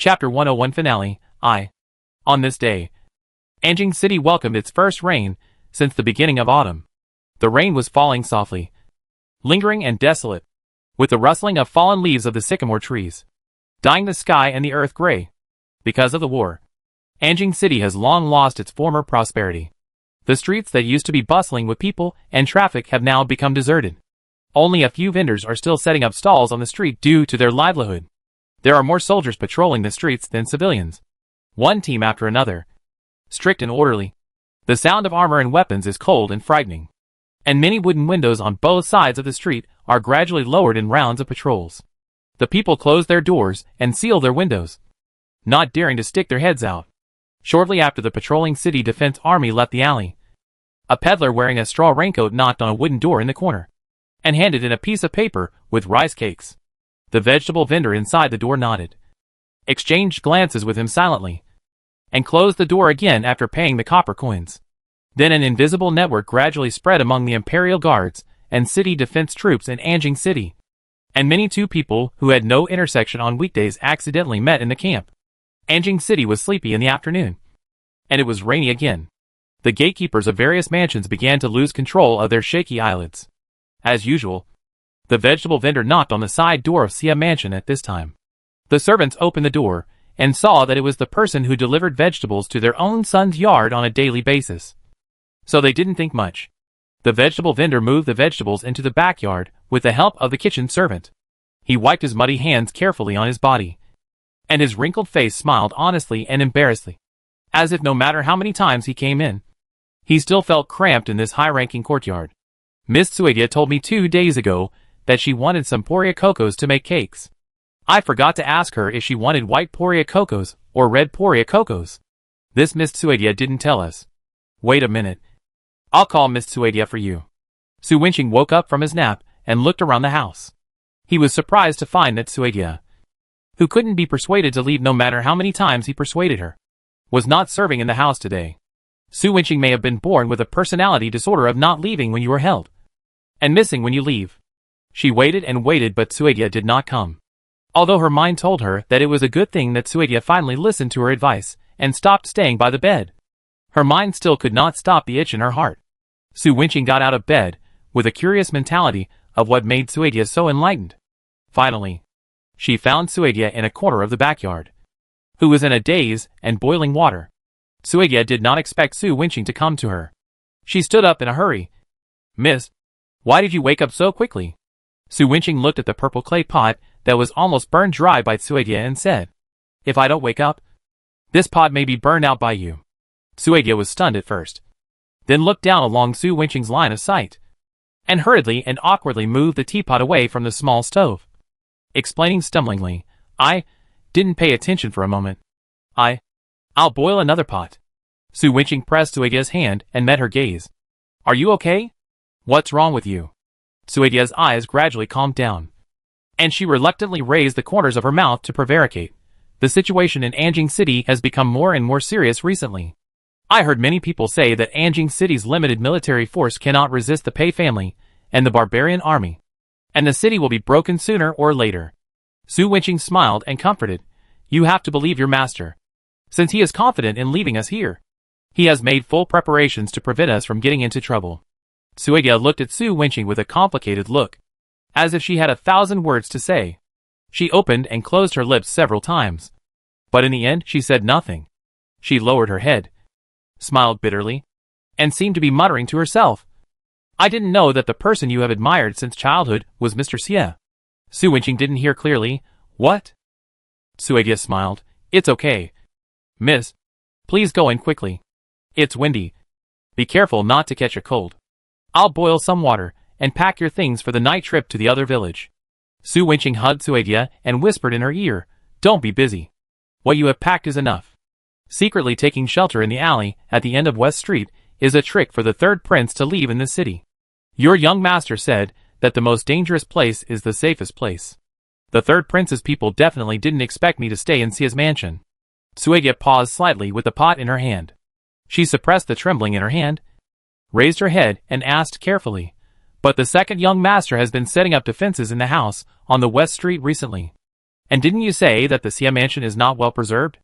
Chapter 101 Finale, On this day, Anjing City welcomed its first rain since the beginning of autumn. The rain was falling softly, lingering and desolate, with the rustling of fallen leaves of the sycamore trees, dyeing the sky and the earth gray. Because of the war, Anjing City has long lost its former prosperity. The streets that used to be bustling with people and traffic have now become deserted. Only a few vendors are still setting up stalls on the street due to their livelihood. There are more soldiers patrolling the streets than civilians. One team after another. Strict and orderly. The sound of armor and weapons is cold and frightening. And many wooden windows on both sides of the street are gradually lowered in rounds of patrols. The people close their doors and seal their windows, not daring to stick their heads out. Shortly after the patrolling city defense army left the alley, a peddler wearing a straw raincoat knocked on a wooden door in the corner and handed in a piece of paper with rice cakes. The vegetable vendor inside the door nodded, exchanged glances with him silently, and closed the door again after paying the copper coins. Then an invisible network gradually spread among the Imperial Guards and city defense troops in Anjing City, and many two people who had no intersection on weekdays accidentally met in the camp. Anjing City was sleepy in the afternoon, and it was rainy again. The gatekeepers of various mansions began to lose control of their shaky eyelids. As usual, the vegetable vendor knocked on the side door of Sia Mansion at this time. The servants opened the door and saw that it was the person who delivered vegetables to their own son's yard on a daily basis. So they didn't think much. The vegetable vendor moved the vegetables into the backyard with the help of the kitchen servant. He wiped his muddy hands carefully on his body, and his wrinkled face smiled honestly and embarrassedly, as if no matter how many times he came in, he still felt cramped in this high-ranking courtyard. Miss Suedia told me 2 days ago that she wanted some Poria Cocos to make cakes. I forgot to ask her if she wanted white Poria Cocos or red Poria Cocos. This Miss Suedia didn't tell us. Wait a minute. I'll call Miss Suedia for you. Su Wenqing woke up from his nap and looked around the house. He was surprised to find that Suedia, who couldn't be persuaded to leave no matter how many times he persuaded her, was not serving in the house today. Su Wenqing may have been born with a personality disorder of not leaving when you are held, and missing when you leave. She waited and waited, but Suedia did not come. Although her mind told her that it was a good thing that Suedia finally listened to her advice and stopped staying by the bed, her mind still could not stop the itch in her heart. Su Wenqing got out of bed with a curious mentality of what made Suedia so enlightened. Finally, she found Suedia in a corner of the backyard, who was in a daze and boiling water. Suedia did not expect Su Wenqing to come to her. She stood up in a hurry. Miss, why did you wake up so quickly? Su Wenqing looked at the purple clay pot that was almost burned dry by Suedia and said, If I don't wake up, this pot may be burned out by you. Suedia was stunned at first, then looked down along Su Wenqing's line of sight, and hurriedly and awkwardly moved the teapot away from the small stove, explaining stumblingly, I didn't pay attention for a moment. I'll boil another pot. Su Wenqing pressed Suedia's hand and met her gaze. Are you okay? What's wrong with you? Suedia's eyes gradually calmed down, and she reluctantly raised the corners of her mouth to prevaricate. The situation in Anjing City has become more and more serious recently. I heard many people say that Anjing City's limited military force cannot resist the Pei family and the barbarian army, and the city will be broken sooner or later. Su Wenqing smiled and comforted. You have to believe your master. Since he is confident in leaving us here, he has made full preparations to prevent us from getting into trouble. Suedia looked at Su Wenqing with a complicated look, as if she had 1,000 words to say. She opened and closed her lips several times, but in the end she said nothing. She lowered her head, smiled bitterly, and seemed to be muttering to herself. I didn't know that the person you have admired since childhood was Mr. Xie. Su Wenqing didn't hear clearly. What? Suedia smiled. It's okay. Miss, please go in quickly. It's windy. Be careful not to catch a cold. I'll boil some water and pack your things for the night trip to the other village. Su Wenqing hugged Suedia and whispered in her ear, Don't be busy. What you have packed is enough. Secretly taking shelter in the alley at the end of West Street is a trick for the third prince to leave in this city. Your young master said that the most dangerous place is the safest place. The third prince's people definitely didn't expect me to stay in Sia's mansion. Suedia paused slightly with the pot in her hand. She suppressed the trembling in her hand, raised her head, and asked carefully, But the second young master has been setting up defenses in the house on the West Street recently, And didn't you say that the Xia mansion is not well preserved?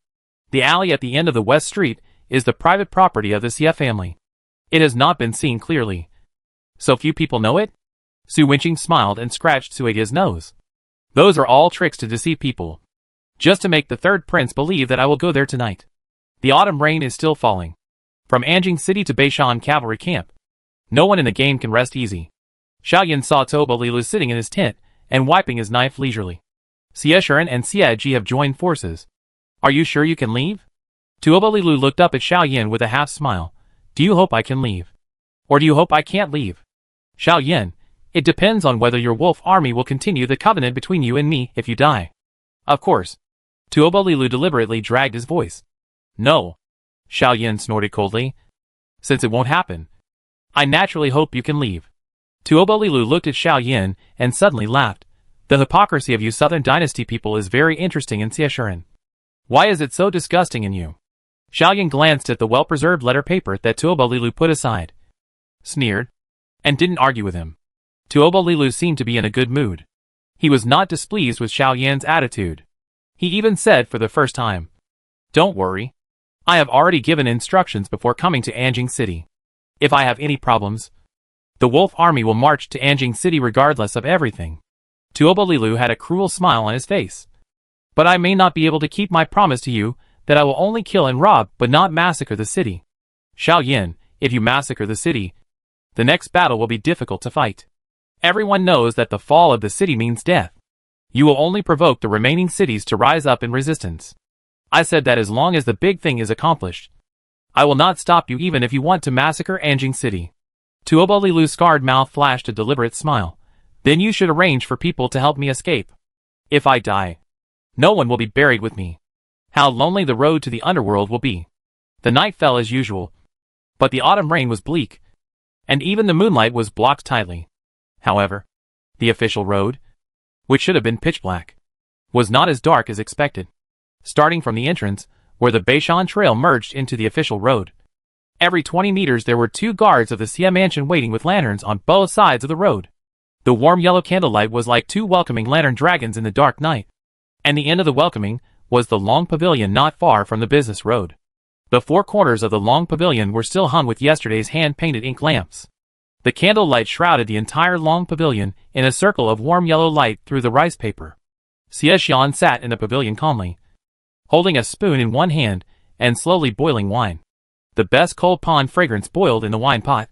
The alley at the end of the West Street is the private property of the Xia family. It has not been seen clearly. So few people know it? Su Wenqing smiled and scratched Suadia's nose. Those are all tricks to deceive people. Just to make the third prince believe that I will go there tonight. The autumn rain is still falling. From Anjing City to Beishan Cavalry Camp. No one in the game can rest easy. Xiaoyan saw Tuoba Lilu sitting in his tent and wiping his knife leisurely. Xie Shiren and Xie Ji have joined forces. Are you sure you can leave? Tuoba Lilu looked up at Xiaoyan with a half smile. Do you hope I can leave? Or do you hope I can't leave? Xiaoyan, it depends on whether your wolf army will continue the covenant between you and me if you die. Of course. Tuoba Lilu deliberately dragged his voice. No. Xiaoyan snorted coldly. Since it won't happen, I naturally hope you can leave. Tuoba Lilu looked at Xiaoyan and suddenly laughed. The hypocrisy of you Southern Dynasty people is very interesting in Xie Shiren. Why is it so disgusting in you? Xiaoyan glanced at the well-preserved letter paper that Tuoba Lilu put aside, sneered, and didn't argue with him. Tuoba Lilu seemed to be in a good mood. He was not displeased with Xiaoyan's attitude. He even said for the first time, Don't worry. I have already given instructions before coming to Anjing City. If I have any problems, the wolf army will march to Anjing City regardless of everything. Tuoba Lilu had a cruel smile on his face. But I may not be able to keep my promise to you that I will only kill and rob but not massacre the city. Xiaoyan, if you massacre the city, the next battle will be difficult to fight. Everyone knows that the fall of the city means death. You will only provoke the remaining cities to rise up in resistance. I said that as long as the big thing is accomplished, I will not stop you even if you want to massacre Anjing City. Tuoba Lilu's scarred mouth flashed a deliberate smile. Then you should arrange for people to help me escape. If I die, no one will be buried with me. How lonely the road to the underworld will be. The night fell as usual, but the autumn rain was bleak, and even the moonlight was blocked tightly. However, the official road, which should have been pitch black, was not as dark as expected. Starting from the entrance, where the Beishan Trail merged into the official road, every 20 meters there were 2 guards of the Xia Mansion waiting with lanterns on both sides of the road. The warm yellow candlelight was like 2 welcoming lantern dragons in the dark night, and the end of the welcoming was the long pavilion not far from the business road. The 4 corners of the long pavilion were still hung with yesterday's hand-painted ink lamps. The candlelight shrouded the entire long pavilion in a circle of warm yellow light through the rice paper. Xie Xian sat in the pavilion calmly, holding a spoon in one hand and slowly boiling wine. The best cold pond fragrance boiled in the wine pot,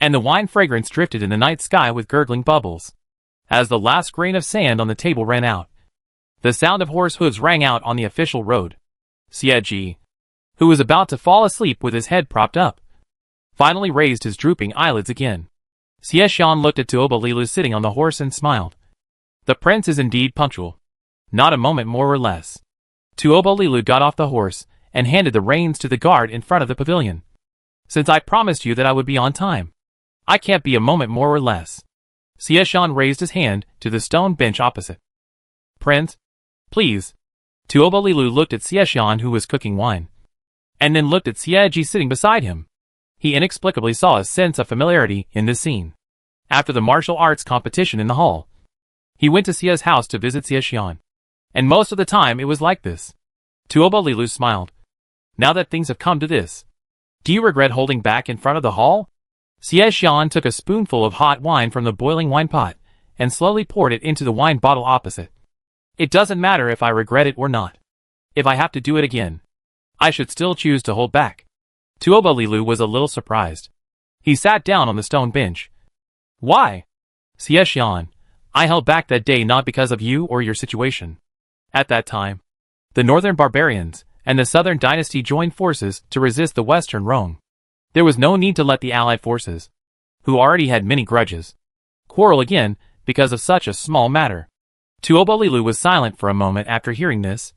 and the wine fragrance drifted in the night sky with gurgling bubbles. As the last grain of sand on the table ran out, the sound of horse hooves rang out on the official road. Xie Ji, who was about to fall asleep with his head propped up, finally raised his drooping eyelids again. Xie Xian looked at Tuoba Lilu sitting on the horse and smiled. The prince is indeed punctual. Not a moment more or less. Tuoba Lilu got off the horse and handed the reins to the guard in front of the pavilion. Since I promised you that I would be on time, I can't be a moment more or less. Xie Xian raised his hand to the stone bench opposite. Prince, please. Tuoba Lilu looked at Xie Xian who was cooking wine, and then looked at Xie Ji sitting beside him. He inexplicably saw a sense of familiarity in this scene. After the martial arts competition in the hall, he went to Xie's house to visit Xie Xian, and most of the time it was like this. Tuoba Lilu smiled. Now that things have come to this, do you regret holding back in front of the hall? Xie Xian took a spoonful of hot wine from the boiling wine pot and slowly poured it into the wine bottle opposite. It doesn't matter if I regret it or not. If I have to do it again, I should still choose to hold back. Tuoba Lilu was a little surprised. He sat down on the stone bench. Why? Xie Xian, I held back that day not because of you or your situation. At that time, the northern barbarians and the southern dynasty joined forces to resist the western Rome. There was no need to let the allied forces, who already had many grudges, quarrel again because of such a small matter. Tuoba Lilu was silent for a moment after hearing this,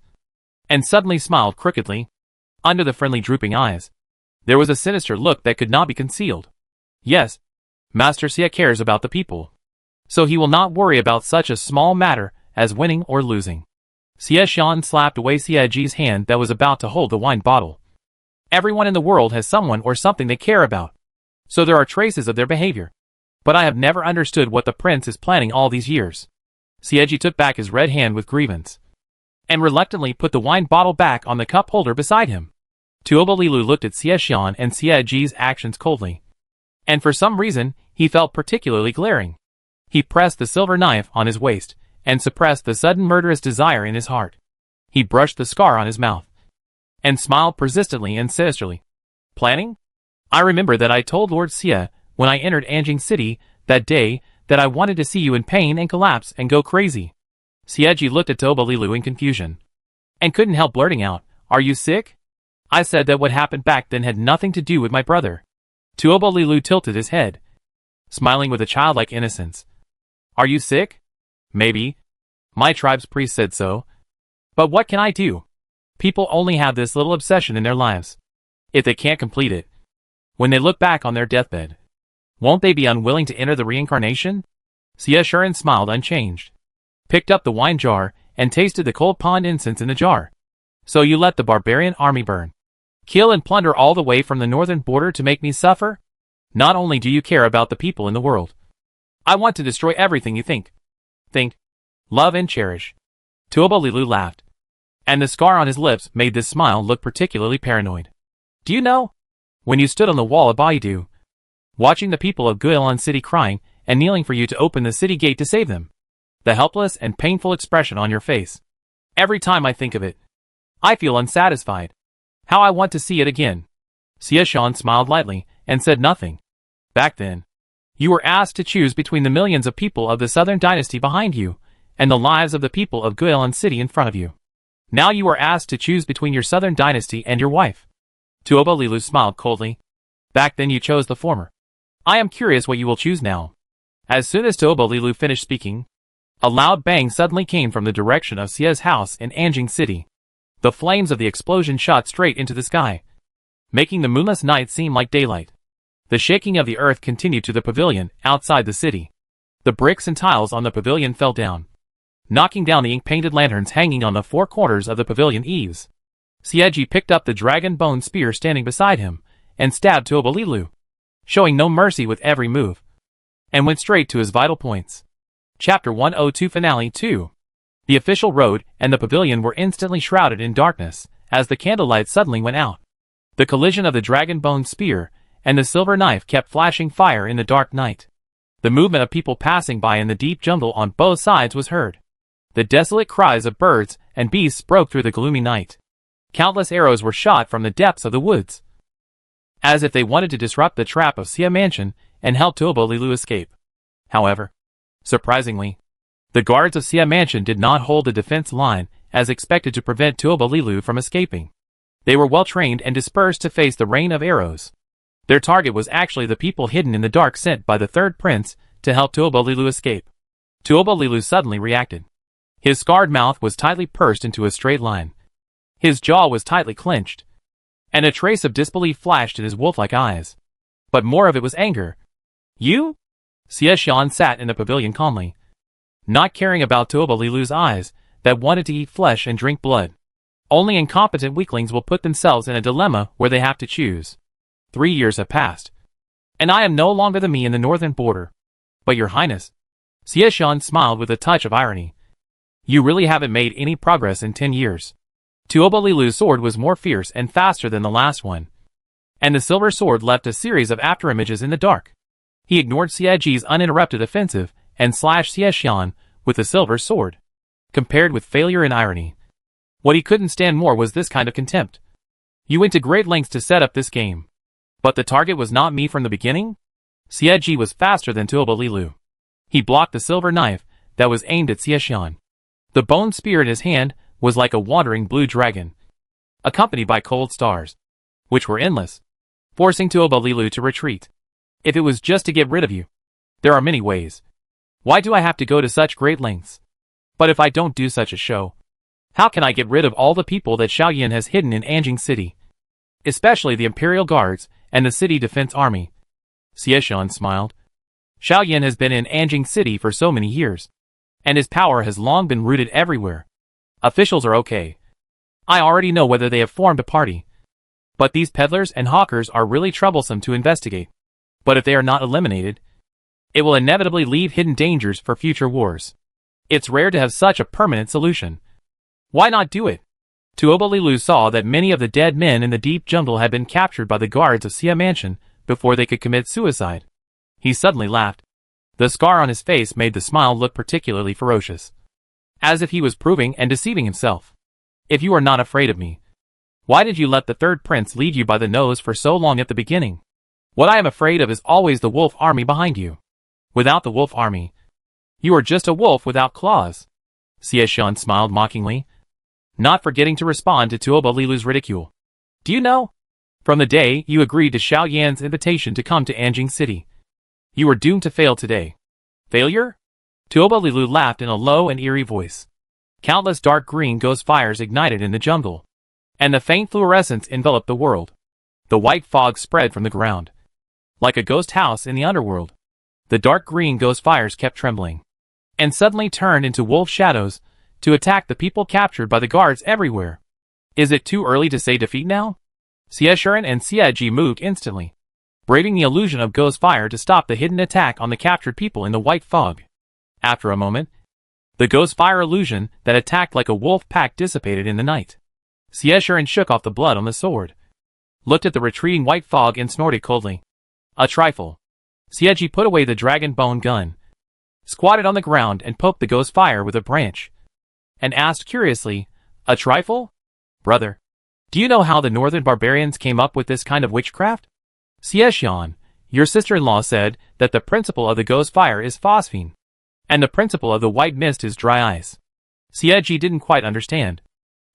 and suddenly smiled crookedly. Under the friendly drooping eyes, there was a sinister look that could not be concealed. Yes, Master Xie cares about the people, so he will not worry about such a small matter as winning or losing. Xie Xian slapped away Xie Ji's hand that was about to hold the wine bottle. Everyone in the world has someone or something they care about, so there are traces of their behavior. But I have never understood what the prince is planning all these years. Xie Ji took back his red hand with grievance. and reluctantly put the wine bottle back on the cup holder beside him. Tuobalilu looked at Xie and Xieji's actions coldly, and for some reason, he felt particularly glaring. He pressed the silver knife on his waist, and suppressed the sudden murderous desire in his heart. He brushed the scar on his mouth, and smiled persistently and sinisterly. Planning? I remember that I told Lord Xie, when I entered Anjing City, that day, that I wanted to see you in pain and collapse and go crazy. Xieji looked at Tuobalilu in confusion, and couldn't help blurting out, "Are you sick?" I said that what happened back then had nothing to do with my brother. Tuobalilu tilted his head, smiling with a childlike innocence. "Are you sick?" "Maybe. My tribe's priest said so. But what can I do? People only have this little obsession in their lives. If they can't complete it, when they look back on their deathbed, won't they be unwilling to enter the reincarnation?" Xie Shuren smiled unchanged, picked up the wine jar, and tasted the cold pond incense in the jar. "So you let the barbarian army burn, kill and plunder all the way from the northern border to make me suffer? Not only do you care about the people in the world, I want to destroy everything you think, love and cherish." Tuobalilu laughed, and the scar on his lips made this smile look particularly paranoid. "Do you know, when you stood on the wall of Baidu, watching the people of Guilan City crying and kneeling for you to open the city gate to save them, the helpless and painful expression on your face, every time I think of it, I feel unsatisfied. How I want to see it again." Xie smiled lightly, and said nothing. "Back then, you were asked to choose between the millions of people of the Southern Dynasty behind you, and the lives of the people of Guilan City in front of you. Now you are asked to choose between your Southern Dynasty and your wife." Tuobalilu smiled coldly. "Back then you chose the former. I am curious what you will choose now." As soon as Tuobalilu finished speaking, a loud bang suddenly came from the direction of Xie's house in Anjing City. The flames of the explosion shot straight into the sky, making the moonless night seem like daylight. The shaking of the earth continued to the pavilion outside the city. The bricks and tiles on the pavilion fell down, knocking down the ink-painted lanterns hanging on the four corners of the pavilion eaves. Xieji picked up the dragon bone spear standing beside him, and stabbed Tuobalilu, showing no mercy with every move, and went straight to his vital points. Chapter 102 Finale 2. The official road and the pavilion were instantly shrouded in darkness, as the candlelight suddenly went out. The collision of the dragon bone spear and the silver knife kept flashing fire in the dark night. The movement of people passing by in the deep jungle on both sides was heard. The desolate cries of birds and beasts broke through the gloomy night. Countless arrows were shot from the depths of the woods, as if they wanted to disrupt the trap of Xie Mansion and help Tuobalilu escape. However, surprisingly, the guards of Xie Mansion did not hold the defense line as expected to prevent Tuobalilu from escaping. They were well trained and dispersed to face the rain of arrows. Their target was actually the people hidden in the dark sent by the third prince to help Tuobalilu escape. Tuobalilu suddenly reacted. His scarred mouth was tightly pursed into a straight line. His jaw was tightly clenched, and a trace of disbelief flashed in his wolf-like eyes. But more of it was anger. "You?" Xie sat in the pavilion calmly, not caring about Tuobalilu's eyes that wanted to eat flesh and drink blood. Only incompetent weaklings will put themselves in a dilemma where they have to choose. 3 years have passed, and I am no longer the me in the northern border. But your highness, Xie smiled with a touch of irony, you really haven't made any progress in 10 years. Tuobalilu's sword was more fierce and faster than the last one, and the silver sword left a series of afterimages in the dark. He ignored Xieji's uninterrupted offensive and slashed Xie with the silver sword. Compared with failure and irony, what he couldn't stand more was this kind of contempt. You went to great lengths to set up this game, but the target was not me from the beginning? Xieji was faster than Tuobalilu. He blocked the silver knife that was aimed at Xie. The bone spear in his hand was like a wandering blue dragon, accompanied by cold stars, which were endless, forcing Tuobalilu to retreat. If it was just to get rid of you, there are many ways. Why do I have to go to such great lengths? But if I don't do such a show, how can I get rid of all the people that Xiaoyan has hidden in Anjing City? Especially the Imperial Guards and the City Defense Army. Xie smiled. Xiaoyan has been in Anjing City for so many years, and his power has long been rooted everywhere. Officials are okay. I already know whether they have formed a party. But these peddlers and hawkers are really troublesome to investigate. But if they are not eliminated, it will inevitably leave hidden dangers for future wars. It's rare to have such a permanent solution. Why not do it? Tuobalilu saw that many of the dead men in the deep jungle had been captured by the guards of Sia Mansion before they could commit suicide. He suddenly laughed. The scar on his face made the smile look particularly ferocious, as if he was proving and deceiving himself. If you are not afraid of me, why did you let the third prince lead you by the nose for so long at the beginning? What I am afraid of is always the wolf army behind you. Without the wolf army, you are just a wolf without claws. Xiaoshan smiled mockingly, not forgetting to respond to Tuobalilu's ridicule. Do you know? From the day you agreed to Xiao Yan's invitation to come to Anjing City, you were doomed to fail today. Failure? Tuobalilu laughed in a low and eerie voice. Countless dark green ghost fires ignited in the jungle, and the faint fluorescence enveloped the world. The white fog spread from the ground, like a ghost house in the underworld. The dark green ghost fires kept trembling, and suddenly turned into wolf shadows to attack the people captured by the guards everywhere. Is it too early to say defeat now? Xieshuren and Xieji moved instantly, braving the illusion of ghost fire to stop the hidden attack on the captured people in the white fog. After a moment, the ghost fire illusion that attacked like a wolf pack dissipated in the night. Xieshuren shook off the blood on the sword, looked at the retreating white fog and snorted coldly. A trifle. Xieji put away the dragon bone gun, squatted on the ground and poked the ghost fire with a branch, and asked curiously, a trifle? Brother, do you know how the northern barbarians came up with this kind of witchcraft? Xieshan, your sister-in-law said that the principle of the ghost fire is phosphine, and the principle of the white mist is dry ice. Xieji didn't quite understand.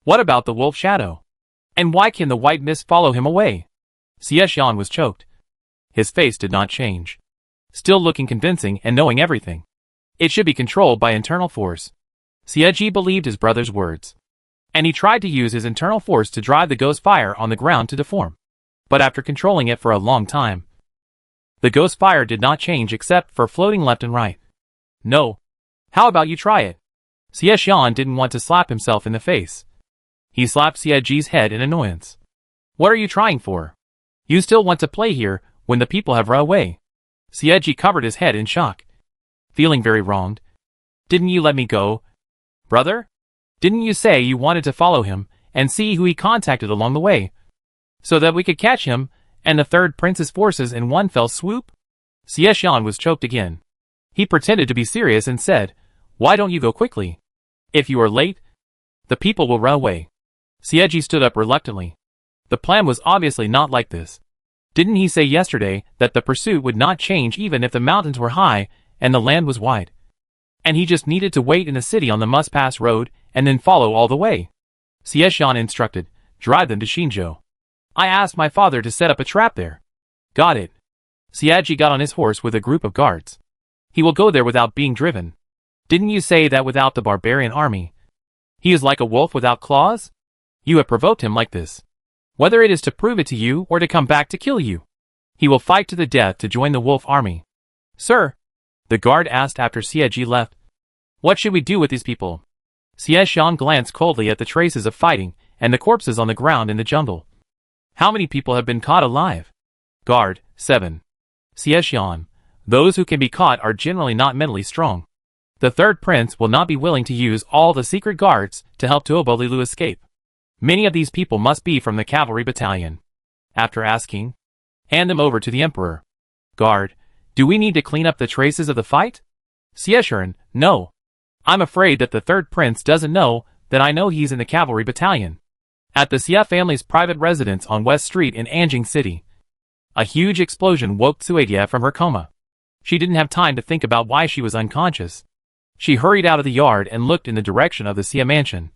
What about the wolf shadow? And why can the white mist follow him away? Xieshan was choked. His face did not change, still looking convincing and knowing everything. It should be controlled by internal force. Xieji believed his brother's words, and he tried to use his internal force to drive the ghost fire on the ground to deform. But after controlling it for a long time, the ghost fire did not change except for floating left and right. No. How about you try it? Xieshan didn't want to slap himself in the face. He slapped Xieji's head in annoyance. What are you trying for? You still want to play here when the people have run away? Xieji covered his head in shock, feeling very wronged. Didn't you let me go, brother? Didn't you say you wanted to follow him and see who he contacted along the way, so that we could catch him and the third prince's forces in one fell swoop? Xieshan was choked again. He pretended to be serious and said, why don't you go quickly? If you are late, the people will run away. Xieji stood up reluctantly. The plan was obviously not like this. Didn't he say yesterday that the pursuit would not change even if the mountains were high and the land was wide? And he just needed to wait in the city on the must-pass road and then follow all the way. Xieshan instructed, drive them to Xinzhou. I asked my father to set up a trap there. Got it. Xieji got on his horse with a group of guards. He will go there without being driven. Didn't you say that without the barbarian army, he is like a wolf without claws? You have provoked him like this, whether it is to prove it to you or to come back to kill you. He will fight to the death to join the wolf army. Sir, the guard asked after Xieji left. What should we do with these people? Xieshan glanced coldly at the traces of fighting and the corpses on the ground in the jungle. How many people have been caught alive? Guard, 7. Xieshan, those who can be caught are generally not mentally strong. The third prince will not be willing to use all the secret guards to help Tuobalilu escape. Many of these people must be from the cavalry battalion. After asking, hand them over to the emperor. Guard, do we need to clean up the traces of the fight? Xieshuren, no. I'm afraid that the third prince doesn't know that I know he's in the cavalry battalion. At the Xia family's private residence on West Street in Anjing City, a huge explosion woke Suedia from her coma. She didn't have time to think about why she was unconscious. She hurried out of the yard and looked in the direction of the Xia mansion,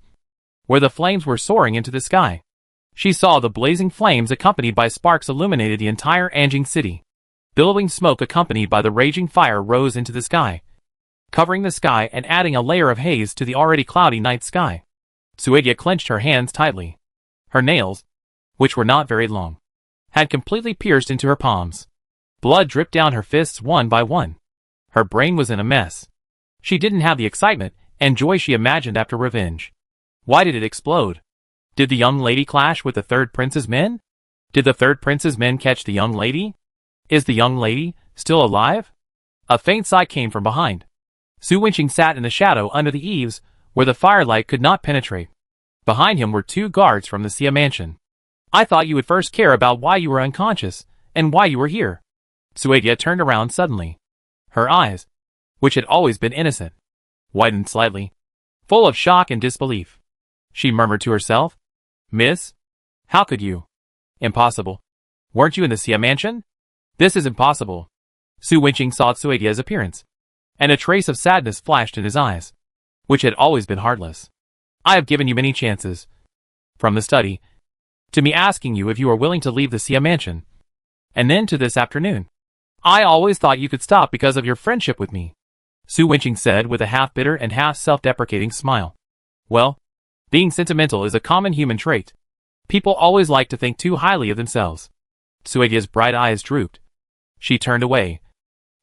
where the flames were soaring into the sky. She saw the blazing flames accompanied by sparks illuminated the entire Anjing city. Billowing smoke accompanied by the raging fire rose into the sky, covering the sky and adding a layer of haze to the already cloudy night sky. Suedia clenched her hands tightly. Her nails, which were not very long, had completely pierced into her palms. Blood dripped down her fists one by one. Her brain was in a mess. She didn't have the excitement and joy she imagined after revenge. Why did it explode? Did the young lady clash with the third prince's men? Did the third prince's men catch the young lady? Is the young lady still alive? A faint sigh came from behind. Su Wenqing sat in the shadow under the eaves, where the firelight could not penetrate. Behind him were 2 guards from the Xia mansion. I thought you would first care about why you were unconscious, and why you were here. Suedia turned around suddenly. Her eyes, which had always been innocent, widened slightly, full of shock and disbelief. She murmured to herself, "Miss? How could you? Impossible. Weren't you in the Xia mansion? This is impossible." Su Wenqing saw Suedia's appearance, and a trace of sadness flashed in his eyes, which had always been heartless. "I have given you many chances. From the study, to me asking you if you are willing to leave the Xia mansion, and then to this afternoon. I always thought you could stop because of your friendship with me," Su Wenqing said with a half-bitter and half-self-deprecating smile. "Well, being sentimental is a common human trait. People always like to think too highly of themselves." Suedia's bright eyes drooped. She turned away,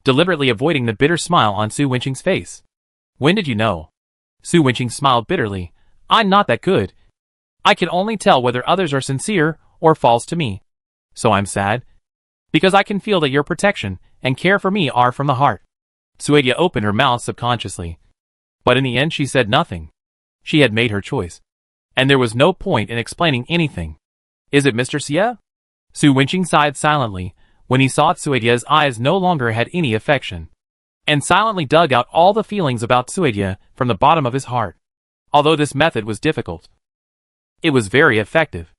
deliberately avoiding the bitter smile on Su Wenqing's face. "When did you know?" Su Wenqing smiled bitterly. "I'm not that good. I can only tell whether others are sincere or false to me. So I'm sad, because I can feel that your protection and care for me are from the heart." Suedia opened her mouth subconsciously, but in the end she said nothing. She had made her choice, and there was no point in explaining anything. "Is it Mr. Xia?" Su Wenqing sighed silently when he saw Suedia's eyes no longer had any affection, and silently dug out all the feelings about Suedia from the bottom of his heart. Although this method was difficult, it was very effective.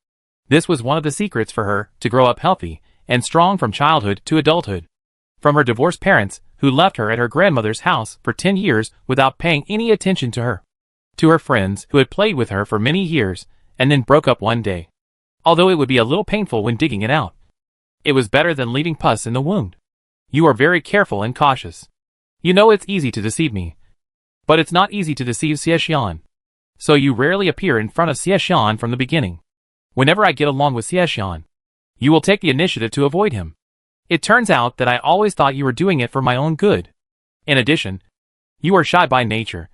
This was one of the secrets for her to grow up healthy and strong from childhood to adulthood. From her divorced parents, who left her at her grandmother's house for 10 years without paying any attention to her, to her friends who had played with her for many years and then broke up one day. Although it would be a little painful when digging it out, it was better than leaving pus in the wound. "You are very careful and cautious. You know it's easy to deceive me, but it's not easy to deceive Xie Xian. So you rarely appear in front of Xie Xian from the beginning. Whenever I get along with Xie Xian, you will take the initiative to avoid him. It turns out that I always thought you were doing it for my own good. In addition, you are shy by nature,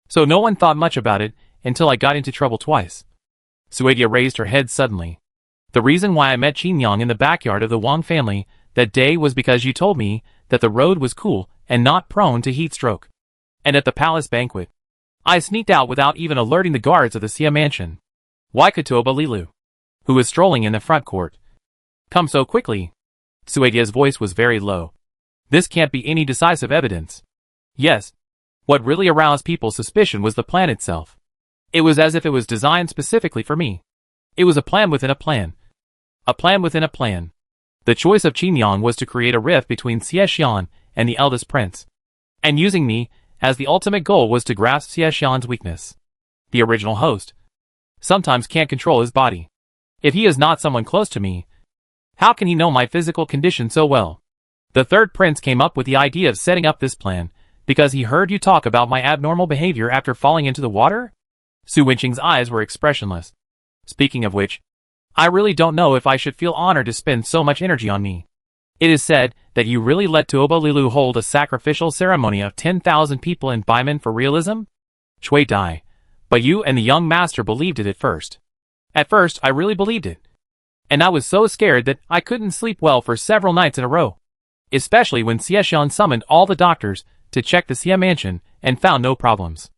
so no one thought much about it until I got into trouble twice." Suedia raised her head suddenly. "The reason why I met Qin Yang in the backyard of the Wang family that day was because you told me that the road was cool and not prone to heat stroke. And at the palace banquet, I sneaked out without even alerting the guards of the Xia mansion. Why could Toba Lilu, who was strolling in the front court, come so quickly?" Suedia's voice was very low. "This can't be any decisive evidence." "Yes. What really aroused people's suspicion was the plan itself. It was as if it was designed specifically for me. It was a plan within a plan. A plan within a plan. The choice of Qin Yang was to create a rift between Xie Xian and the eldest prince, and using me as the ultimate goal was to grasp Xie Xian's weakness. The original host sometimes can't control his body. If he is not someone close to me, how can he know my physical condition so well? The third prince came up with the idea of setting up this plan because he heard you talk about my abnormal behavior after falling into the water?" Su Wenqing's eyes were expressionless. "Speaking of which, I really don't know if I should feel honored to spend so much energy on me. It is said that you really let Tuoba Lilu hold a sacrificial ceremony of 10,000 people in Baiman for realism?" Chui Dai. "But you and the young master believed it at first." "At first, I really believed it. And I was so scared that I couldn't sleep well for several nights in a row. Especially when Xie Xian summoned all the doctors to check the Xia mansion and found no problems.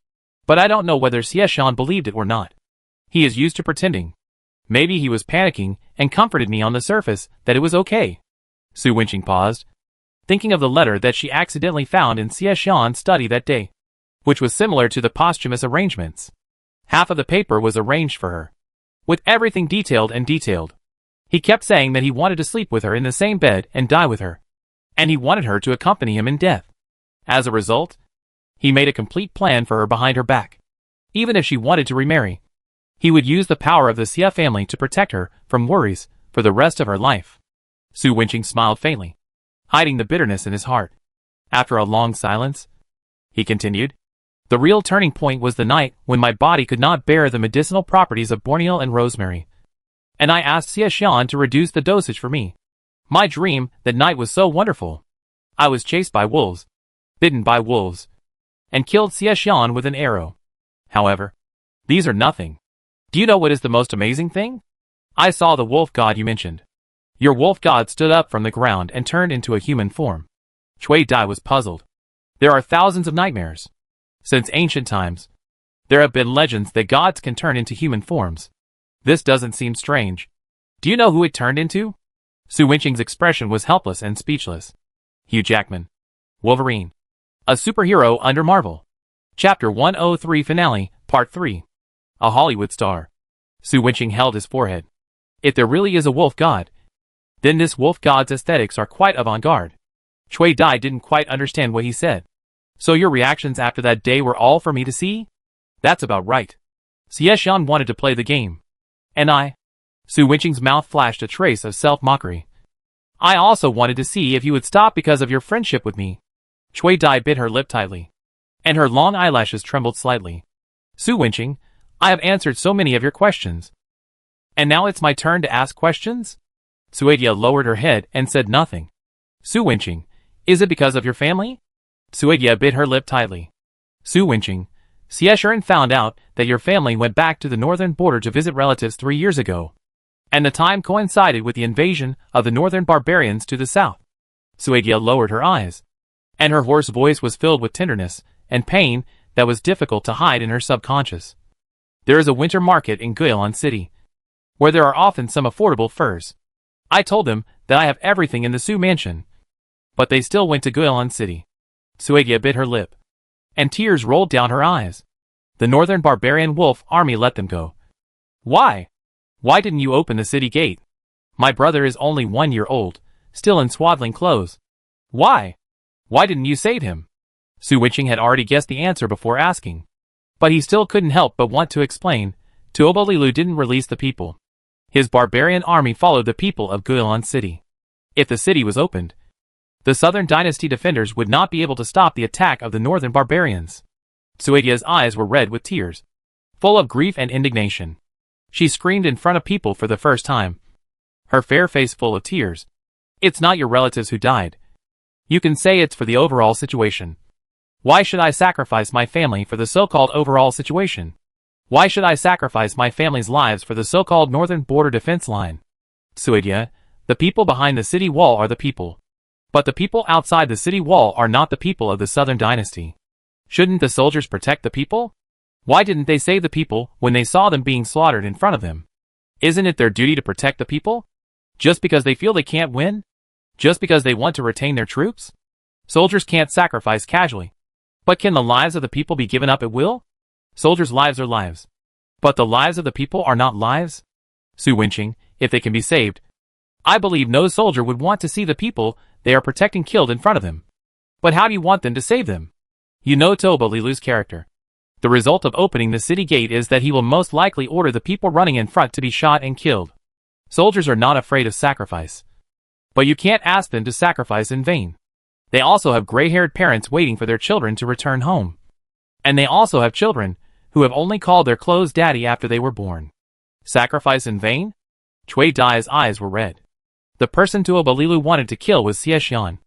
But I don't know whether Xie Xian believed it or not. He is used to pretending. Maybe he was panicking and comforted me on the surface that it was okay." Su Wenqing paused, thinking of the letter that she accidentally found in Xie Xian's study that day, which was similar to the posthumous arrangements. Half of the paper was arranged for her, with everything detailed and detailed. He kept saying that he wanted to sleep with her in the same bed and die with her, and he wanted her to accompany him in death. As a result, he made a complete plan for her behind her back. Even if she wanted to remarry, he would use the power of the Xia family to protect her from worries for the rest of her life. Su Wenqing smiled faintly, hiding the bitterness in his heart. After a long silence, he continued, "The real turning point was the night when my body could not bear the medicinal properties of borneal and rosemary, and I asked Xie Xian to reduce the dosage for me. My dream that night was so wonderful. I was chased by wolves, bitten by wolves, and killed Xie Xian with an arrow. However, these are nothing. Do you know what is the most amazing thing? I saw the wolf god you mentioned. Your wolf god stood up from the ground and turned into a human form." Chui Dai was puzzled. There are thousands of nightmares, since ancient times. There have been legends that gods can turn into human forms. This doesn't seem strange. Do you know who it turned into? Su Wenqing's expression was helpless and speechless. Hugh Jackman. Wolverine. A superhero under Marvel. Chapter 103 Finale, Part 3. A Hollywood star. Su Wenqing held his forehead. If there really is a wolf god, then this wolf god's aesthetics are quite avant-garde. Cui Dai didn't quite understand what he said. So your reactions after that day were all for me to see? That's about right. Xiaxian wanted to play the game. And I? Su Wenqing's mouth flashed a trace of self-mockery. I also wanted to see if you would stop because of your friendship with me. Cui Dai bit her lip tightly, and her long eyelashes trembled slightly. Su Wenqing, I have answered so many of your questions. And now it's my turn to ask questions? Suedia lowered her head and said nothing. Su Wenqing, is it because of your family? Suedia bit her lip tightly. Su Wenqing, Xiaxian found out that your family went back to the northern border to visit relatives 3 years ago. And the time coincided with the invasion of the northern barbarians to the south. Suedia lowered her eyes, and her hoarse voice was filled with tenderness and pain that was difficult to hide in her subconscious. There is a winter market in Guilin City, where there are often some affordable furs. I told them that I have everything in the Su mansion, but they still went to Guilin City. Suedia bit her lip, and tears rolled down her eyes. The northern barbarian wolf army let them go. Why? Why didn't you open the city gate? My brother is only 1 year old, still in swaddling clothes. Why? Why didn't you save him? Su Wenqing had already guessed the answer before asking, but he still couldn't help but want to explain. Tuoba Lilu didn't release the people. His barbarian army followed the people of Guilin City. If the city was opened, the Southern Dynasty defenders would not be able to stop the attack of the northern barbarians. Suedia's eyes were red with tears, full of grief and indignation. She screamed in front of people for the first time, her fair face full of tears. It's not your relatives who died. You can say it's for the overall situation. Why should I sacrifice my family for the so-called overall situation? Why should I sacrifice my family's lives for the so-called northern border defense line? Suedia, the people behind the city wall are the people. But the people outside the city wall are not the people of the Southern Dynasty. Shouldn't the soldiers protect the people? Why didn't they save the people when they saw them being slaughtered in front of them? Isn't it their duty to protect the people? Just because they feel they can't win? Just because they want to retain their troops? Soldiers can't sacrifice casually. But can the lives of the people be given up at will? Soldiers' lives are lives. But the lives of the people are not lives? Su Wenqing, if they can be saved, I believe no soldier would want to see the people they are protecting killed in front of them. But how do you want them to save them? You know Tuoba Lilu's character. The result of opening the city gate is that he will most likely order the people running in front to be shot and killed. Soldiers are not afraid of sacrifice. But you can't ask them to sacrifice in vain. They also have gray-haired parents waiting for their children to return home. And they also have children who have only called their clothes daddy after they were born. Sacrifice in vain? Cui Dai's eyes were red. The person Tuoba Lilu wanted to kill was Xiaxian.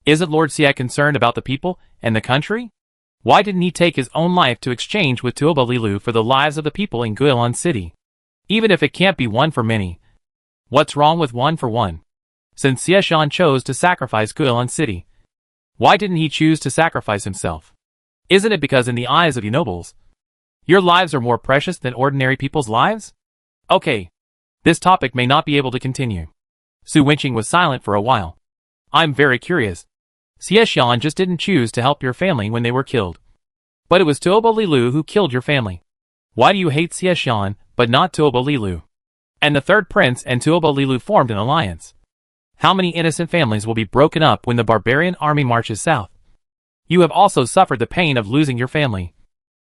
Isn't Lord Xie concerned about the people and the country? Why didn't he take his own life to exchange with Tuoba Lilu for the lives of the people in Guilin City? Even if it can't be one for many. What's wrong with one for one? Since Xiaxian chose to sacrifice Guilin City, why didn't he choose to sacrifice himself? Isn't it because in the eyes of you nobles, your lives are more precious than ordinary people's lives? Okay. This topic may not be able to continue. Su Wenqing was silent for a while. I'm very curious. Xiaxian just didn't choose to help your family when they were killed. But it was Tuoba Lilu who killed your family. Why do you hate Xiaxian, but not Tuoba Lilu? And the third prince and Tuoba Lilu formed an alliance. How many innocent families will be broken up when the barbarian army marches south? You have also suffered the pain of losing your family.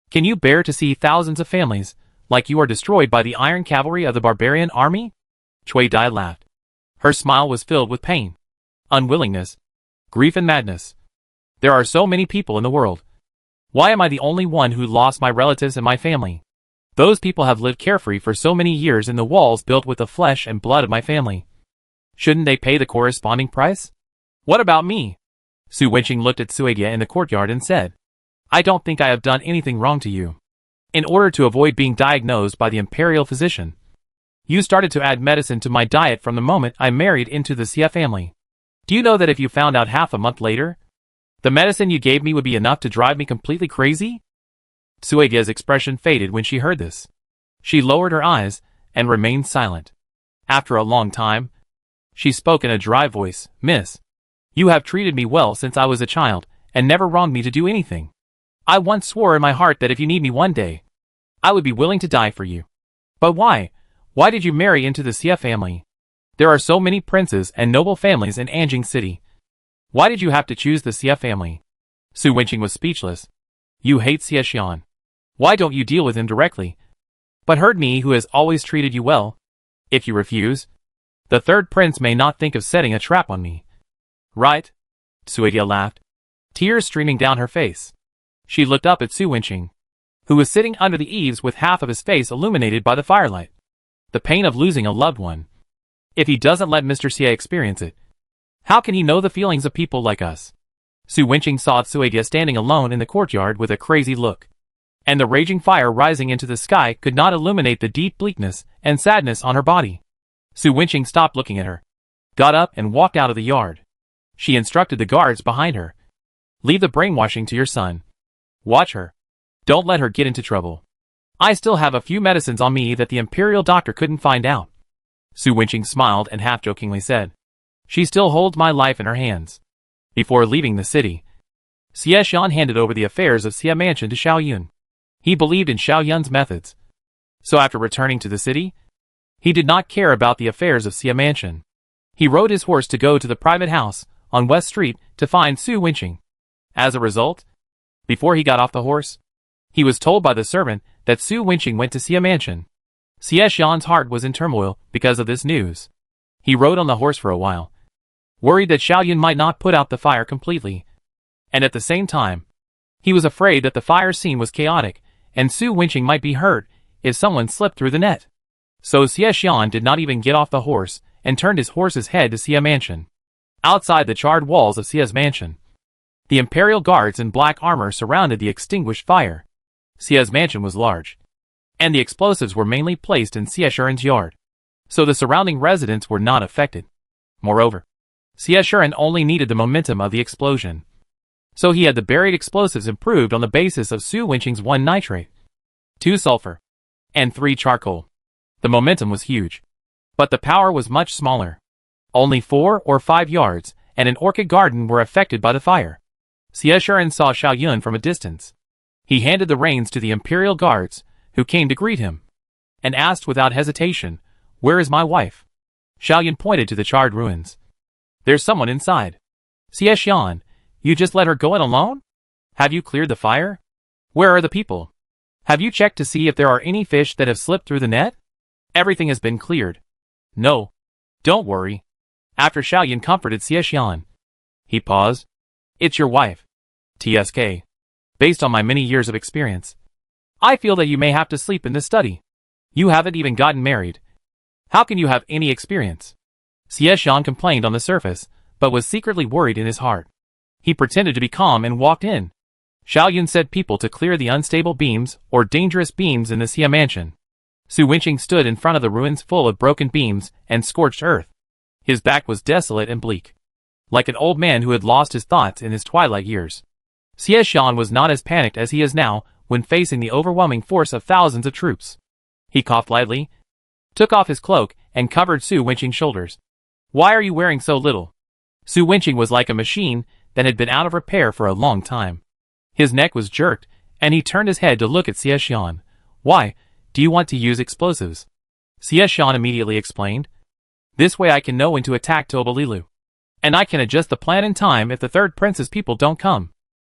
Can you bear to see thousands of families, like you, are destroyed by the iron cavalry of the barbarian army? Cui Dai laughed. Her smile was filled with pain, unwillingness, grief and madness. There are so many people in the world. Why am I the only one who lost my relatives and my family? Those people have lived carefree for so many years in the walls built with the flesh and blood of my family. Shouldn't they pay the corresponding price? What about me? Su Wenqing looked at Suedia in the courtyard and said, I don't think I have done anything wrong to you. In order to avoid being diagnosed by the imperial physician, you started to add medicine to my diet from the moment I married into the Xie family. Do you know that if you found out half a month later, the medicine you gave me would be enough to drive me completely crazy? Suegia's expression faded when she heard this. She lowered her eyes and remained silent. After a long time, she spoke in a dry voice. Miss, you have treated me well since I was a child, and never wronged me to do anything. I once swore in my heart that if you need me one day, I would be willing to die for you. But why? Why did you marry into the Xie family? There are so many princes and noble families in Anjing City. Why did you have to choose the Xie family? Su Wenqing was speechless. You hate Xie Xian. Why don't you deal with him directly? But hurt me, who has always treated you well. If you refuse, the third prince may not think of setting a trap on me. Right? Suegia laughed, tears streaming down her face. She looked up at Su Wenqing, who was sitting under the eaves with half of his face illuminated by the firelight. The pain of losing a loved one. If he doesn't let Mr. Xie experience it, how can he know the feelings of people like us? Su Wenqing saw Suegia standing alone in the courtyard with a crazy look, and the raging fire rising into the sky could not illuminate the deep bleakness and sadness on her body. Su Wenqing stopped looking at her, got up and walked out of the yard. She instructed the guards behind her. Leave the brainwashing to your son. Watch her. Don't let her get into trouble. I still have a few medicines on me that the imperial doctor couldn't find out. Su Wenqing smiled and half-jokingly said, She still holds my life in her hands. Before leaving the city, Xie Xian handed over the affairs of Xie Mansion to Xiao Yun. He believed in Xiao Yun's methods. So after returning to the city, he did not care about the affairs of Xie Mansion. He rode his horse to go to the private house on West Street to find Su Wenqing. As a result, before he got off the horse, he was told by the servant that Su Wenqing went to Xie Mansion. Xie Xian's heart was in turmoil because of this news. He rode on the horse for a while, worried that Xiao Yun might not put out the fire completely. And at the same time, he was afraid that the fire scene was chaotic, and Su Wenqing might be hurt if someone slipped through the net. So Xie Xian did not even get off the horse and turned his horse's head to Xie Mansion. Outside the charred walls of Xie's mansion, the imperial guards in black armor surrounded the extinguished fire. Xie's mansion was large, and the explosives were mainly placed in Xie Shuren's yard, so the surrounding residents were not affected. Moreover, Xie Shuren only needed the momentum of the explosion, so he had the buried explosives improved on the basis of Su Wenqing's 1 nitrate, 2 sulfur, and 3 charcoal. The momentum was huge, but the power was much smaller. Only 4 or 5 yards and an orchid garden were affected by the fire. Xie Shuren saw Xiao Yun from a distance. He handed the reins to the imperial guards, who came to greet him, and asked without hesitation, Where is my wife? Xiao Yun pointed to the charred ruins. There's someone inside. Xie Xian, you just let her go in alone? Have you cleared the fire? Where are the people? Have you checked to see if there are any fish that have slipped through the net? Everything has been cleared. No. Don't worry. After Xiao Yun comforted Xie Xian, he paused. It's your wife. TSK. Based on my many years of experience, I feel that you may have to sleep in this study. You haven't even gotten married. How can you have any experience? Xie Xian complained on the surface, but was secretly worried in his heart. He pretended to be calm and walked in. Xiao Yun said people to clear the unstable beams or dangerous beams in the Xie Mansion. Su Wenqing stood in front of the ruins full of broken beams and scorched earth. His back was desolate and bleak, like an old man who had lost his thoughts in his twilight years. Xie Xian was not as panicked as he is now when facing the overwhelming force of thousands of troops. He coughed lightly, took off his cloak, and covered Su Wenqing's shoulders. Why are you wearing so little? Su Wenqing was like a machine that had been out of repair for a long time. His neck was jerked, and he turned his head to look at Xie Xian. Why, do you want to use explosives? Xie Xian immediately explained. This way I can know when to attack Tobalilu, and I can adjust the plan in time if the third prince's people don't come.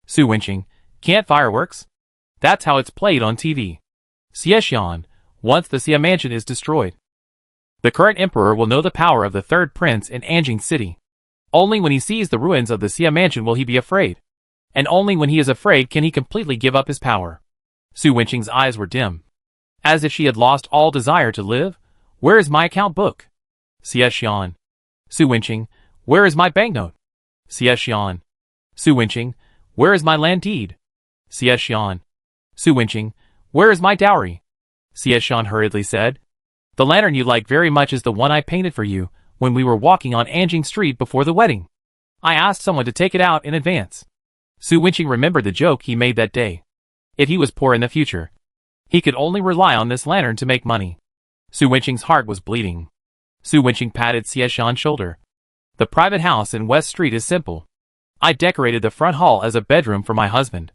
Su Wenqing, can't fireworks? That's how it's played on TV. Xie Xian, once the Xie Mansion is destroyed, the current emperor will know the power of the third prince in Anjing City. Only when he sees the ruins of the Xie Mansion will he be afraid, and only when he is afraid can he completely give up his power. Su Wenqing's eyes were dim, as if she had lost all desire to live. Where is my account book? Xie Xian. Su Wenqing, where is my banknote? Xie Xian. Su Wenqing, where is my land deed? Xie Xian. Su Wenqing, where is my dowry? Xie Xian hurriedly said. The lantern you like very much is the one I painted for you when we were walking on Anjing Street before the wedding. I asked someone to take it out in advance. Su Wenqing remembered the joke he made that day. If he was poor in the future, he could only rely on this lantern to make money. Su Wenqing's heart was bleeding. Su Wenqing patted Xie Xian's shoulder. The private house in West Street is simple. I decorated the front hall as a bedroom for my husband.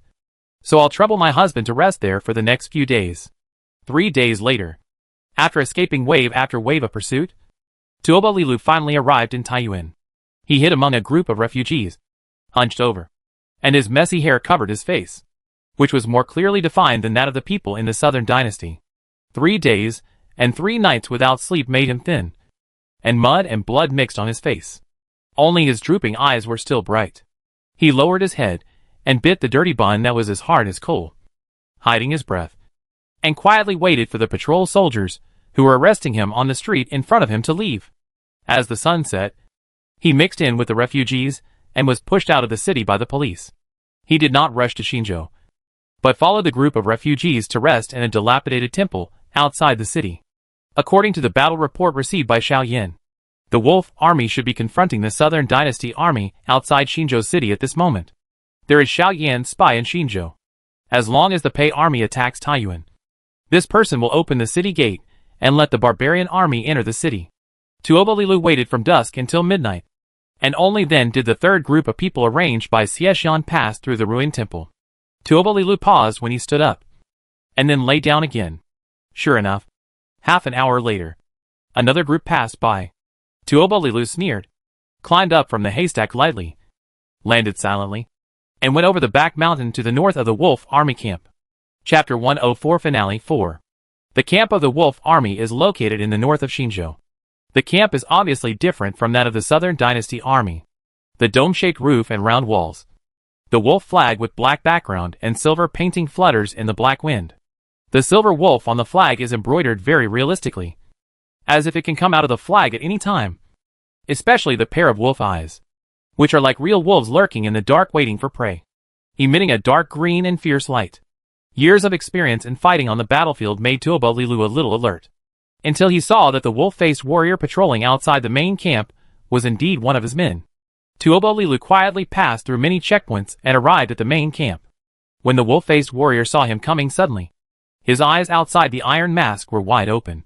So I'll trouble my husband to rest there for the next few days. 3 days later, after escaping wave after wave of pursuit, Tuoba Lilu finally arrived in Taiyuan. He hid among a group of refugees, hunched over, and his messy hair covered his face, which was more clearly defined than that of the people in the southern dynasty. 3 days and 3 nights without sleep made him thin, and mud and blood mixed on his face. Only his drooping eyes were still bright. He lowered his head and bit the dirty bun that was as hard as coal, hiding his breath, and quietly waited for the patrol soldiers who were arresting him on the street in front of him to leave. As the sun set, he mixed in with the refugees and was pushed out of the city by the police. He did not rush to Xinzhou, but followed the group of refugees to rest in a dilapidated temple outside the city. According to the battle report received by Xiao Yin, the Wolf Army should be confronting the Southern Dynasty Army outside Xinzhou City at this moment. There is Xiao Yan's spy in Xinzhou. As long as the Pei Army attacks Taiyuan, this person will open the city gate and let the barbarian army enter the city. Tuoba Lilu waited from dusk until midnight, and only then did the third group of people arranged by Xie Xian pass through the ruined temple. Tuoba Lilu paused when he stood up, and then lay down again. Sure enough, half an hour later, another group passed by. Tuoba Lilu sneered, climbed up from the haystack lightly, landed silently, and went over the back mountain to the north of the Wolf Army camp. Chapter 104 Finale 4. The camp of the Wolf Army is located in the north of Xinzhou. The camp is obviously different from that of the Southern Dynasty Army. The dome-shaped roof and round walls. The wolf flag with black background and silver painting flutters in the black wind. The silver wolf on the flag is embroidered very realistically, as if it can come out of the flag at any time. Especially the pair of wolf eyes, which are like real wolves lurking in the dark waiting for prey, emitting a dark green and fierce light. Years of experience in fighting on the battlefield made Tuoba Lilu a little alert, until he saw that the wolf-faced warrior patrolling outside the main camp was indeed one of his men. Tuoba Lilu quietly passed through many checkpoints and arrived at the main camp. When the wolf-faced warrior saw him coming suddenly, his eyes outside the iron mask were wide open,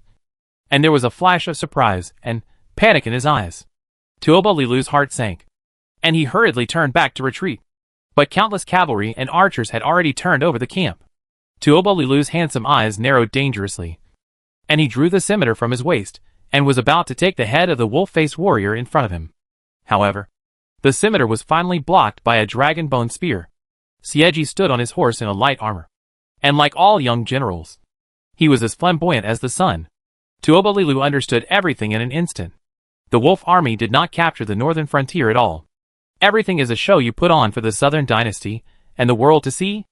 and there was a flash of surprise and panic in his eyes. Tuoba Lilu's heart sank, and he hurriedly turned back to retreat. But countless cavalry and archers had already turned over the camp. Tuoba Lilu's handsome eyes narrowed dangerously, and he drew the scimitar from his waist and was about to take the head of the wolf-faced warrior in front of him. However, the scimitar was finally blocked by a dragon bone spear. Xieji stood on his horse in a light armor, and like all young generals, he was as flamboyant as the sun. Tuoba Lilu understood everything in an instant. The Wolf Army did not capture the northern frontier at all. Everything is a show you put on for the Southern Dynasty and the world to see.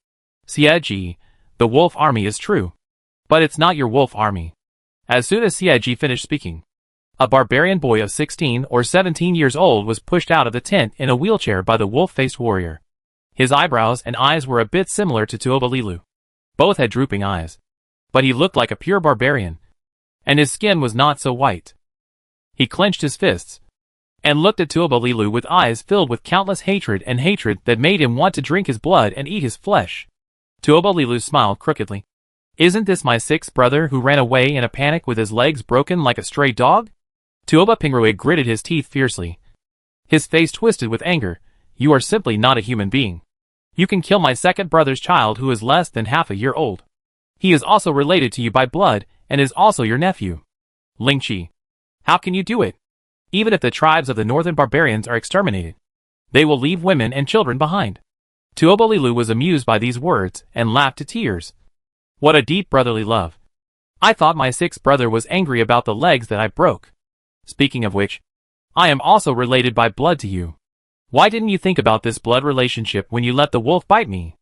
Xieji, the Wolf Army is true, but it's not your Wolf Army. As soon as Xieji finished speaking, a barbarian boy of 16 or 17 years old was pushed out of the tent in a wheelchair by the wolf-faced warrior. His eyebrows and eyes were a bit similar to Tuoba Lilu. Both had drooping eyes, but he looked like a pure barbarian, and his skin was not so white. He clenched his fists and looked at Tuoba Lilu with eyes filled with countless hatred that made him want to drink his blood and eat his flesh. Tuoba Lilu smiled crookedly. Isn't this my sixth brother who ran away in a panic with his legs broken like a stray dog? Tuoba Pingrui gritted his teeth fiercely, his face twisted with anger. You are simply not a human being. You can kill my second brother's child who is less than half a year old. He is also related to you by blood and is also your nephew. Lingqi, how can you do it? Even if the tribes of the northern barbarians are exterminated, they will leave women and children behind. Tuoba Lilu was amused by these words and laughed to tears. What a deep brotherly love. I thought my sixth brother was angry about the legs that I broke. Speaking of which, I am also related by blood to you. Why didn't you think about this blood relationship when you let the wolf bite me?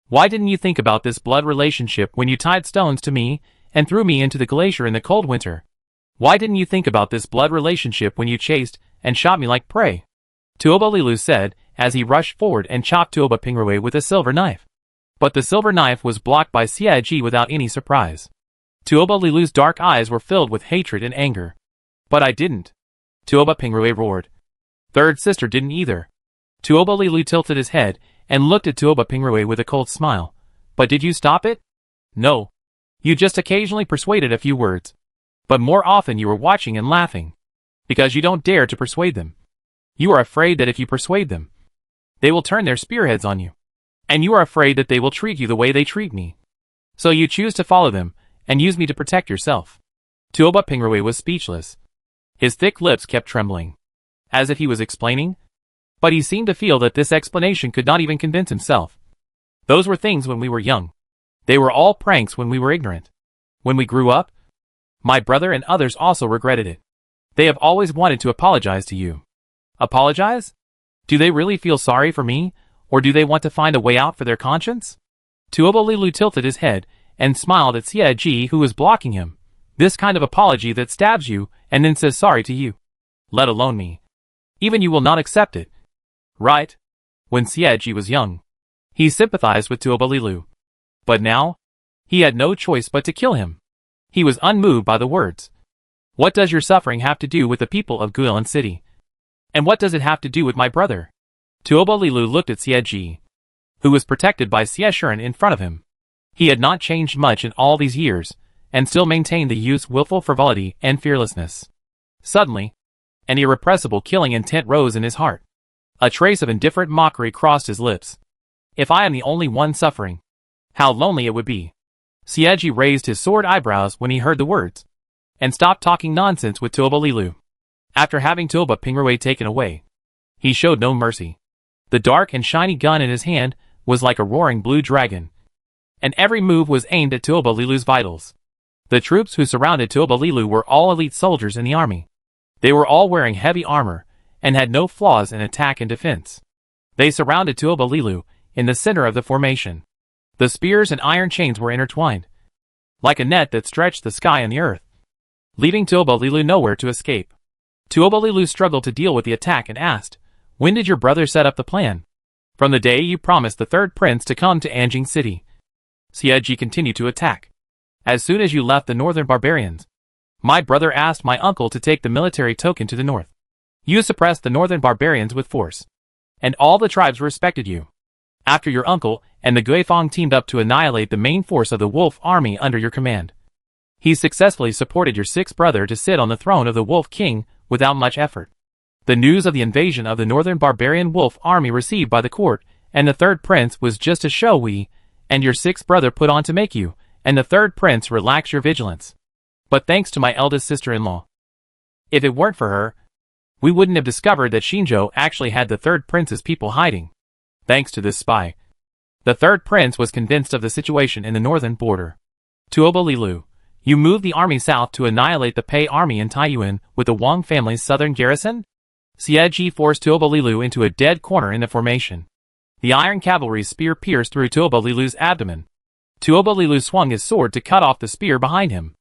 Why didn't you think about this blood relationship when you tied stones to me and threw me into the glacier in the cold winter? Why didn't you think about this blood relationship when you chased and shot me like prey? Tuoba Lilu said as he rushed forward and chopped Tuoba Pingrui with a silver knife. But the silver knife was blocked by Xieji without any surprise. Tuoba Lilu's dark eyes were filled with hatred and anger. But I didn't. Tuoba Pingrui roared. Third sister didn't either. Tuoba Lilu tilted his head and looked at Tuoba Pingrui with a cold smile. But did you stop it? No. You just occasionally persuaded a few words. But more often you were watching and laughing. Because you don't dare to persuade them. You are afraid that if you persuade them, they will turn their spearheads on you. And you are afraid that they will treat you the way they treat me. So you choose to follow them, and use me to protect yourself. Tuoba Pingrui was speechless. His thick lips kept trembling. As if he was explaining. But he seemed to feel that this explanation could not even convince himself. Those were things when we were young. They were all pranks when we were ignorant. When we grew up, my brother and others also regretted it. They have always wanted to apologize to you. Apologize? Do they really feel sorry for me, or do they want to find a way out for their conscience? Tuoba Lilu tilted his head and smiled at Xie Ji, who was blocking him. This kind of apology that stabs you and then says sorry to you. Let alone me. Even you will not accept it. Right? When Xie Ji was young, he sympathized with Tuoba Lilu. But now, he had no choice but to kill him. He was unmoved by the words. What does your suffering have to do with the people of Guilin City? And what does it have to do with my brother? Tuoba Lilu looked at Xie Ji, who was protected by Xie Shuren in front of him. He had not changed much in all these years, and still maintained the youth's willful frivolity and fearlessness. Suddenly, an irrepressible killing intent rose in his heart. A trace of indifferent mockery crossed his lips. If I am the only one suffering, how lonely it would be. Xie Ji raised his sword eyebrows when he heard the words, and stopped talking nonsense with Tuoba Lilu. After having Tuoba Pingrui taken away, he showed no mercy. The dark and shiny gun in his hand was like a roaring blue dragon, and every move was aimed at Tuoba Lilu's vitals. The troops who surrounded Tuoba Lilu were all elite soldiers in the army. They were all wearing heavy armor, and had no flaws in attack and defense. They surrounded Tuoba Lilu in the center of the formation. The spears and iron chains were intertwined, like a net that stretched the sky and the earth, leaving Tuoba Lilu nowhere to escape. Tuoba Lilu struggled to deal with the attack and asked, when did your brother set up the plan? From the day you promised the third prince to come to Anjing City. Xie Ji continued to attack. As soon as you left the northern barbarians, my brother asked my uncle to take the military token to the north. You suppressed the northern barbarians with force, and all the tribes respected you. After your uncle and the Guifang teamed up to annihilate the main force of the wolf army under your command, he successfully supported your sixth brother to sit on the throne of the Wolf King without much effort. The news of the invasion of the northern barbarian wolf army received by the court and the third prince was just a show we and your sixth brother put on to make you and the third prince relax your vigilance. But thanks to my eldest sister-in-law. If it weren't for her, we wouldn't have discovered that Shinjo actually had the third prince's people hiding. Thanks to this spy, the third prince was convinced of the situation in the northern border. Tuoba Lilu, you moved the army south to annihilate the Pei army in Taiyuan with the Wang family's southern garrison? Xie Ji forced Tuoba Lilu into a dead corner in the formation. The iron cavalry's spear pierced through Tuoba Lilu's abdomen. Tuoba Lilu swung his sword to cut off the spear behind him.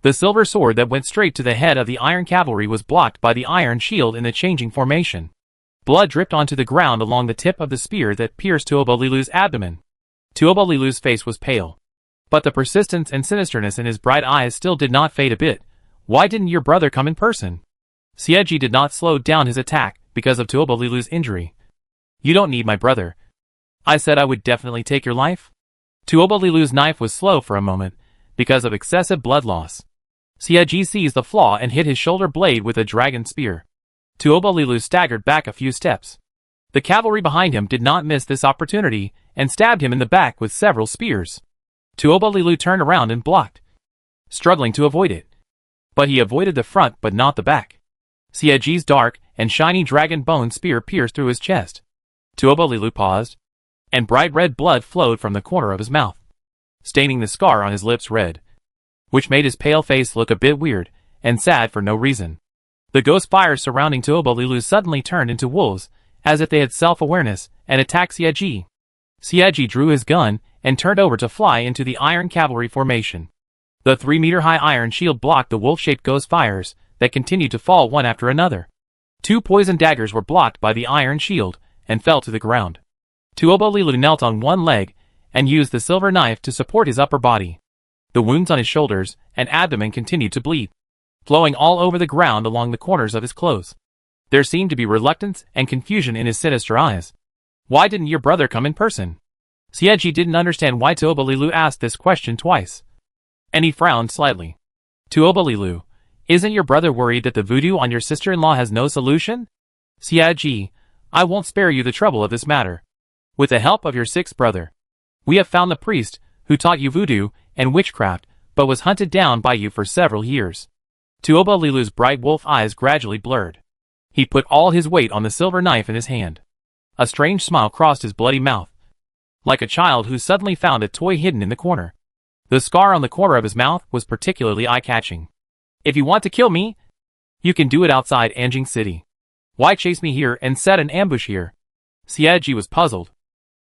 The silver sword that went straight to the head of the iron cavalry was blocked by the iron shield in the changing formation. Blood dripped onto the ground along the tip of the spear that pierced Tuoba Lilu's abdomen. Tuoba Lilu's face was pale, but the persistence and sinisterness in his bright eyes still did not fade a bit. Why didn't your brother come in person? Xie Ji did not slow down his attack because of Tuoba Lilu's injury. You don't need my brother. I said I would definitely take your life. Tuoba Lilu's knife was slow for a moment because of excessive blood loss. Xie Ji seized the flaw and hit his shoulder blade with a dragon spear. Tuoba Lilu staggered back a few steps. The cavalry behind him did not miss this opportunity and stabbed him in the back with several spears. Tuoba Lilu turned around and blocked, struggling to avoid it. But he avoided the front but not the back. Xie Ji's dark and shiny dragon bone spear pierced through his chest. Tuoba Lilu paused, and bright red blood flowed from the corner of his mouth, staining the scar on his lips red, which made his pale face look a bit weird and sad for no reason. The ghost fires surrounding Tuoba Lilu suddenly turned into wolves, as if they had self-awareness, and attacked Xie Ji. Xie Ji drew his gun and turned over to fly into the iron cavalry formation. The 3-meter-high iron shield blocked the wolf-shaped ghost fires that continued to fall one after another. 2 poison daggers were blocked by the iron shield and fell to the ground. Tuoba Lilu knelt on one leg and used the silver knife to support his upper body. The wounds on his shoulders and abdomen continued to bleed, flowing all over the ground along the corners of his clothes. There seemed to be reluctance and confusion in his sinister eyes. Why didn't your brother come in person? Xieji didn't understand why Tuobalilu asked this question twice, and he frowned slightly. Tuobalilu, isn't your brother worried that the voodoo on your sister-in-law has no solution? Xieji, I won't spare you the trouble of this matter. With the help of your sixth brother, we have found the priest who taught you voodoo and witchcraft, but was hunted down by you for several years. Tuobalilu's bright wolf eyes gradually blurred. He put all his weight on the silver knife in his hand. A strange smile crossed his bloody mouth, like a child who suddenly found a toy hidden in the corner. The scar on the corner of his mouth was particularly eye-catching. If you want to kill me, you can do it outside Anjing City. Why chase me here and set an ambush here? Xieji was puzzled.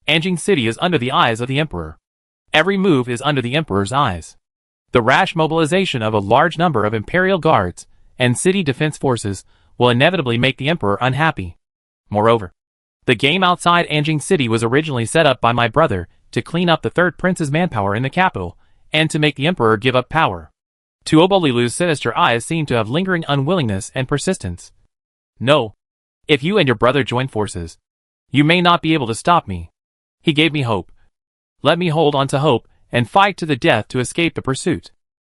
Anjing City is under the eyes of the Emperor. Every move is under the Emperor's eyes. The rash mobilization of a large number of Imperial Guards and city defense forces will inevitably make the Emperor unhappy. Moreover, the game outside Anjing City was originally set up by my brother to clean up the third prince's manpower in the capital and to make the Emperor give up power. Tuobalilu's sinister eyes seemed to have lingering unwillingness and persistence. No. If you and your brother join forces, you may not be able to stop me. He gave me hope. Let me hold on to hope and fight to the death to escape the pursuit.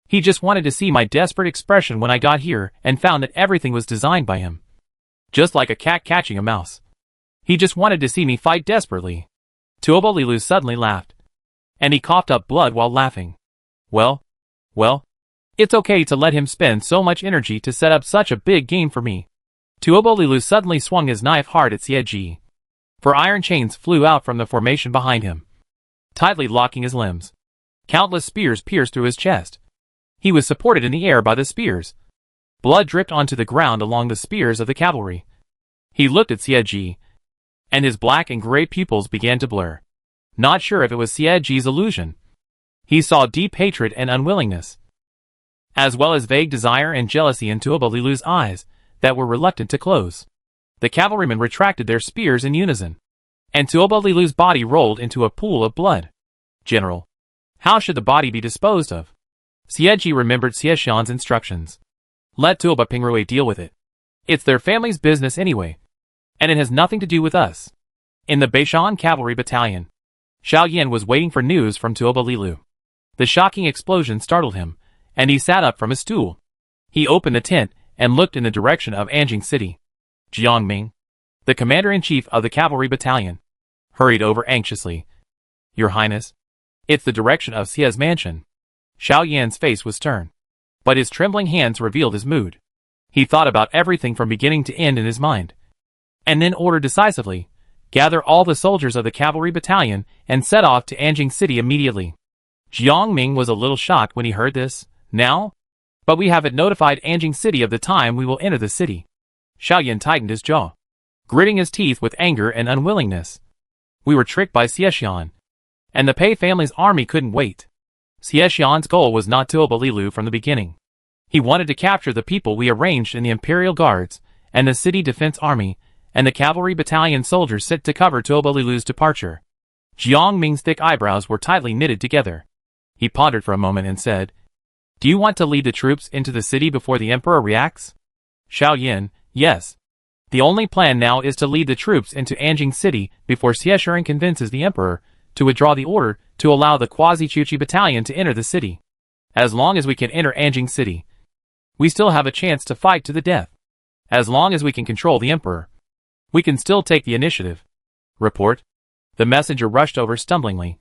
He just wanted to see my desperate expression when I got here and found that everything was designed by him. Just like a cat catching a mouse. He just wanted to see me fight desperately. Tuobalilu suddenly laughed, and he coughed up blood while laughing. Well, it's okay to let him spend so much energy to set up such a big game for me. Tuobalilu suddenly swung his knife hard at Xieji. For iron chains flew out from the formation behind him, tightly locking his limbs. Countless spears pierced through his chest. He was supported in the air by the spears. Blood dripped onto the ground along the spears of the cavalry. He looked at Xieji, and his black and gray pupils began to blur. Not sure if it was Xieji's illusion. He saw deep hatred and unwillingness, as well as vague desire and jealousy in Tuobalilu's eyes that were reluctant to close. The cavalrymen retracted their spears in unison, and Tuobalilu's body rolled into a pool of blood. General, how should the body be disposed of? Xieji remembered Xiexian's instructions. Let Tuoba Pingrui deal with it. It's their family's business anyway, and it has nothing to do with us. In the Beishan Cavalry Battalion, Xiao Yan was waiting for news from Tuobalilu. The shocking explosion startled him, and he sat up from his stool. He opened the tent and looked in the direction of Anjing City. Jiangming, the commander-in-chief of the cavalry battalion, hurried over anxiously. Your Highness, it's the direction of Xie's mansion. Xiao Yan's face was stern, but his trembling hands revealed his mood. He thought about everything from beginning to end in his mind, and then ordered decisively, gather all the soldiers of the cavalry battalion and set off to Anjing City immediately. Jiangming was a little shocked when he heard this. Now? But we haven't notified Anjing City of the time we will enter the city. Xiao Yan tightened his jaw, gritting his teeth with anger and unwillingness. We were tricked by Xiexian, and the Pei family's army couldn't wait. Xiexian's goal was not Tuobalilu from the beginning. He wanted to capture the people we arranged in the Imperial Guards, and the City Defense Army, and the cavalry battalion soldiers sent to cover Tuobalilu's departure. Jiangming's thick eyebrows were tightly knitted together. He pondered for a moment and said, Do you want to lead the troops into the city before the Emperor reacts? Xiao Yan, yes. The only plan now is to lead the troops into Anjing City before Xiexian convinces the Emperor to withdraw the order to allow the Quasi-Chuchi battalion to enter the city. As long as we can enter Anjing City, we still have a chance to fight to the death. As long as we can control the Emperor, we can still take the initiative. Report. The messenger rushed over stumblingly,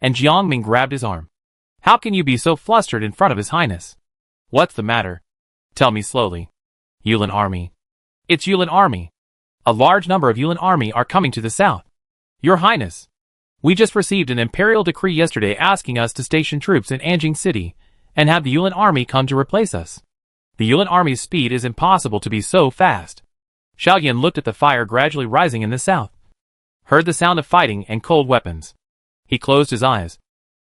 and Jiangming grabbed his arm. How can you be so flustered in front of His Highness? What's the matter? Tell me slowly. Yulin Army. It's Yulin Army. A large number of Yulin Army are coming to the south. Your Highness, we just received an imperial decree yesterday asking us to station troops in Anjing City and have the Yulin Army come to replace us. The Yulin Army's speed is impossible to be so fast. Xiao Yan looked at the fire gradually rising in the south, heard the sound of fighting and cold weapons. He closed his eyes,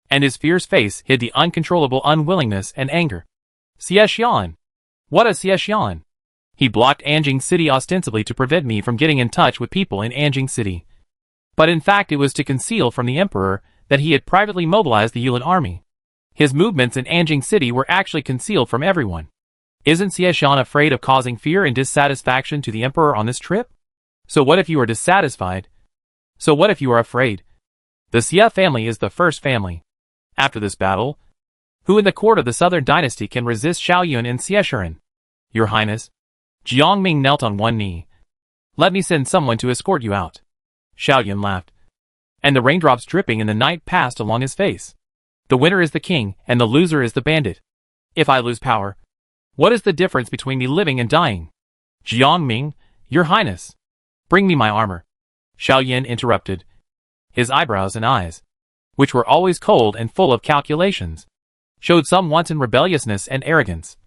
and his fierce face hid the uncontrollable unwillingness and anger. Xiexian! What a Xiexian! He blocked Anjing City ostensibly to prevent me from getting in touch with people in Anjing City. But in fact it was to conceal from the Emperor that he had privately mobilized the Yulin Army. His movements in Anjing City were actually concealed from everyone. Isn't Xiexian afraid of causing fear and dissatisfaction to the Emperor on this trip? So what if you are dissatisfied? So what if you are afraid? The Xia family is the first family. After this battle, who in the court of the Southern Dynasty can resist Xiaoyun and Xieshuren? Your Highness. Jiang Ming knelt on one knee. Let me send someone to escort you out. Xiaoyun laughed. And the raindrops dripping in the night passed along his face. The winner is the king, and the loser is the bandit. If I lose power, what is the difference between me living and dying? Jiang Ming, Your Highness. Bring me my armor. Xiaoyun interrupted. His eyebrows and eyes, which were always cold and full of calculations, showed some wanton rebelliousness and arrogance.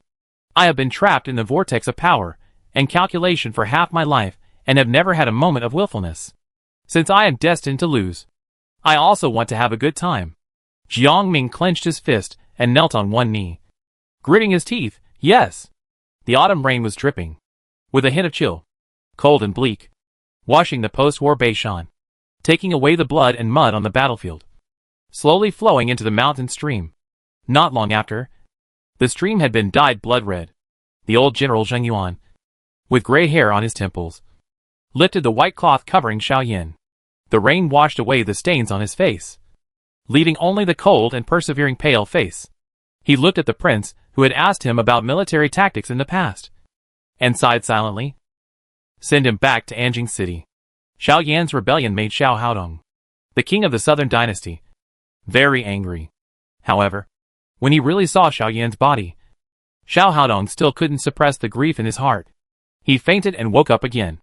I have been trapped in the vortex of power and calculation for half my life and have never had a moment of willfulness. Since I am destined to lose, I also want to have a good time. Jiang Ming clenched his fist and knelt on one knee, gritting his teeth. Yes. The autumn rain was dripping, with a hint of chill, cold and bleak, washing the post-war Beishan, taking away the blood and mud on the battlefield, slowly flowing into the mountain stream. Not long after, the stream had been dyed blood red. The old General Zheng Yuan, with gray hair on his temples, lifted the white cloth covering Xiaoyun. The rain washed away the stains on his face, leaving only the cold and persevering pale face. He looked at the prince who had asked him about military tactics in the past, and sighed silently. Send him back to Anjing City. Xiaoyan's rebellion made Xiao Haodong, the king of the Southern Dynasty, very angry. However, when he really saw Xiaoyan's body, Xiao Haodong still couldn't suppress the grief in his heart. He fainted and woke up again,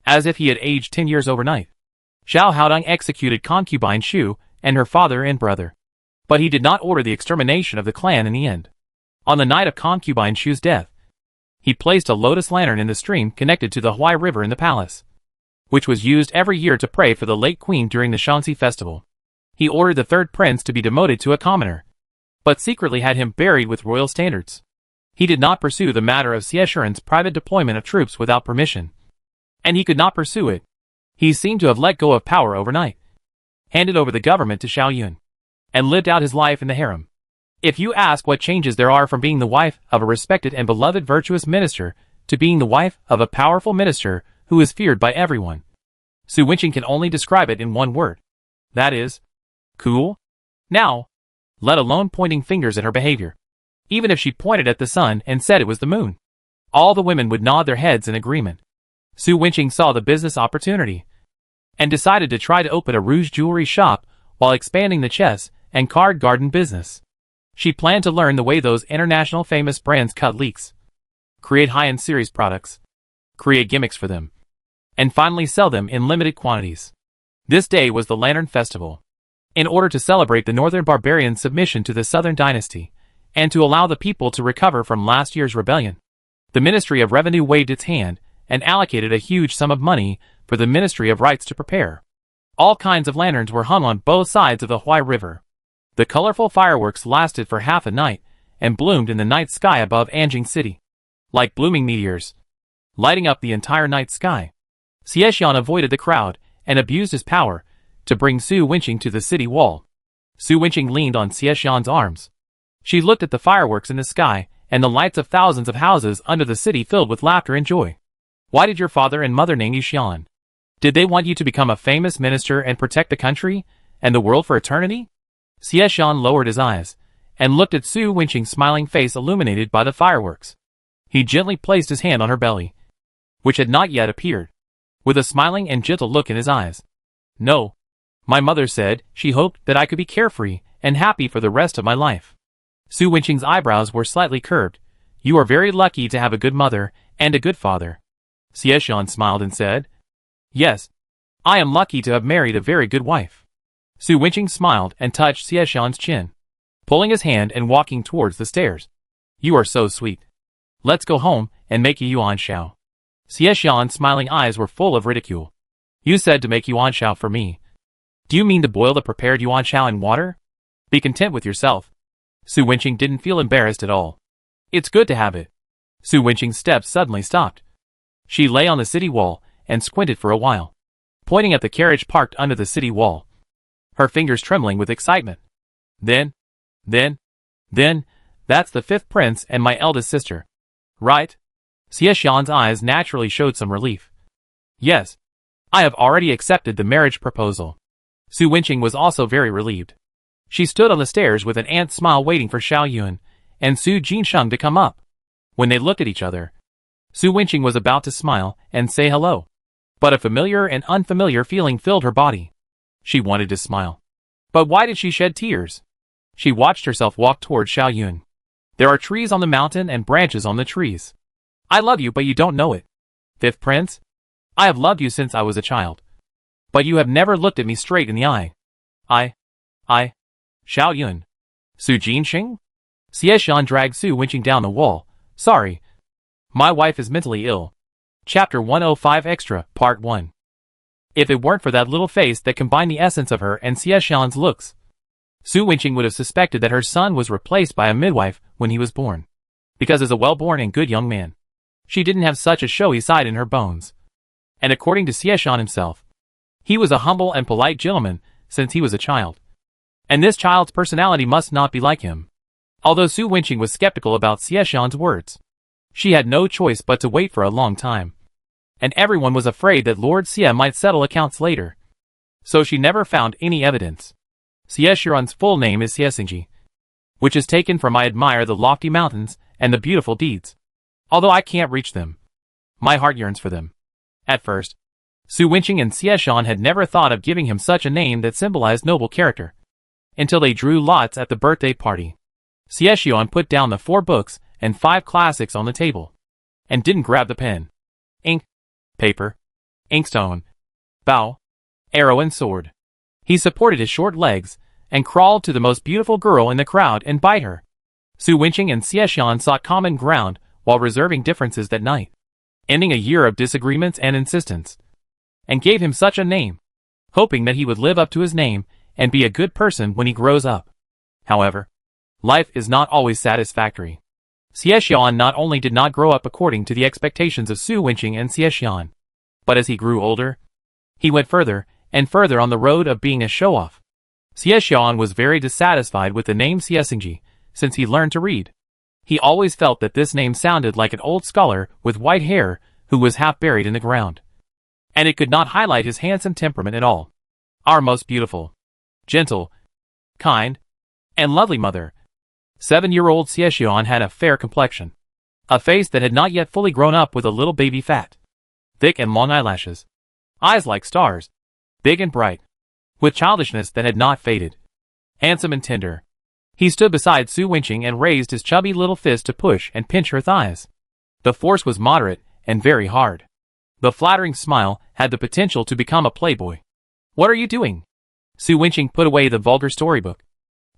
as if he had aged 10 years overnight. Xiao Haodong executed concubine Xu and her father and brother, but he did not order the extermination of the clan in the end. On the night of concubine Xu's death, he placed a lotus lantern in the stream connected to the Huai River in the palace, which was used every year to pray for the late queen during the Shanxi festival. He ordered the third prince to be demoted to a commoner, but secretly had him buried with royal standards. He did not pursue the matter of Xieshuren's private deployment of troops without permission, and he could not pursue it. He seemed to have let go of power overnight, handed over the government to Xiaoyun, and lived out his life in the harem. If you ask what changes there are from being the wife of a respected and beloved virtuous minister to being the wife of a powerful minister who is feared by everyone, Su Wenqing can only describe it in one word. That is, cool. Now, let alone pointing fingers at her behavior. Even if she pointed at the sun and said it was the moon, all the women would nod their heads in agreement. Su Wenqing saw the business opportunity and decided to try to open a rouge jewelry shop while expanding the chess and card garden business. She planned to learn the way those international famous brands cut leaks, create high-end series products, create gimmicks for them, and finally sell them in limited quantities. This day was the Lantern Festival. In order to celebrate the Northern Barbarians' submission to the Southern Dynasty, and to allow the people to recover from last year's rebellion, the Ministry of Revenue waved its hand and allocated a huge sum of money for the Ministry of Rites to prepare. All kinds of lanterns were hung on both sides of the Huai River. The colorful fireworks lasted for half a night and bloomed in the night sky above Anjing City, like blooming meteors, lighting up the entire night sky. Xieshuan avoided the crowd and abused his power to bring Su Wenqing to the city wall. Su Wenqing leaned on Xieshuan's arms. She looked at the fireworks in the sky and the lights of thousands of houses under the city filled with laughter and joy. Why did your father and mother name you Xian? Did they want you to become a famous minister and protect the country and the world for eternity? Xieshuan lowered his eyes and looked at Su Wenqing's smiling face illuminated by the fireworks. He gently placed his hand on her belly, which had not yet appeared, with a smiling and gentle look in his eyes. No. My mother said she hoped that I could be carefree and happy for the rest of my life. Su Wenqing's eyebrows were slightly curved. You are very lucky to have a good mother and a good father. Xieshuan smiled and said, Yes, I am lucky to have married a very good wife. Su Wenqing smiled and touched Xieshuan's chin, pulling his hand and walking towards the stairs. You are so sweet. Let's go home and make yuan shao. Xieshuan's smiling eyes were full of ridicule. You said to make yuan shao for me. Do you mean to boil the prepared yuan shao in water? Be content with yourself. Su Wenqing didn't feel embarrassed at all. It's good to have it. Su Wenqing's steps suddenly stopped. She lay on the city wall and squinted for a while, pointing at the carriage parked under the city wall, her fingers trembling with excitement. Then, that's the fifth prince and my eldest sister. Right? Xieshuan's eyes naturally showed some relief. Yes. I have already accepted the marriage proposal. Su Wenqing was also very relieved. She stood on the stairs with an ant smile waiting for Xiao Yun and Su Jinsheng to come up. When they looked at each other, Su Wenqing was about to smile and say hello. But a familiar and unfamiliar feeling filled her body. She wanted to smile. But why did she shed tears? She watched herself walk toward Xiao Yun. There are trees on the mountain and branches on the trees. I love you, but you don't know it. Fifth Prince, I have loved you since I was a child. But you have never looked at me straight in the eye. Xiao Yun. Su Jinsheng? Xieshan dragged Su Wenqing down the wall. Sorry. My wife is mentally ill. Chapter 105 Extra, Part 1. If it weren't for that little face that combined the essence of her and Xieshan's looks, Su Wenqing would have suspected that her son was replaced by a midwife when he was born. Because as a well-born and good young man, she didn't have such a showy side in her bones. And according to Xieshan himself, he was a humble and polite gentleman since he was a child. And this child's personality must not be like him. Although Su Wenqing was skeptical about Xieshan's words, she had no choice but to wait for a long time. And everyone was afraid that Lord Xie might settle accounts later. So she never found any evidence. Xieshan's full name is Xiesingji, which is taken from I admire the lofty mountains and the beautiful deeds. Although I can't reach them, my heart yearns for them. At first, Su Wenqing and Xieshan had never thought of giving him such a name that symbolized noble character, until they drew lots at the birthday party. Xieshan put down the 4 books and 5 classics on the table, and didn't grab the pen, ink, paper, inkstone, bow, arrow and sword. He supported his short legs and crawled to the most beautiful girl in the crowd and bite her. Su Wenqing and Xieshan sought common ground while reserving differences that night, ending a year of disagreements and insistence, and gave him such a name, hoping that he would live up to his name and be a good person when he grows up. However, life is not always satisfactory. Xieshan not only did not grow up according to the expectations of Su Wenqing and Xieshan, but as he grew older, he went further and further on the road of being a show-off. Xieshan was very dissatisfied with the name Xiesingji since he learned to read. He always felt that this name sounded like an old scholar with white hair who was half buried in the ground. And it could not highlight his handsome temperament at all. Our most beautiful, gentle, kind, and lovely mother. 7-year-old Xieshan had a fair complexion, a face that had not yet fully grown up with a little baby fat, thick and long eyelashes, eyes like stars, big and bright, with childishness that had not faded, handsome and tender. He stood beside Su Wenqing and raised his chubby little fist to push and pinch her thighs. The force was moderate and very hard. The flattering smile had the potential to become a playboy. What are you doing? Su Wenqing put away the vulgar storybook,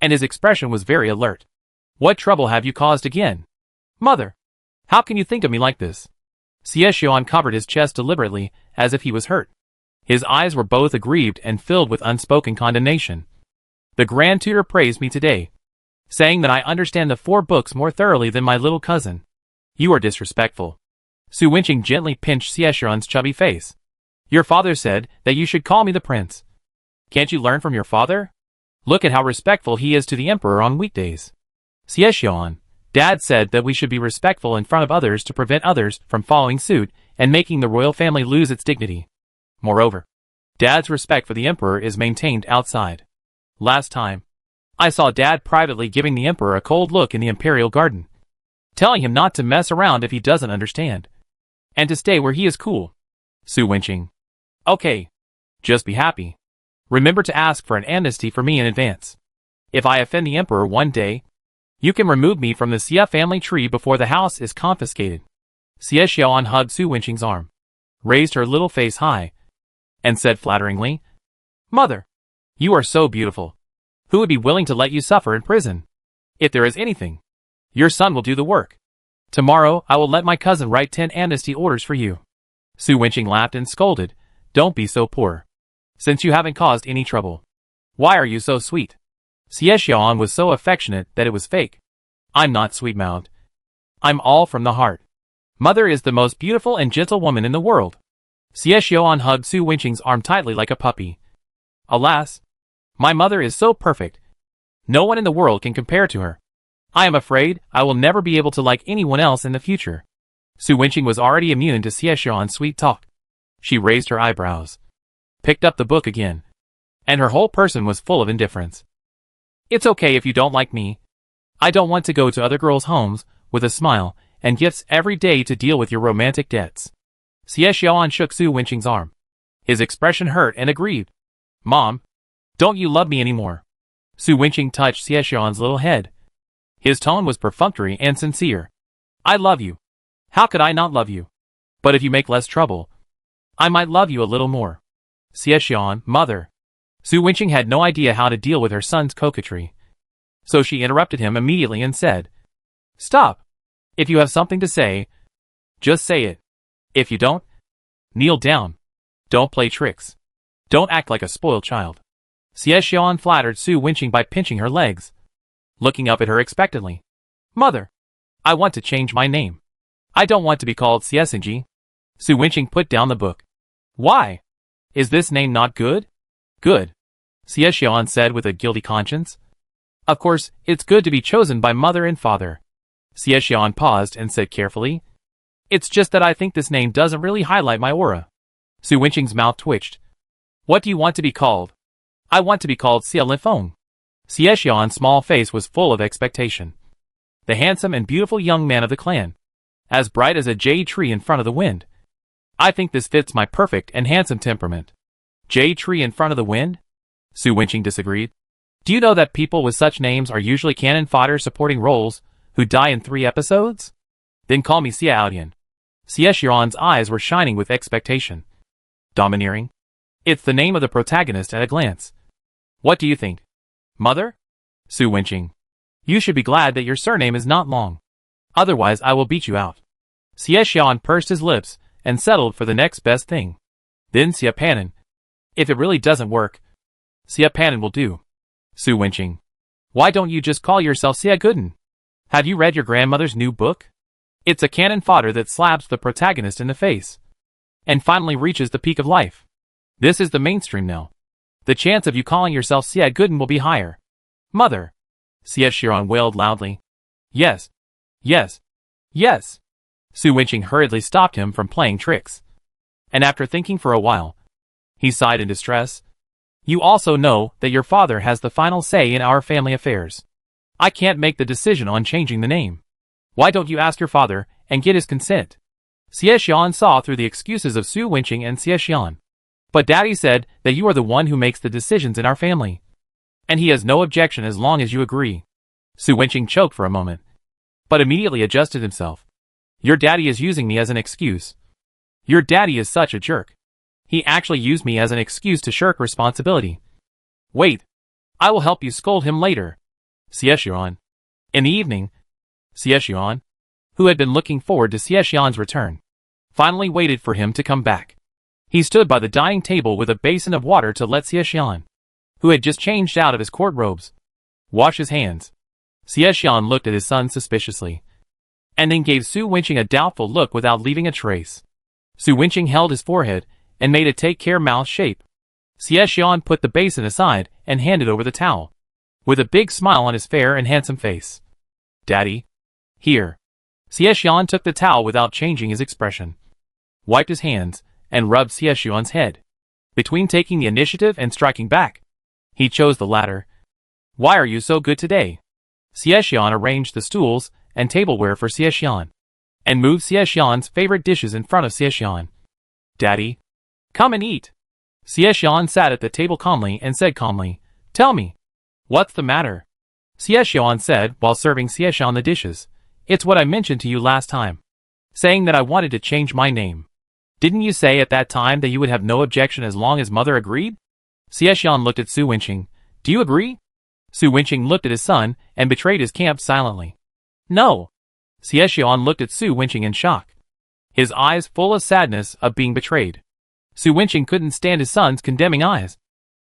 and his expression was very alert. What trouble have you caused again? Mother, how can you think of me like this? Xieshan covered his chest deliberately, as if he was hurt. His eyes were both aggrieved and filled with unspoken condemnation. The Grand Tutor praised me today, saying that I understand the 4 books more thoroughly than my little cousin. You are disrespectful. Su Wenqing gently pinched Xieshan's chubby face. Your father said that you should call me the prince. Can't you learn from your father? Look at how respectful he is to the emperor on weekdays. Xieshan, Dad said that we should be respectful in front of others to prevent others from following suit and making the royal family lose its dignity. Moreover, Dad's respect for the emperor is maintained outside. Last time, I saw Dad privately giving the emperor a cold look in the imperial garden, telling him not to mess around if he doesn't understand, and to stay where he is cool. Su Wenqing. Okay. Just be happy. Remember to ask for an amnesty for me in advance. If I offend the emperor one day, you can remove me from the Xie family tree before the house is confiscated. Xieshan hugged Su Wenqing's arm, raised her little face high, and said flatteringly, Mother, you are so beautiful. Who would be willing to let you suffer in prison? If there is anything, your son will do the work. Tomorrow I will let my cousin write 10 amnesty orders for you. Su Wenqing laughed and scolded, Don't be so poor. Since you haven't caused any trouble, why are you so sweet? Xieshan was so affectionate that it was fake. I'm not sweet-mouthed. I'm all from the heart. Mother is the most beautiful and gentle woman in the world. Xieshan hugged Su Wenqing's arm tightly like a puppy. Alas, my mother is so perfect. No one in the world can compare to her. I am afraid I will never be able to like anyone else in the future. Su Wenqing was already immune to Xieshan's sweet talk. She raised her eyebrows, picked up the book again, and her whole person was full of indifference. It's okay if you don't like me. I don't want to go to other girls' homes with a smile and gifts every day to deal with your romantic debts. Xie Xiaoan shook Su Wenqing's arm. His expression hurt and aggrieved. Mom, don't you love me anymore? Su Wenqing touched Xie Xiaoan's little head. His tone was perfunctory and sincere. I love you. How could I not love you? But if you make less trouble, I might love you a little more. Xie Xiaoan, mother. Su Wenqing had no idea how to deal with her son's coquetry. So she interrupted him immediately and said, Stop. If you have something to say, just say it. If you don't, kneel down. Don't play tricks. Don't act like a spoiled child. Xie Xiaoan flattered Su Wenqing by pinching her legs, looking up at her expectantly. Mother, I want to change my name. I don't want to be called Xie Xingji. Su Wenqing put down the book. Why? Is this name not good? Good, Xie Xiaoan said with a guilty conscience. Of course, it's good to be chosen by mother and father. Xie Xiaoan paused and said carefully. It's just that I think this name doesn't really highlight my aura. Su Wenqing's mouth twitched. What do you want to be called? I want to be called Xie Lifeng. Xie Xiaoan's small face was full of expectation. The handsome and beautiful young man of the clan. As bright as a jade tree in front of the wind. I think this fits my perfect and handsome temperament. Jade tree in front of the wind? Su Wenqing disagreed. Do you know that people with such names are usually cannon fodder supporting roles who die in 3 episodes? Then call me Xie Aodian. Xie Xiaoan's eyes were shining with expectation. Domineering? It's the name of the protagonist at a glance. What do you think? Mother? Su Wenqing. You should be glad that your surname is not long. Otherwise I will beat you out. Xie Xiaoan pursed his lips and settled for the next best thing. Then Xie Panin. If it really doesn't work, Xie Panin will do. Su Wenqing. Why don't you just call yourself Xie Gooden? Have you read your grandmother's new book? It's a cannon fodder that slaps the protagonist in the face. And finally reaches the peak of life. This is the mainstream now. The chance of you calling yourself Xie Gooden will be higher. Mother. Xie Xiaoan wailed loudly. Yes. Yes. Yes. Su Wenqing hurriedly stopped him from playing tricks. And after thinking for a while, he sighed in distress. You also know that your father has the final say in our family affairs. I can't make the decision on changing the name. Why don't you ask your father and get his consent? Xie Xiaoan saw through the excuses of Su Wenqing and Xie Xiaoan. But Daddy said that you are the one who makes the decisions in our family. And he has no objection as long as you agree. Su Wenqing choked for a moment, but immediately adjusted himself. Your daddy is using me as an excuse. Your daddy is such a jerk. He actually used me as an excuse to shirk responsibility. Wait. I will help you scold him later. Xie Xiaoan. In the evening, Xie Xiaoan, who had been looking forward to Xie Xiaoan's return, finally waited for him to come back. He stood by the dining table with a basin of water to let Xie Xiaoan, who had just changed out of his court robes, wash his hands. Xie Xiaoan looked at his son suspiciously, and then gave Su Wenqing a doubtful look without leaving a trace. Su Wenqing held his forehead and made a take-care mouth shape. Xie Xiaoan put the basin aside and handed over the towel, with a big smile on his fair and handsome face. Daddy. Here. Xie Xiaoan took the towel without changing his expression, wiped his hands, and rubbed Xie Xiaoan's head. Between taking the initiative and striking back, he chose the latter. Why are you so good today? Xie Xiaoan arranged the stools and tableware for Xie Xiaoan, and moved Xie Xiaoan's favorite dishes in front of Xie Xiaoan. Daddy. Come and eat. Xie Xiaoan sat at the table calmly and said calmly, Tell me. What's the matter? Xie Xiaoan said while serving Xie Xiaoan the dishes. It's what I mentioned to you last time. Saying that I wanted to change my name. Didn't you say at that time that you would have no objection as long as mother agreed? Xie Xiaoan looked at Su Wenqing. Do you agree? Su Wenqing looked at his son and betrayed his camp silently. No. Xie Xiaoan looked at Su Wenqing in shock, his eyes full of sadness of being betrayed. Su Wenqing couldn't stand his son's condemning eyes,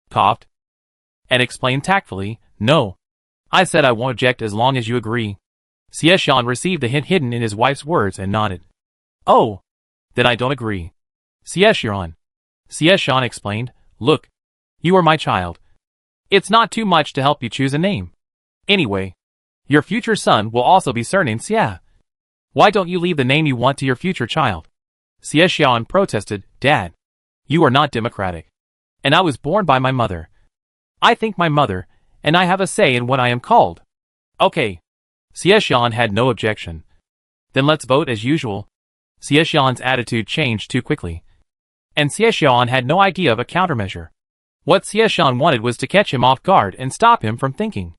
coughed, and explained tactfully, No. I said I won't object as long as you agree. Xie Xiaoan received the hint hidden in his wife's words and nodded. Oh. Then I don't agree. Xie Xiaoan. Xie Xiaoan explained, Look. You are my child. It's not too much to help you choose a name. Anyway, your future son will also be surnamed Xie. Why don't you leave the name you want to your future child? Xie Xiaoan protested, Dad. You are not democratic. And I was born by my mother. I think my mother, and I have a say in what I am called. Okay. Xiaxian had no objection. Then let's vote as usual. Xiaxian's attitude changed too quickly. And Xiaxian had no idea of a countermeasure. What Xiaxian wanted was to catch him off guard and stop him from thinking.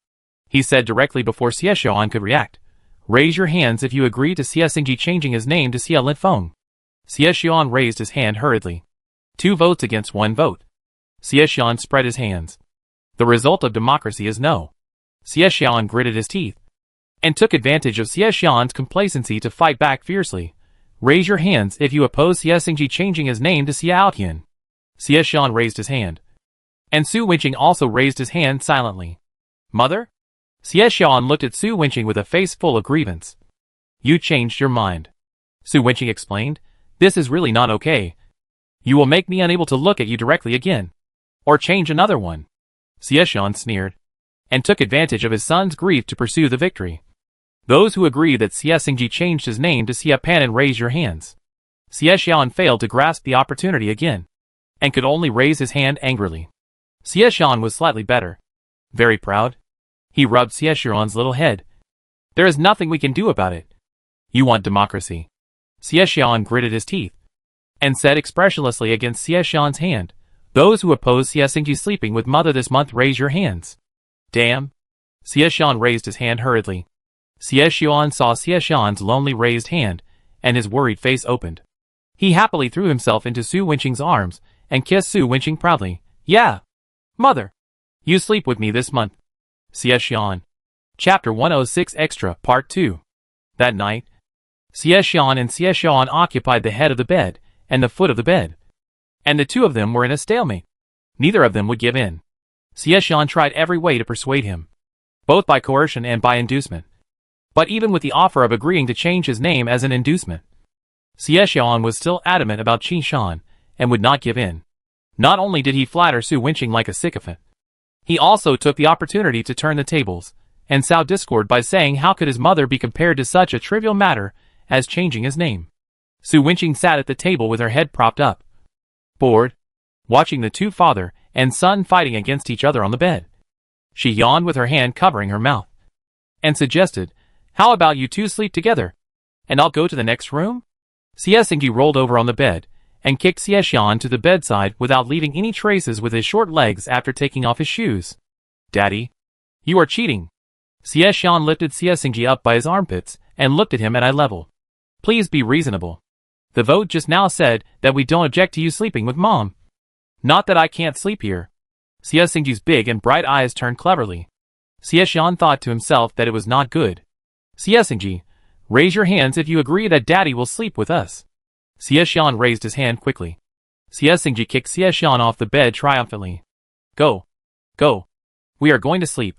He said directly before Xiaxian could react, "Raise your hands if you agree to Xia Xingji changing his name to Xia Linfeng." Xiaxian raised his hand hurriedly. 2 votes against 1 vote. Xiaxian spread his hands. The result of democracy is no. Xiaxian gritted his teeth and took advantage of Xiaxian's complacency to fight back fiercely. "Raise your hands if you oppose Xia Xingji changing his name to Xia Aotian." Xiaxian raised his hand. And Su Wenqing also raised his hand silently. "Mother?" Xiaxian looked at Su Wenqing with a face full of grievance. "You changed your mind," Su Wenqing explained. "This is really not okay. You will make me unable to look at you directly again. Or change another one." Xiaxian sneered and took advantage of his son's grief to pursue the victory. "Those who agree that Xia Xingji changed his name to Xia Panan, raise your hands." Xiaxian failed to grasp the opportunity again and could only raise his hand angrily. Xiaxian was slightly better. Very proud. He rubbed Xiaxian's little head. "There is nothing we can do about it. You want democracy." Xiaxian gritted his teeth and said expressionlessly against Xiaxian's hand, "Those who oppose Xia Xingji sleeping with mother this month, raise your hands." "Damn." Xiaxian raised his hand hurriedly. Xiaxian saw Xiaxian's lonely raised hand, and his worried face opened. He happily threw himself into Su Wenqing's arms and kissed Su Wenqing proudly. "Yeah. Mother. You sleep with me this month." Xiaxian. Chapter 106 Extra, Part 2. That night, Xiaxian and Xiaxian occupied the head of the bed and the foot of the bed. And the two of them were in a stalemate. Neither of them would give in. Xiaxian tried every way to persuade him, both by coercion and by inducement. But even with the offer of agreeing to change his name as an inducement, Xiaxian was still adamant about Qi Shan and would not give in. Not only did he flatter Su Wenqing like a sycophant, he also took the opportunity to turn the tables and sow discord by saying how could his mother be compared to such a trivial matter as changing his name. Su Wenqing sat at the table with her head propped up, bored, watching the two father and son fighting against each other on the bed. She yawned with her hand covering her mouth and suggested, "How about you two sleep together, and I'll go to the next room?" Xia Xingji rolled over on the bed and kicked Xiaxian to the bedside without leaving any traces with his short legs after taking off his shoes. "Daddy, you are cheating." Xiaxian lifted Xia Xingji up by his armpits and looked at him at eye level. "Please be reasonable. The vote just now said that we don't object to you sleeping with Mom. Not that I can't sleep here." Xia Xingji's big and bright eyes turned cleverly. Xiaxian thought to himself that it was not good. "Xia Xingji, raise your hands if you agree that Daddy will sleep with us." Xiaxian raised his hand quickly. Xia Xingji kicked Xiaxian off the bed triumphantly. Go. Go. We are going to sleep."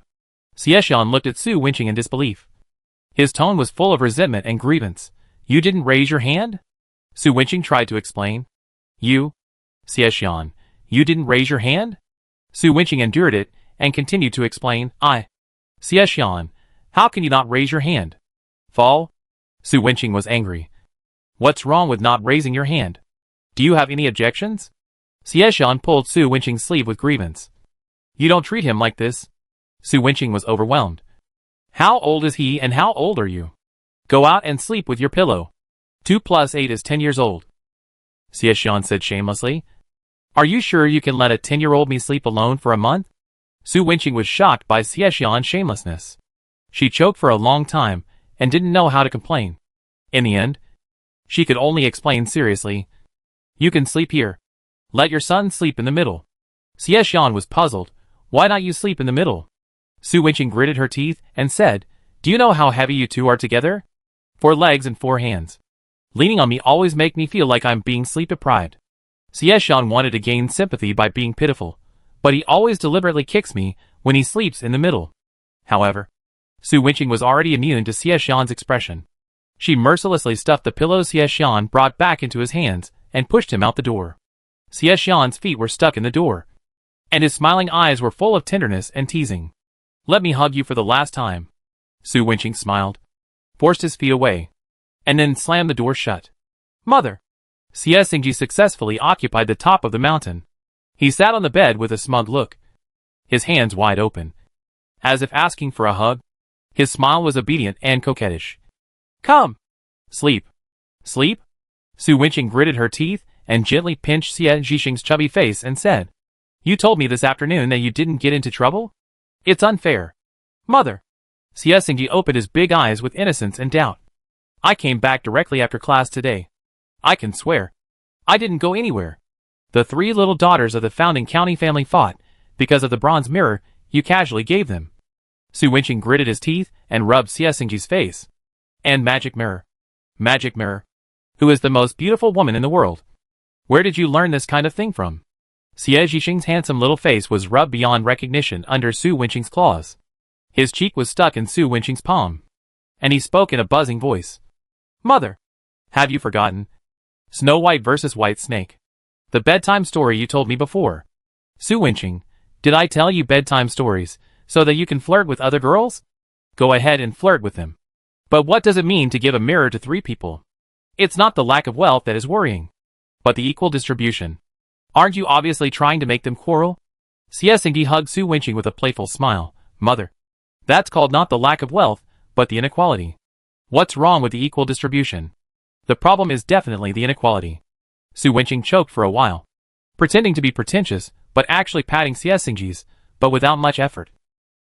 Xiaxian looked at Su Wenqing in disbelief. His tone was full of resentment and grievance. "You didn't raise your hand?" Su Wenqing tried to explain. "You? Xiaxian, you didn't raise your hand?" Su Wenqing endured it and continued to explain. Xiaxian, how can you not raise your hand?" "Fall?" Su Wenqing was angry. "What's wrong with not raising your hand? Do you have any objections?" Xiaxian pulled Su Wenqing's sleeve with grievance. "You don't treat him like this." Su Wenqing was overwhelmed. "How old is he and how old are you? Go out and sleep with your pillow. 2 + 8 is 10 years old." Xiaxian said shamelessly. "Are you sure you can let a 10-year-old me sleep alone for a month?" Su Wenqing was shocked by Xiaxian's shamelessness. She choked for a long time and didn't know how to complain. In the end, she could only explain seriously. "You can sleep here. Let your son sleep in the middle." Xiaxian was puzzled. "Why not you sleep in the middle?" Su Wenqing gritted her teeth and said, "Do you know how heavy you two are together? 4 legs and 4 hands. Leaning on me always make me feel like I'm being sleep deprived." Xiaxian wanted to gain sympathy by being pitiful, but he always deliberately kicks me when he sleeps in the middle. However, Su Wenqing was already immune to Xiaxian's expression. She mercilessly stuffed the pillows Xiaxian brought back into his hands and pushed him out the door. Xiaxian's feet were stuck in the door, and his smiling eyes were full of tenderness and teasing. "Let me hug you for the last time." Su Wenqing smiled, forced his feet away, and then slammed the door shut. "Mother!" Xia Xingji successfully occupied the top of the mountain. He sat on the bed with a smug look. his hands wide open, as if asking for a hug. His smile was obedient and coquettish. Come! Sleep. Sleep? Su Wenqing gritted her teeth and gently pinched Xie Zhixing's chubby face and said, You told me this afternoon that you didn't get into trouble? It's unfair. Mother! Xie Xingji opened his big eyes with innocence and doubt. I came back directly after class today. I can swear. I didn't go anywhere. The three little daughters of the founding county family fought because of the bronze mirror you casually gave them. Su Wenqing gritted his teeth and rubbed Xie Xingji's face. And magic mirror. Magic mirror. Who is the most beautiful woman in the world? Where did you learn this kind of thing from? Xie Zhixing's handsome little face was rubbed beyond recognition under Su Wenqing's claws. His cheek was stuck in Su Wenqing's palm. And he spoke in a buzzing voice. Mother! Have you forgotten? Snow White versus White Snake. The bedtime story you told me before. Su Wenqing, did I tell you bedtime stories so that you can flirt with other girls? Go ahead and flirt with them. But what does it mean to give a mirror to three people? It's not the lack of wealth that is worrying, but the equal distribution. Aren't you obviously trying to make them quarrel? Xie Xingji hugged Su Wenqing with a playful smile. Mother. That's called not the lack of wealth, but the inequality. What's wrong with the equal distribution? The problem is definitely the inequality. Su Wenqing choked for a while, pretending to be pretentious, but actually patting Xie Xingji's, but without much effort.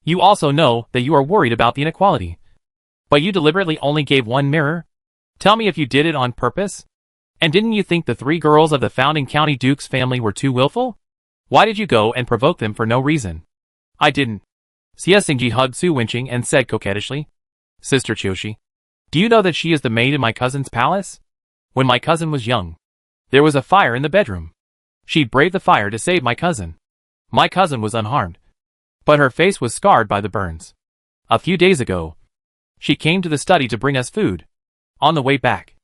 You also know that you are worried about the inequality. But you deliberately only gave one mirror? Tell me if you did it on purpose? And didn't you think the three girls of the founding county duke's family were too willful? Why did you go and provoke them for no reason? I didn't. Xie Xingji hugged Su Wenqing and said coquettishly, Sister Qiushi, do you know that she is the maid in my cousin's palace? When my cousin was young, there was a fire in the bedroom. She'd braved the fire to save my cousin. My cousin was unharmed, but her face was scarred by the burns. A few days ago, she came to the study to bring us food. On the way back,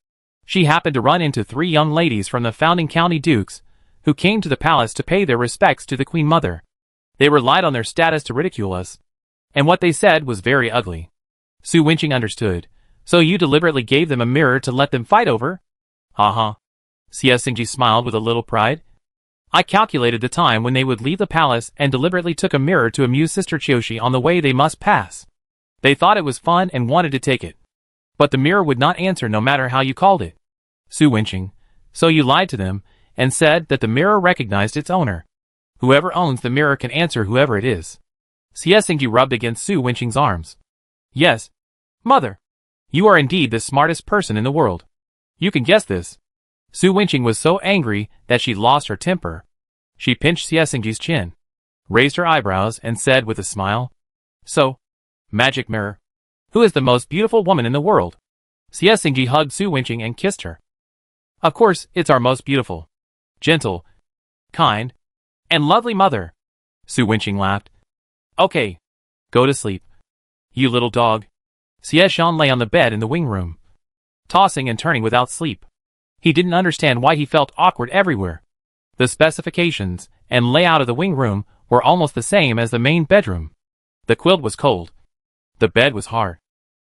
she happened to run into three young ladies from the founding county dukes, who came to the palace to pay their respects to the Queen Mother. They relied on their status to ridicule us, and what they said was very ugly. Su Wenqing understood. So you deliberately gave them a mirror to let them fight over? Ha. Xie Xingji smiled with a little pride. I calculated the time when they would leave the palace and deliberately took a mirror to amuse Sister Qiushi on the way they must pass. They thought it was fun and wanted to take it. But the mirror would not answer no matter how you called it. Su Wenqing, so you lied to them and said that the mirror recognized its owner. Whoever owns the mirror can answer whoever it is. Xie Xingji rubbed against Su Wenqing's arms. Yes. Mother. You are indeed the smartest person in the world. You can guess this. Su Wenqing was so angry that she lost her temper. She pinched Xie Xingji's chin, raised her eyebrows and said with a smile, So, magic mirror, who is the most beautiful woman in the world? Xie Xingji hugged Su Wenqing and kissed her. Of course, it's our most beautiful, gentle, kind, and lovely mother. Su Wenqing laughed. Okay, go to sleep, you little dog. Xie Shan lay on the bed in the wing room, tossing and turning without sleep. He didn't understand why he felt awkward everywhere. The specifications and layout of the wing room were almost the same as the main bedroom. The quilt was cold. The bed was hard.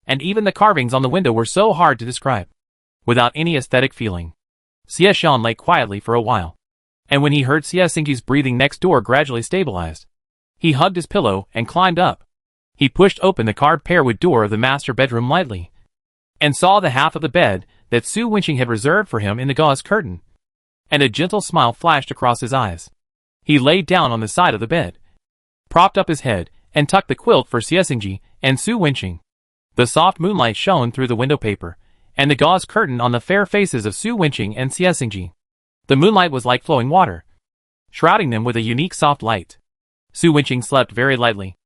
And even the carvings on the window were so hard to describe. Without any aesthetic feeling, Xie Shan lay quietly for a while. And when he heard Xie Xingji's breathing next door gradually stabilized, he hugged his pillow and climbed up. He pushed open the carved pearwood door of the master bedroom lightly, and saw the half of the bed that Su Wenqing had reserved for him in the gauze curtain. And a gentle smile flashed across his eyes. He laid down on the side of the bed, propped up his head, and tucked the quilt for Xie Xingji and Su Wenqing. The soft moonlight shone through the window paper, and the gauze curtain on the fair faces of Su Wenqing and Xie Xingji. The moonlight was like flowing water, shrouding them with a unique soft light. Su Wenqing slept very lightly,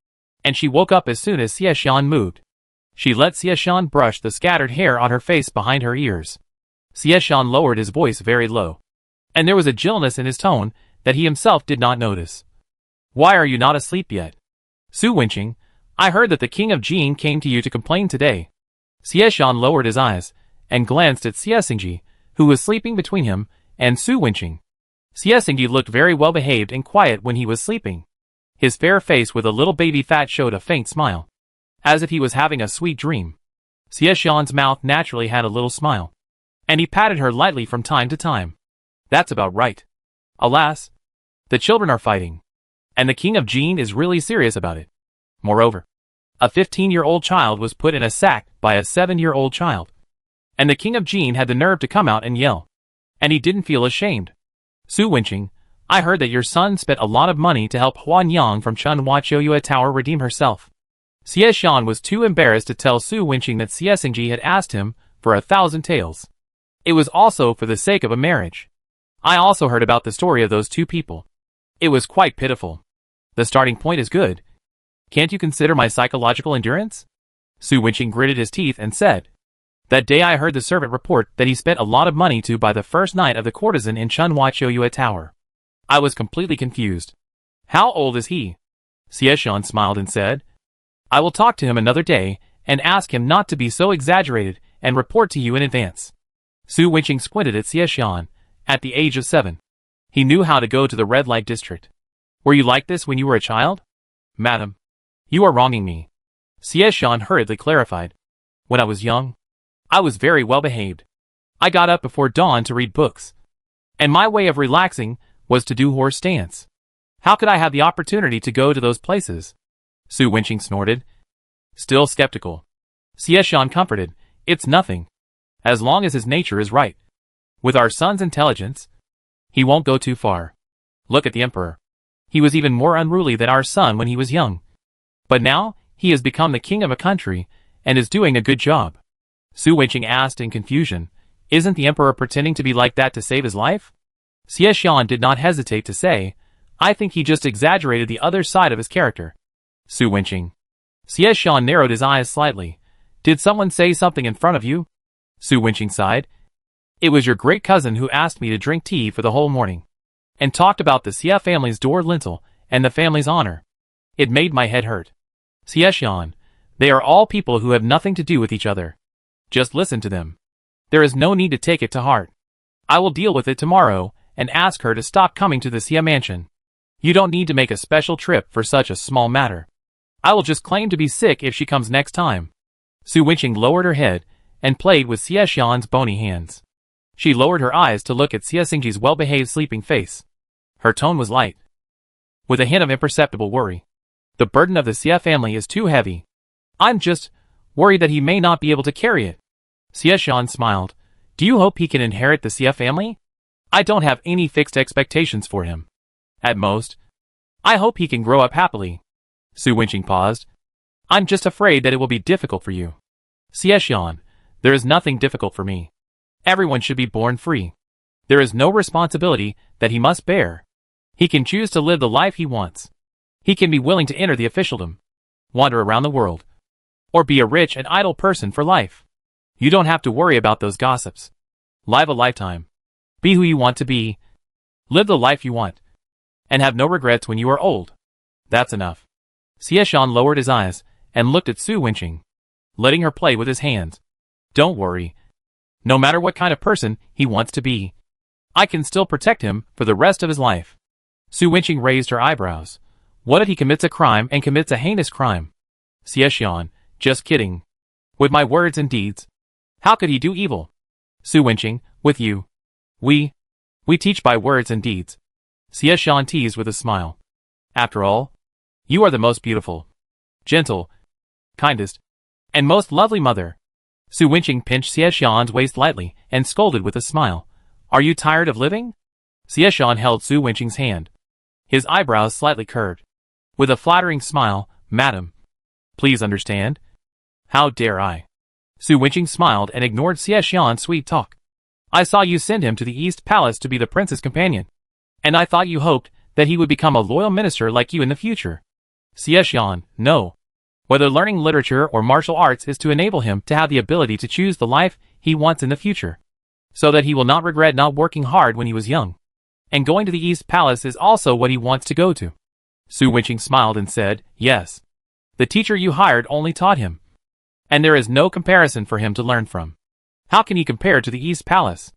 and she woke up as soon as Xie Shan moved. She let Xie Shan brush the scattered hair on her face behind her ears. Xie Shan lowered his voice very low, and there was a gentleness in his tone that he himself did not notice. Why are you not asleep yet? Su Wenqing, I heard that the king of Jin came to you to complain today. Xie Shan lowered his eyes and glanced at Xie Xingji, who was sleeping between him and Su Wenqing. Xie Xingji looked very well behaved and quiet when he was sleeping. His fair face with a little baby fat showed a faint smile, as if he was having a sweet dream. Xie Shan's mouth naturally had a little smile, and he patted her lightly from time to time. That's about right. Alas, the children are fighting. And the king of Jin is really serious about it. Moreover, a 15-year-old child was put in a sack by a 7-year-old child. And the king of Jin had the nerve to come out and yell. And he didn't feel ashamed. Su Wenqing, I heard that your son spent a lot of money to help Huan Yang from Chunhuachoyua Tower redeem herself. Xie Xian was too embarrassed to tell Su Wenqing that Xie Xingji had asked him for 1,000 taels. It was also for the sake of a marriage. I also heard about the story of those two people. It was quite pitiful. The starting point is good. Can't you consider my psychological endurance? Su Wenqing gritted his teeth and said, that day I heard the servant report that he spent a lot of money to buy the first night of the courtesan in Chunhuachoyua Tower. I was completely confused. How old is he? Xie Xian smiled and said, I will talk to him another day and ask him not to be so exaggerated and report to you in advance. Su Wenqing squinted at Xie Xian. At the age of 7, he knew how to go to the red light district. Were you like this when you were a child? Madam, you are wronging me. Xie Xian hurriedly clarified. When I was young, I was very well behaved. I got up before dawn to read books. And my way of relaxing was to do horse stance. How could I have the opportunity to go to those places? Su Wenqing snorted. Still skeptical. Xie Xian comforted. It's nothing. As long as his nature is right. With our son's intelligence, he won't go too far. Look at the emperor. He was even more unruly than our son when he was young. But now, he has become the king of a country, and is doing a good job. Su Wenqing asked in confusion, isn't the emperor pretending to be like that to save his life? Xie Xian did not hesitate to say, I think he just exaggerated the other side of his character. Su Wenqing. Xie Xian narrowed his eyes slightly. Did someone say something in front of you? Su Wenqing sighed. It was your great cousin who asked me to drink tea for the whole morning. And talked about the Xie family's door lintel and the family's honor. It made my head hurt. Xie Xian, they are all people who have nothing to do with each other. Just listen to them. There is no need to take it to heart. I will deal with it tomorrow and ask her to stop coming to the Xie mansion. You don't need to make a special trip for such a small matter. I will just claim to be sick if she comes next time. Su Wenqing lowered her head and played with Xie Xian's bony hands. She lowered her eyes to look at Xie Xingji's well-behaved sleeping face. Her tone was light, with a hint of imperceptible worry. The burden of the Xie family is too heavy. I'm just worried that he may not be able to carry it. Xie Xian smiled. Do you hope he can inherit the Xie family? I don't have any fixed expectations for him. At most, I hope he can grow up happily. Su Wenqing paused. I'm just afraid that it will be difficult for you. Xie Xian, there is nothing difficult for me. Everyone should be born free. There is no responsibility that he must bear. He can choose to live the life he wants. He can be willing to enter the officialdom, wander around the world, or be a rich and idle person for life. You don't have to worry about those gossips. Live a lifetime. Be who you want to be. Live the life you want. And have no regrets when you are old. That's enough. Xie Xian lowered his eyes and looked at Su Wenqing, letting her play with his hands. Don't worry. No matter what kind of person he wants to be, I can still protect him for the rest of his life. Su Wenqing raised her eyebrows. What if he commits a crime and commits a heinous crime? Xie Xian, just kidding. With my words and deeds, how could he do evil? Su Wenqing, with you. We teach by words and deeds. Xie Xian teased with a smile. After all, you are the most beautiful, gentle, kindest, and most lovely mother. Su Wenqing pinched Xie Xian's waist lightly and scolded with a smile. Are you tired of living? Xie Xian held Su Wenqing's hand. His eyebrows slightly curved. With a flattering smile, Madam, please understand. How dare I? Su Wenqing smiled and ignored Xie Xian's sweet talk. I saw you send him to the East Palace to be the prince's companion. And I thought you hoped that he would become a loyal minister like you in the future. Xie Xian, no. Whether learning literature or martial arts is to enable him to have the ability to choose the life he wants in the future, so that he will not regret not working hard when he was young. And going to the East Palace is also what he wants to go to. Su Wenqing smiled and said, yes. The teacher you hired only taught him. And there is no comparison for him to learn from. How can he compare to the East Palace?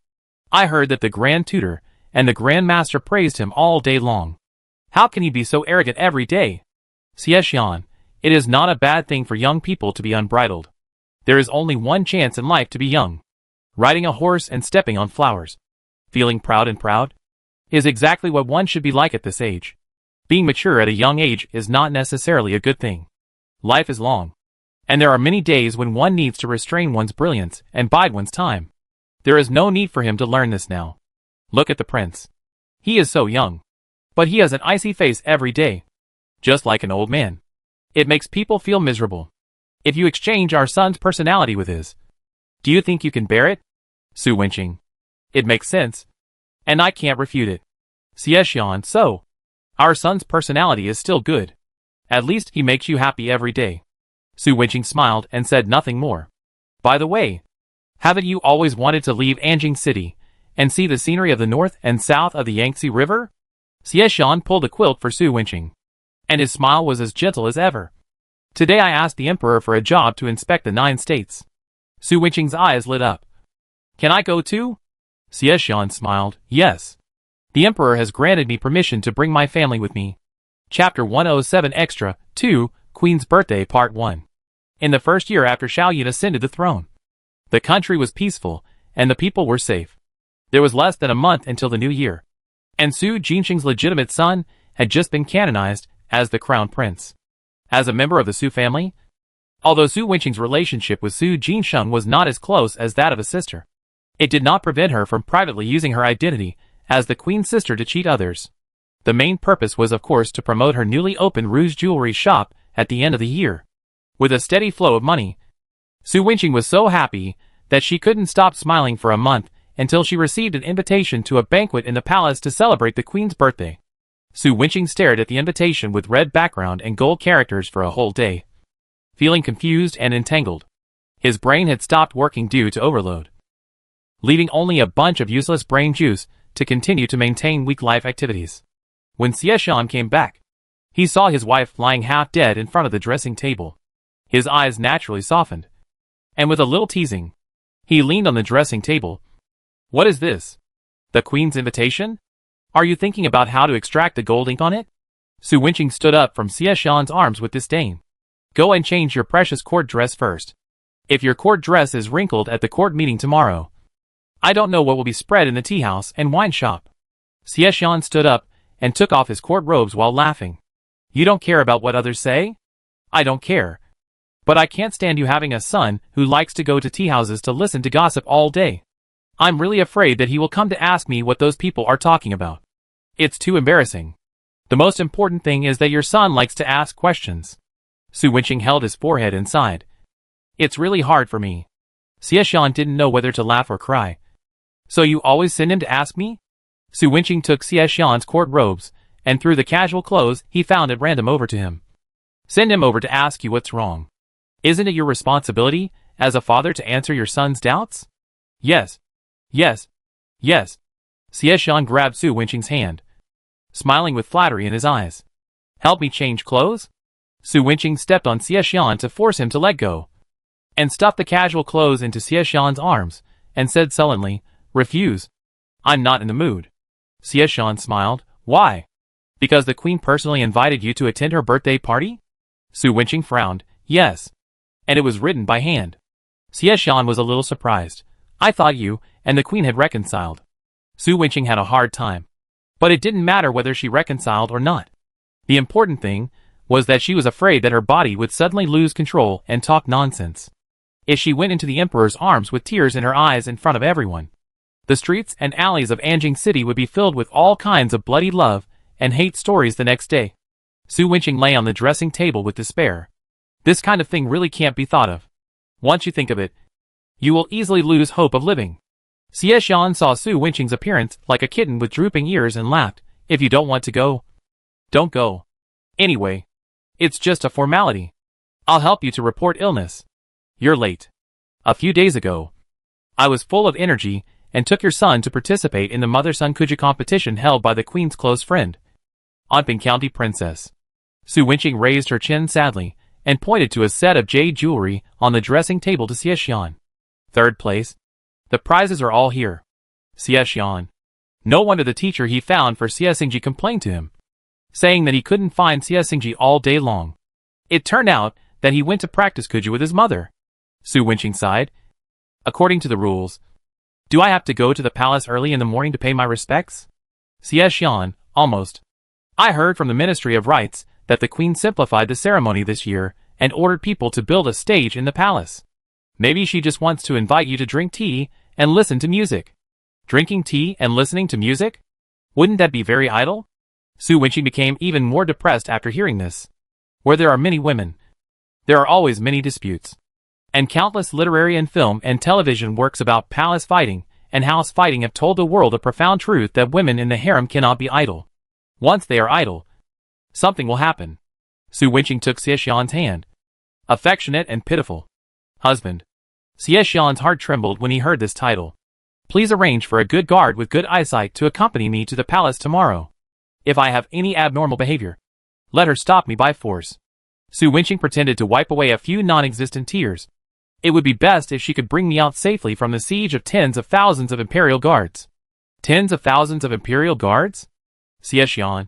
I heard that the Grand Tutor and the Grand Master praised him all day long. How can he be so arrogant every day? Xie Xian, it is not a bad thing for young people to be unbridled. There is only one chance in life to be young. Riding a horse and stepping on flowers, feeling proud is exactly what one should be like at this age. Being mature at a young age is not necessarily a good thing. Life is long, and there are many days when one needs to restrain one's brilliance and bide one's time. There is no need for him to learn this now. Look at the prince. He is so young, but he has an icy face every day, just like an old man. It makes people feel miserable. If you exchange our son's personality with his, do you think you can bear it? Su Wenqing. It makes sense, and I can't refute it. Xie, so our son's personality is still good. At least he makes you happy every day. Su Wenqing smiled and said nothing more. By the way, haven't you always wanted to leave Anjing City and see the scenery of the north and south of the Yangtze River? Xie pulled a quilt for Su Wenqing, and his smile was as gentle as ever. Today I asked the emperor for a job to inspect the 9 states. Su Wenqing's eyes lit up. Can I go too? Xie smiled. Yes. The emperor has granted me permission to bring my family with me. Chapter 107 Extra 2, Queen's Birthday Part 1. In the first year after Xiaoyan ascended the throne, the country was peaceful, and the people were safe. There was less than a month until the new year, and Su Jinxing's legitimate son had just been canonized as the crown prince. As a member of the Su family, although Su Wenqing's relationship with Su Jinxing was not as close as that of a sister, it did not prevent her from privately using her identity as the queen's sister to cheat others. The main purpose was of course to promote her newly opened Rouge jewelry shop at the end of the year. With a steady flow of money, Su Wenqing was so happy that she couldn't stop smiling for a month until she received an invitation to a banquet in the palace to celebrate the queen's birthday. Su Wenqing stared at the invitation with red background and gold characters for a whole day, feeling confused and entangled. His brain had stopped working due to overload, leaving only a bunch of useless brain juice to continue to maintain weak life activities. When Xie came back, he saw his wife lying half dead in front of the dressing table. His eyes naturally softened, and with a little teasing, he leaned on the dressing table. What is this? The queen's invitation? Are you thinking about how to extract the gold ink on it? Su Wenqing stood up from Xie arms with disdain. Go and change your precious court dress first. If your court dress is wrinkled at the court meeting tomorrow, I don't know what will be spread in the tea house and wine shop. Xie stood up and took off his court robes while laughing. You don't care about what others say? I don't care. But I can't stand you having a son who likes to go to tea houses to listen to gossip all day. I'm really afraid that he will come to ask me what those people are talking about. It's too embarrassing. The most important thing is that your son likes to ask questions. Su Wenqing held his forehead and sighed. It's really hard for me. Xie didn't know whether to laugh or cry. So you always send him to ask me? Su Wenqing took Xie's court robes, and threw the casual clothes he found at random over to him. Send him over to ask you what's wrong. Isn't it your responsibility, as a father, to answer your son's doubts? Yes. Yes. Yes. Xie grabbed Su Wenqing's hand, smiling with flattery in his eyes. Help me change clothes? Su Wenqing stepped on Xie to force him to let go, and stuffed the casual clothes into Xie's arms, and said sullenly, Refuse. I'm not in the mood. Xie smiled. Why? Because the queen personally invited you to attend her birthday party? Su Wenqing frowned. Yes. And it was written by hand. Xie was a little surprised. I thought you and the queen had reconciled. Su Wenqing had a hard time. But it didn't matter whether she reconciled or not. The important thing was that she was afraid that her body would suddenly lose control and talk nonsense. If she went into the emperor's arms with tears in her eyes in front of everyone, the streets and alleys of Anjing City would be filled with all kinds of bloody love and hate stories the next day. Su Wenqing lay on the dressing table with despair. This kind of thing really can't be thought of. Once you think of it, you will easily lose hope of living. Xie saw Su Wenqing's appearance like a kitten with drooping ears and laughed. If you don't want to go, don't go. Anyway, it's just a formality. I'll help you to report illness. You're late. A few days ago, I was full of energy and took your son to participate in the mother-son Kuja competition held by the queen's close friend, Anping County Princess. Su Wenqing raised her chin sadly and pointed to a set of jade jewelry on the dressing table to Xie. Third place. The prizes are all here. Xie. No wonder the teacher he found for Xie complained to him, saying that he couldn't find Xie all day long. It turned out that he went to practice Kuja with his mother. Su Wenqing sighed. According to the rules, do I have to go to the palace early in the morning to pay my respects? Xie, almost. I heard from the Ministry of Rites that the Queen simplified the ceremony this year and ordered people to build a stage in the palace. Maybe she just wants to invite you to drink tea and listen to music. Drinking tea and listening to music? Wouldn't that be very idle? Su Wenqing became even more depressed after hearing this. Where there are many women, there are always many disputes. And countless literary and film and television works about palace fighting and house fighting have told the world a profound truth that women in the harem cannot be idle. Once they are idle, something will happen. Su Wenqing took Xie Xian's hand. Affectionate and pitiful husband. Xie Xian's heart trembled when he heard this title. Please arrange for a good guard with good eyesight to accompany me to the palace tomorrow. If I have any abnormal behavior, let her stop me by force. Su Wenqing pretended to wipe away a few non-existent tears. It would be best if she could bring me out safely from the siege of tens of thousands of imperial guards. Tens of thousands of imperial guards? Xie Xian,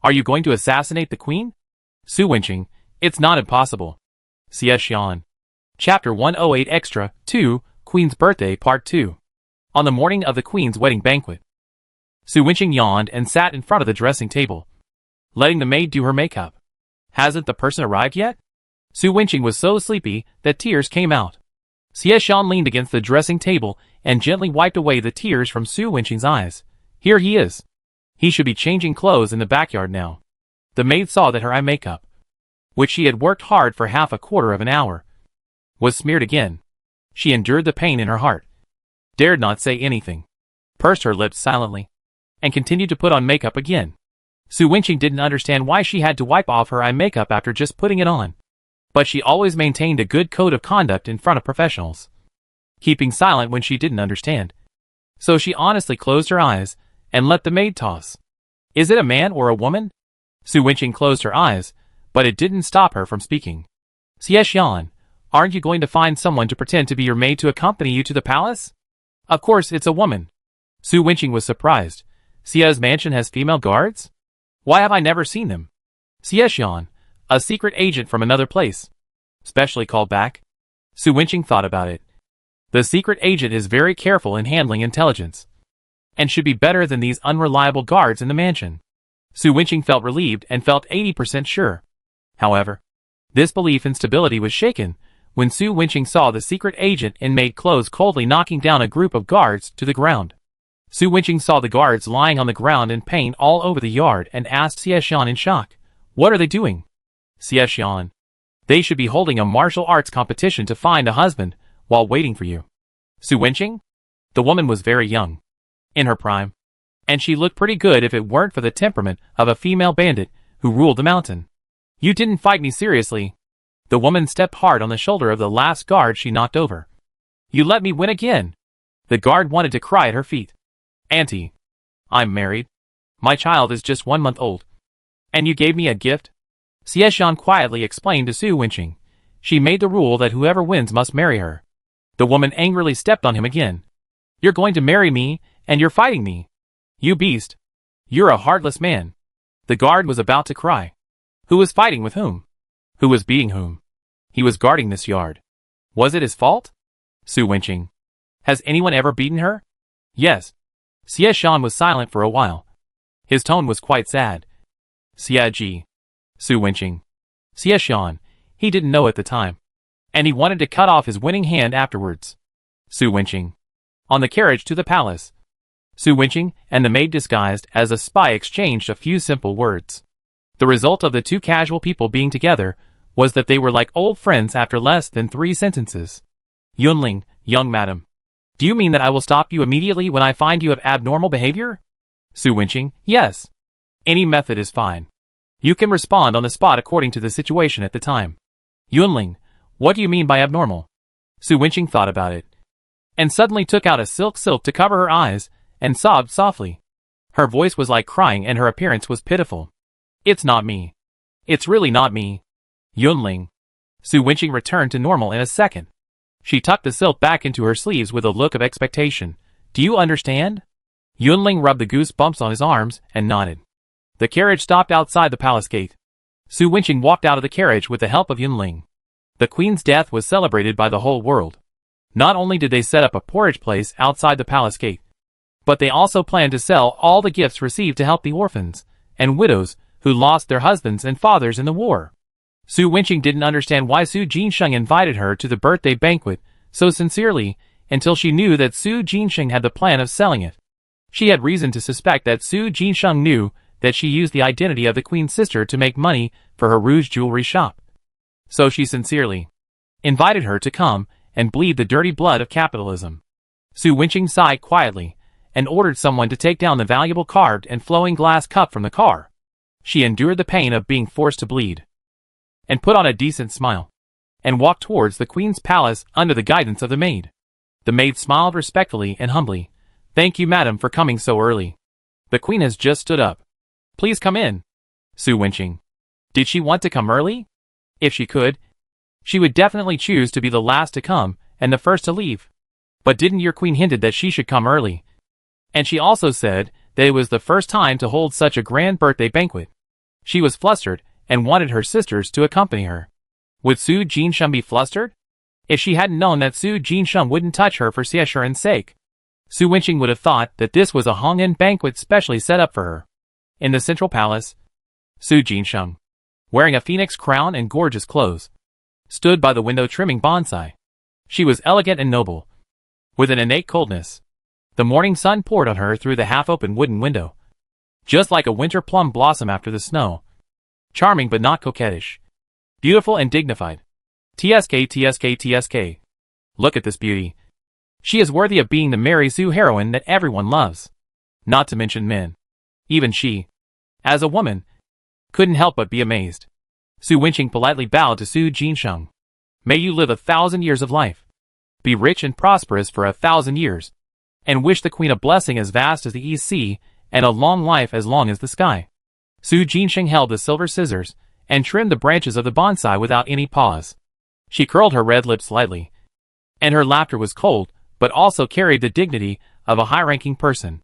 are you going to assassinate the queen? Su Wenqing, it's not impossible. Xie Xian. Chapter 108 Extra 2, Queen's Birthday Part 2. On the morning of the Queen's wedding banquet, Su Wenqing yawned and sat in front of the dressing table, letting the maid do her makeup. Hasn't the person arrived yet? Su Wenqing was so sleepy that tears came out. Xie Xian leaned against the dressing table and gently wiped away the tears from Su Wenqing's eyes. Here he is. He should be changing clothes in the backyard now. The maid saw that her eye makeup, which she had worked hard for half a quarter of an hour, was smeared again. She endured the pain in her heart, dared not say anything, pursed her lips silently, and continued to put on makeup again. Su Wenqing didn't understand why she had to wipe off her eye makeup after just putting it on. But she always maintained a good code of conduct in front of professionals, keeping silent when she didn't understand. So she honestly closed her eyes and let the maid toss. Is it a man or a woman? Su Wenqing closed her eyes, but it didn't stop her from speaking. Xie Xian, aren't you going to find someone to pretend to be your maid to accompany you to the palace? Of course it's a woman. Su Wenqing was surprised. Xie's mansion has female guards? Why have I never seen them? Xie Xian, a secret agent from another place, specially called back. Su Wenqing thought about it. The secret agent is very careful in handling intelligence, and should be better than these unreliable guards in the mansion. Su Wenqing felt relieved and felt 80% sure. However, this belief in stability was shaken when Su Wenqing saw the secret agent in maid clothes coldly knocking down a group of guards to the ground. Su Wenqing saw the guards lying on the ground in pain all over the yard and asked Xie Xian in shock, "What are they doing?" Xie Xian, they should be holding a martial arts competition to find a husband while waiting for you. Su Wenqing? The woman was very young, in her prime, and she looked pretty good if it weren't for the temperament of a female bandit who ruled the mountain. You didn't fight me seriously. The woman stepped hard on the shoulder of the last guard she knocked over. You let me win again. The guard wanted to cry at her feet. Auntie, I'm married. My child is just 1 month old. And you gave me a gift? Xie Xian quietly explained to Su Wenqing. She made the rule that whoever wins must marry her. The woman angrily stepped on him again. You're going to marry me, and you're fighting me. You beast. You're a heartless man. The guard was about to cry. Who was fighting with whom? Who was beating whom? He was guarding this yard. Was it his fault? Su Wenqing. Has anyone ever beaten her? Yes. Xie Xian was silent for a while. His tone was quite sad. Xie Ji. Su Wenqing. Xie Xian. He didn't know at the time, and he wanted to cut off his winning hand afterwards. Su Wenqing. On the carriage to the palace, Su Wenqing and the maid disguised as a spy exchanged a few simple words. The result of the two casual people being together was that they were like old friends after less than 3 sentences. Yunling, young madam. Do you mean that I will stop you immediately when I find you have abnormal behavior? Su Wenqing, yes. Any method is fine. You can respond on the spot according to the situation at the time. Yunling, what do you mean by abnormal? Su Wenqing thought about it, and suddenly took out a silk to cover her eyes, and sobbed softly. Her voice was like crying and her appearance was pitiful. It's not me. It's really not me. Yunling. Su Wenqing returned to normal in a second. She tucked the silk back into her sleeves with a look of expectation. Do you understand? Yunling rubbed the goosebumps on his arms and nodded. The carriage stopped outside the palace gate. Su Wenqing walked out of the carriage with the help of Yunling. The queen's death was celebrated by the whole world. Not only did they set up a porridge place outside the palace gate, but they also planned to sell all the gifts received to help the orphans and widows who lost their husbands and fathers in the war. Su Wenqing didn't understand why Su Jinsheng invited her to the birthday banquet so sincerely until she knew that Su Jinsheng had the plan of selling it. She had reason to suspect that Su Jinsheng knew that she used the identity of the queen's sister to make money for her rouge jewelry shop. So she sincerely invited her to come and bleed the dirty blood of capitalism. Su Wenqing sighed quietly and ordered someone to take down the valuable carved and flowing glass cup from the car. She endured the pain of being forced to bleed and put on a decent smile and walked towards the queen's palace under the guidance of the maid. The maid smiled respectfully and humbly. "Thank you, madam, for coming so early. The queen has just stood up. Please come in." Su Wenqing. Did she want to come early? If she could, she would definitely choose to be the last to come and the first to leave. But didn't your queen hinted that she should come early? And she also said that it was the first time to hold such a grand birthday banquet. She was flustered and wanted her sisters to accompany her. Would Su Jinsheng be flustered? If she hadn't known that Su Jinsheng wouldn't touch her for Xieshuren's sake, Su Wenqing would have thought that this was a Hongyan banquet specially set up for her. In the central palace, Su Jinsheng, wearing a phoenix crown and gorgeous clothes, stood by the window trimming bonsai. She was elegant and noble, with an innate coldness. The morning sun poured on her through the half-open wooden window, just like a winter plum blossom after the snow. Charming but not coquettish. Beautiful and dignified. TSK, TSK, TSK. Look at this beauty. She is worthy of being the Mary Sue heroine that everyone loves. Not to mention men. Even she, as a woman, couldn't help but be amazed. Su Wenqing politely bowed to Su Jinsheng. "May you live 1,000 years of life. Be rich and prosperous for 1,000 years. And wish the queen a blessing as vast as the East Sea, and a long life as long as the sky." Su Jinsheng held the silver scissors and trimmed the branches of the bonsai without any pause. She curled her red lips slightly, and her laughter was cold, but also carried the dignity of a high-ranking person.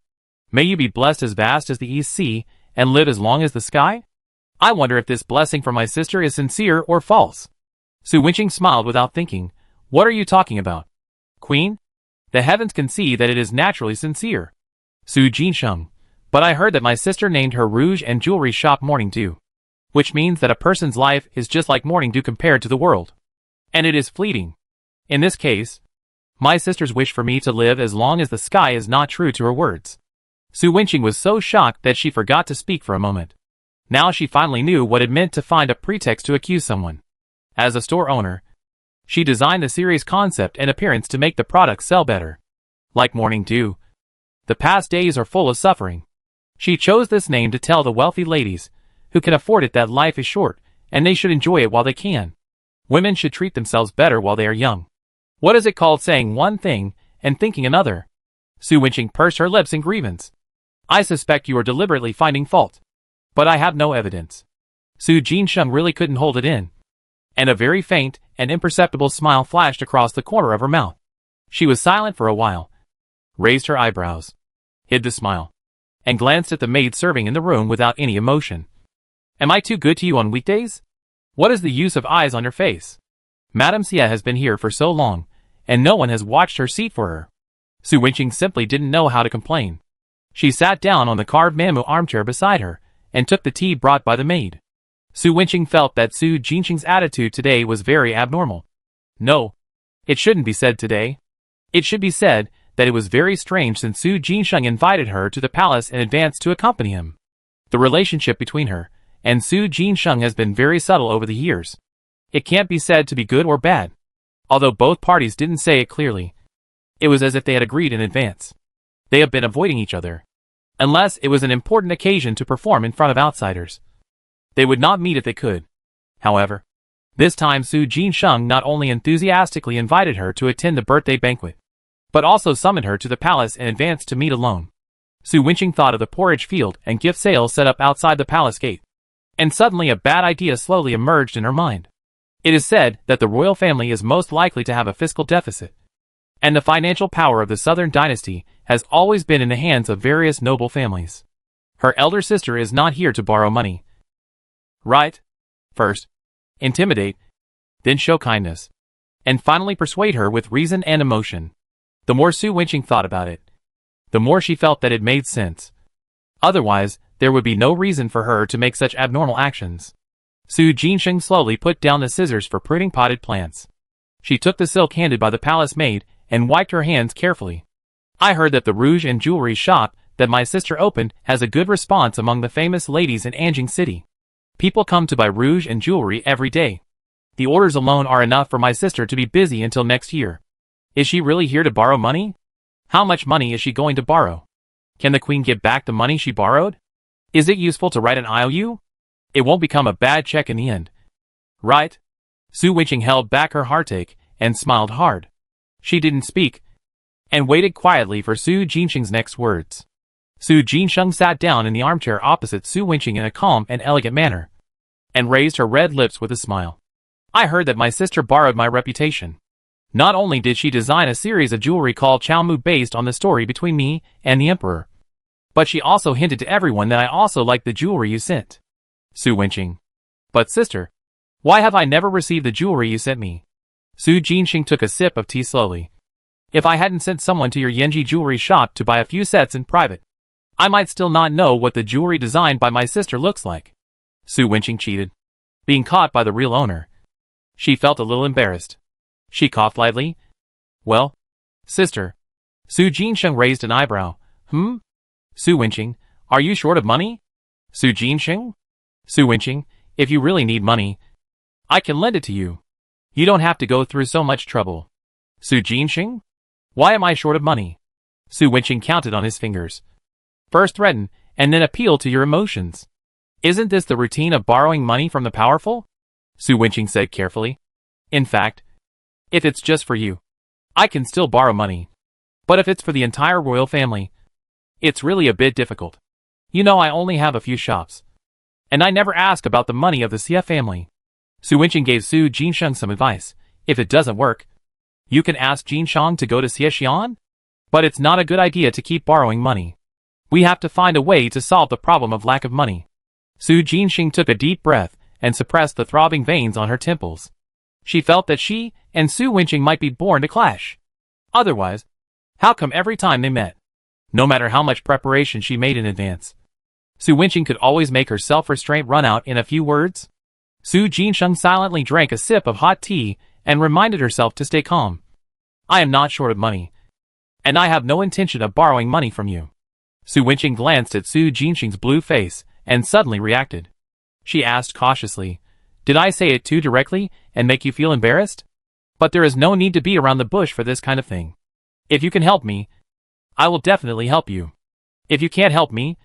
"May you be blessed as vast as the East Sea, and live as long as the sky? I wonder if this blessing from my sister is sincere or false." Su Wenqing smiled without thinking. "What are you talking about, Queen? The heavens can see that it is naturally sincere." Su Jinsheng. "But I heard that my sister named her rouge and jewelry shop Morning Dew, which means that a person's life is just like morning dew compared to the world. And it is fleeting. In this case, my sister's wish for me to live as long as the sky is not true to her words." Su Wenqing was so shocked that she forgot to speak for a moment. Now she finally knew what it meant to find a pretext to accuse someone. As a store owner, she designed the series concept and appearance to make the product sell better. Like Morning Dew, the past days are full of suffering. She chose this name to tell the wealthy ladies who can afford it that life is short, and they should enjoy it while they can. Women should treat themselves better while they are young. What is it called saying one thing and thinking another? Su Wenqing pursed her lips in grievance. "I suspect you are deliberately finding fault, but I have no evidence." Su Jinsheng really couldn't hold it in, and a very faint and imperceptible smile flashed across the corner of her mouth. She was silent for a while, raised her eyebrows, hid the smile, and glanced at the maid serving in the room without any emotion. "Am I too good to you on weekdays? What is the use of eyes on your face? Madame Xie has been here for so long, and no one has watched her seat for her." Su Wenqing simply didn't know how to complain. She sat down on the carved bamboo armchair beside her, and took the tea brought by the maid. Su Wenqing felt that Su Jinsheng's attitude today was very abnormal. No, it shouldn't be said today. It should be said that it was very strange since Su Jinsheng invited her to the palace in advance to accompany him. The relationship between her and Su Jinsheng has been very subtle over the years. It can't be said to be good or bad. Although both parties didn't say it clearly, it was as if they had agreed in advance. They have been avoiding each other, unless it was an important occasion to perform in front of outsiders. They would not meet if they could. However, this time Su Jinsheng not only enthusiastically invited her to attend the birthday banquet, but also summoned her to the palace in advance to meet alone. Su Wenqing thought of the porridge field and gift sales set up outside the palace gate, and suddenly a bad idea slowly emerged in her mind. It is said that the royal family is most likely to have a fiscal deficit, and the financial power of the southern dynasty has always been in the hands of various noble families. Her elder sister is not here to borrow money. Right? First, intimidate, then show kindness, and finally persuade her with reason and emotion. The more Su Wenqing thought about it, the more she felt that it made sense. Otherwise, there would be no reason for her to make such abnormal actions. Su Jinsheng slowly put down the scissors for pruning potted plants. She took the silk handed by the palace maid and wiped her hands carefully. I heard that the rouge and jewelry shop that my sister opened has a good response among the famous ladies in Anjing City. People come to buy rouge and jewelry every day. The orders alone are enough for my sister to be busy until next year. Is she really here to borrow money? How much money is she going to borrow? Can the queen get back the money she borrowed? Is it useful to write an IOU? It won't become a bad check in the end. Right? Su Wenqing held back her heartache and smiled hard. She didn't speak and waited quietly for Su Jinsheng's next words. Su Jinsheng sat down in the armchair opposite Su Wenqing in a calm and elegant manner and raised her red lips with a smile. I heard that my sister borrowed my reputation. Not only did she design a series of jewelry called Chaomu based on the story between me and the emperor, but she also hinted to everyone that I also liked the jewelry you sent. Su Wenqing. But sister, why have I never received the jewelry you sent me? Su Jinsheng took a sip of tea slowly. If I hadn't sent someone to your Yanji jewelry shop to buy a few sets in private, I might still not know what the jewelry designed by my sister looks like. Su Wenqing cheated. Being caught by the real owner. She felt a little embarrassed. She coughed lightly. Well, sister. Su Jinsheng raised an eyebrow. Su Wenqing, are you short of money? Su Jinsheng? Su Wenqing, if you really need money, I can lend it to you. You don't have to go through so much trouble. Su Jinsheng? Why am I short of money? Su Wenqing counted on his fingers. First threaten, and then appeal to your emotions. Isn't this the routine of borrowing money from the powerful? Su Wenqing said carefully. In fact, if it's just for you, I can still borrow money. But if it's for the entire royal family, it's really a bit difficult. You know I only have a few shops. And I never ask about the money of the Xie family. Su Wenqing gave Su Jinsheng some advice. If it doesn't work, you can ask Jinsheng to go to Xiexian? But it's not a good idea to keep borrowing money. We have to find a way to solve the problem of lack of money. Su Jinsheng took a deep breath and suppressed the throbbing veins on her temples. She felt that she and Su Wenqing might be born to clash. Otherwise, how come every time they met, no matter how much preparation she made in advance, Su Wenqing could always make her self-restraint run out in a few words? Su Jinsheng silently drank a sip of hot tea and reminded herself to stay calm. I am not short of money, and I have no intention of borrowing money from you. Su Wenqing glanced at Su Jinsheng's blue face and suddenly reacted. She asked cautiously, did I say it too directly and make you feel embarrassed? But there is no need to beat around the bush for this kind of thing. If you can help me, I will definitely help you. If you can't help me,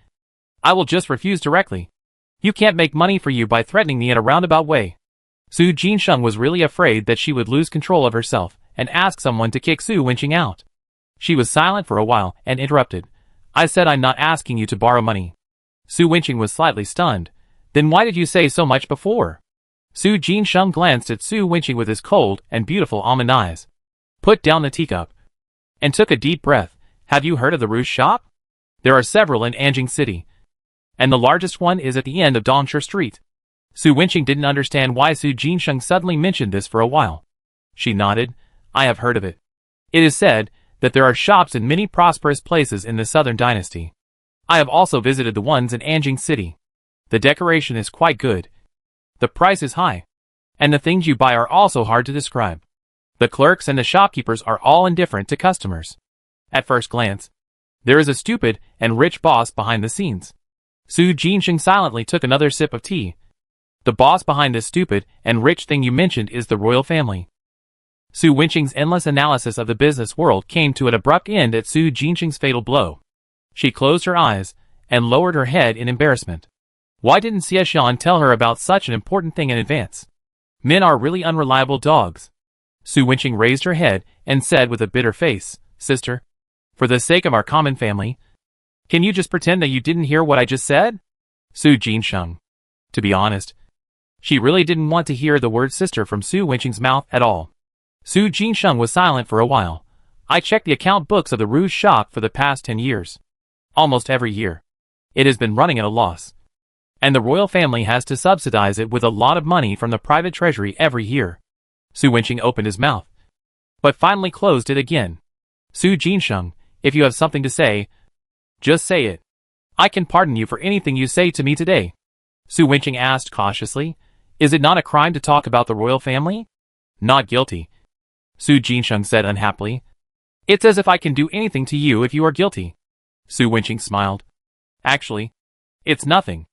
I will just refuse directly. You can't make money for you by threatening me in a roundabout way. Su Jinsheng was really afraid that she would lose control of herself and ask someone to kick Su Wenqing out. She was silent for a while and interrupted. I said I'm not asking you to borrow money. Su Wenqing was slightly stunned. Then why did you say so much before? Su Jinsheng glanced at Su Wenqing with his cold and beautiful almond eyes, put down the teacup, and took a deep breath. Have you heard of the rouge shop? There are several in Anjing City, and the largest one is at the end of Dongsha Street. Su Wenqing didn't understand why Su Jinsheng suddenly mentioned this for a while. She nodded. I have heard of it. It is said that there are shops in many prosperous places in the Southern Dynasty. I have also visited the ones in Anjing City. The decoration is quite good. The price is high, and the things you buy are also hard to describe. The clerks and the shopkeepers are all indifferent to customers. At first glance, there is a stupid and rich boss behind the scenes. Su Jinsheng silently took another sip of tea. The boss behind this stupid and rich thing you mentioned is the royal family. Su Wenqing's endless analysis of the business world came to an abrupt end at Su Jinsheng's fatal blow. She closed her eyes and lowered her head in embarrassment. Why didn't Xiexian tell her about such an important thing in advance? Men are really unreliable dogs. Su Wenqing raised her head and said with a bitter face, Sister, for the sake of our common family, can you just pretend that you didn't hear what I just said? Su Jinsheng. To be honest, she really didn't want to hear the word sister from Su Wenqing's mouth at all. Su Jinsheng was silent for a while. I checked the account books of the rouge shop for the past 10 years. Almost every year, it has been running at a loss. And the royal family has to subsidize it with a lot of money from the private treasury every year. Su Wenqing opened his mouth, but finally closed it again. Su Jinsheng, if you have something to say, just say it. I can pardon you for anything you say to me today. Su Wenqing asked cautiously. Is it not a crime to talk about the royal family? Not guilty, Su Jinsheng said unhappily. It's as if I can do anything to you if you are guilty. Su Wenqing smiled. Actually, it's nothing.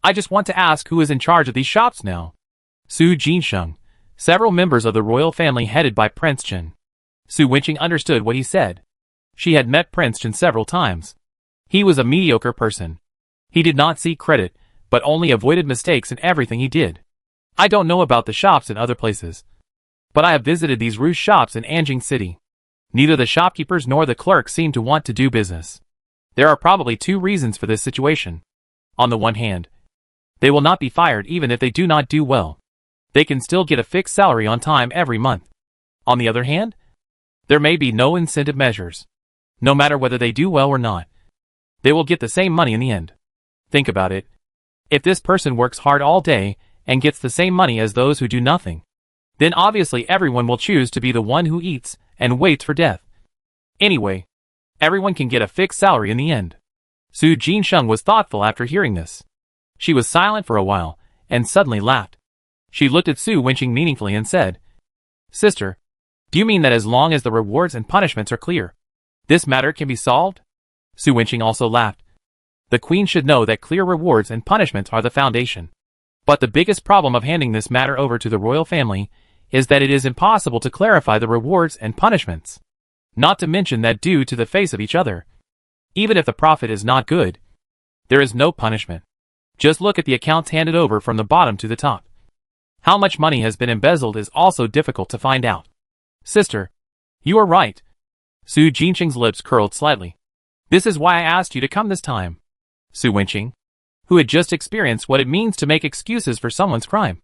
I just want to ask who is in charge of these shops now. Su Jinsheng. Several members of the royal family headed by Prince Chen. Su Wenqing understood what he said. She had met Prince Chen several times. He was a mediocre person. He did not seek credit, but only avoided mistakes in everything he did. I don't know about the shops in other places, but I have visited these rouge shops in Anjing City. Neither the shopkeepers nor the clerks seem to want to do business. There are probably two reasons for this situation. On the one hand, they will not be fired even if they do not do well. They can still get a fixed salary on time every month. On the other hand, there may be no incentive measures. No matter whether they do well or not, they will get the same money in the end. Think about it. If this person works hard all day and gets the same money as those who do nothing, then obviously everyone will choose to be the one who eats and waits for death. Anyway, everyone can get a fixed salary in the end. Su Jinsheng was thoughtful after hearing this. She was silent for a while, and suddenly laughed. She looked at Su Wenqing meaningfully and said, Sister, do you mean that as long as the rewards and punishments are clear, this matter can be solved? Su Wenqing also laughed. The queen should know that clear rewards and punishments are the foundation. But the biggest problem of handing this matter over to the royal family is that it is impossible to clarify the rewards and punishments. Not to mention that due to the face of each other, even if the profit is not good, there is no punishment. Just look at the accounts handed over from the bottom to the top. How much money has been embezzled is also difficult to find out. Sister, you are right. Su Jinsheng's lips curled slightly. This is why I asked you to come this time. Su Wenqing, who had just experienced what it means to make excuses for someone's crime,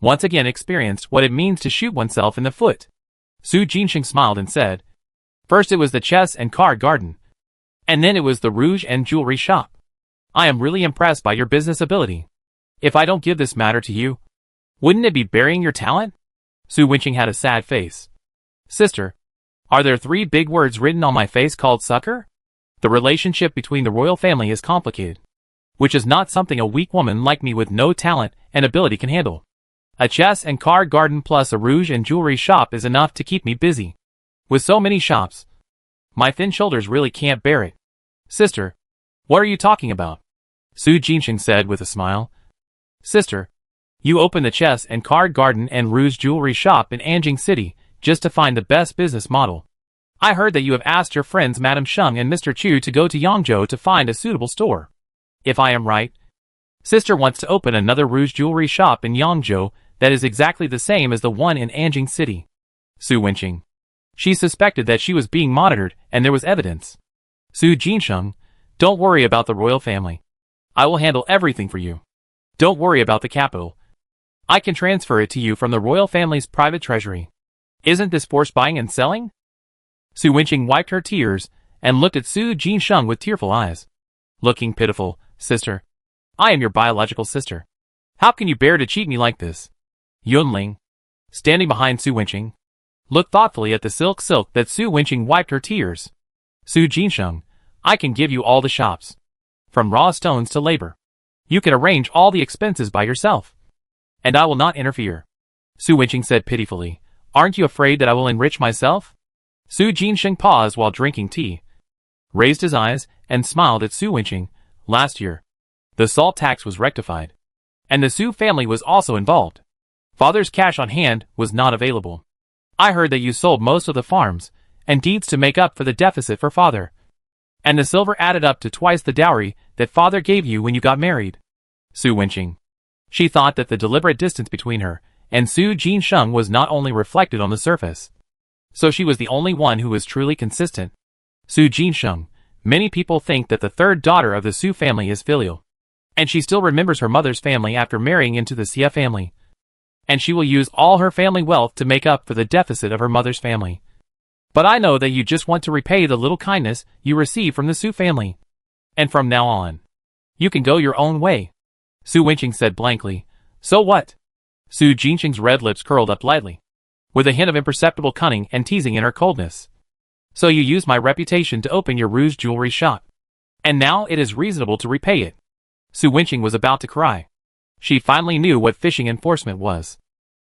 once again experienced what it means to shoot oneself in the foot. Su Jinsheng smiled and said, First it was the chess and card garden, and then it was the rouge and jewelry shop. I am really impressed by your business ability. If I don't give this matter to you, wouldn't it be burying your talent? Su Wenqing had a sad face. Sister, are there 3 big words written on my face called sucker? The relationship between the royal family is complicated, which is not something a weak woman like me with no talent and ability can handle. A chess and card garden plus a rouge and jewelry shop is enough to keep me busy. With so many shops, my thin shoulders really can't bear it. Sister, what are you talking about? Su Jinsheng said with a smile. Sister, you opened the chess and card garden and rouge jewelry shop in Anjing City just to find the best business model. I heard that you have asked your friends Madame Sheng and Mr. Chu to go to Yangzhou to find a suitable store. If I am right, Sister wants to open another rouge jewelry shop in Yangzhou that is exactly the same as the one in Anjing City. Su Wenqing. She suspected that she was being monitored and there was evidence. Su Jinsheng, don't worry about the royal family. I will handle everything for you. Don't worry about the capital. I can transfer it to you from the royal family's private treasury. Isn't this forced buying and selling? Su Wenqing wiped her tears and looked at Su Jinsheng with tearful eyes. Looking pitiful, Sister. I am your biological sister. How can you bear to cheat me like this? Yunling, standing behind Su Wenqing, looked thoughtfully at the silk that Su Wenqing wiped her tears. Su Jinsheng, I can give you all the shops. From raw stones to labor. You can arrange all the expenses by yourself. And I will not interfere. Su Wenqing said pitifully, Aren't you afraid that I will enrich myself? Su Jinsheng paused while drinking tea, raised his eyes, and smiled at Su Wenqing. Last year, the salt tax was rectified, and the Su family was also involved. Father's cash on hand was not available. I heard that you sold most of the farms and deeds to make up for the deficit for father. And the silver added up to twice the dowry that father gave you when you got married. Su Wenqing. She thought that the deliberate distance between her and Su Jinsheng was not only reflected on the surface. So she was the only one who was truly consistent. Su Jinsheng. Many people think that the third daughter of the Su family is filial. And she still remembers her mother's family after marrying into the Xia family. And she will use all her family wealth to make up for the deficit of her mother's family. But I know that you just want to repay the little kindness you received from the Su family. And from now on, you can go your own way. Su Wenqing said blankly. So what? Su Jinsheng's red lips curled up lightly, with a hint of imperceptible cunning and teasing in her coldness. So you used my reputation to open your rouge jewelry shop. and now it is reasonable to repay it. Su Wenqing was about to cry. She finally knew what fishing enforcement was.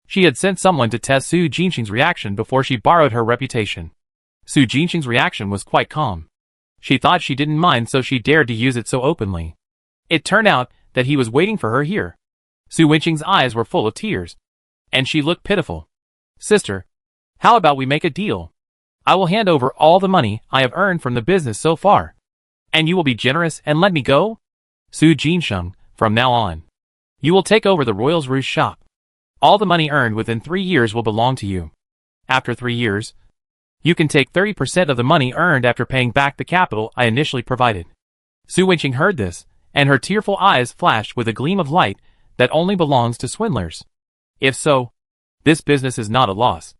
She had sent someone to test Su Jinxing's reaction before she borrowed her reputation. Su Jinxing's reaction was quite calm. She thought she didn't mind, so she dared to use it so openly. It turned out that he was waiting for her here. Su Wenqing's eyes were full of tears, and she looked pitiful. Sister, how about we make a deal? I will hand over all the money I have earned from the business so far, and you will be generous and let me go? Su Jinxing, from now on, you will take over the Royals Rouge shop. All the money earned within 3 years will belong to you. After 3 years, you can take 30% of the money earned after paying back the capital I initially provided. Su Wenqing heard this, and her tearful eyes flashed with a gleam of light that only belongs to swindlers. If so, this business is not a loss.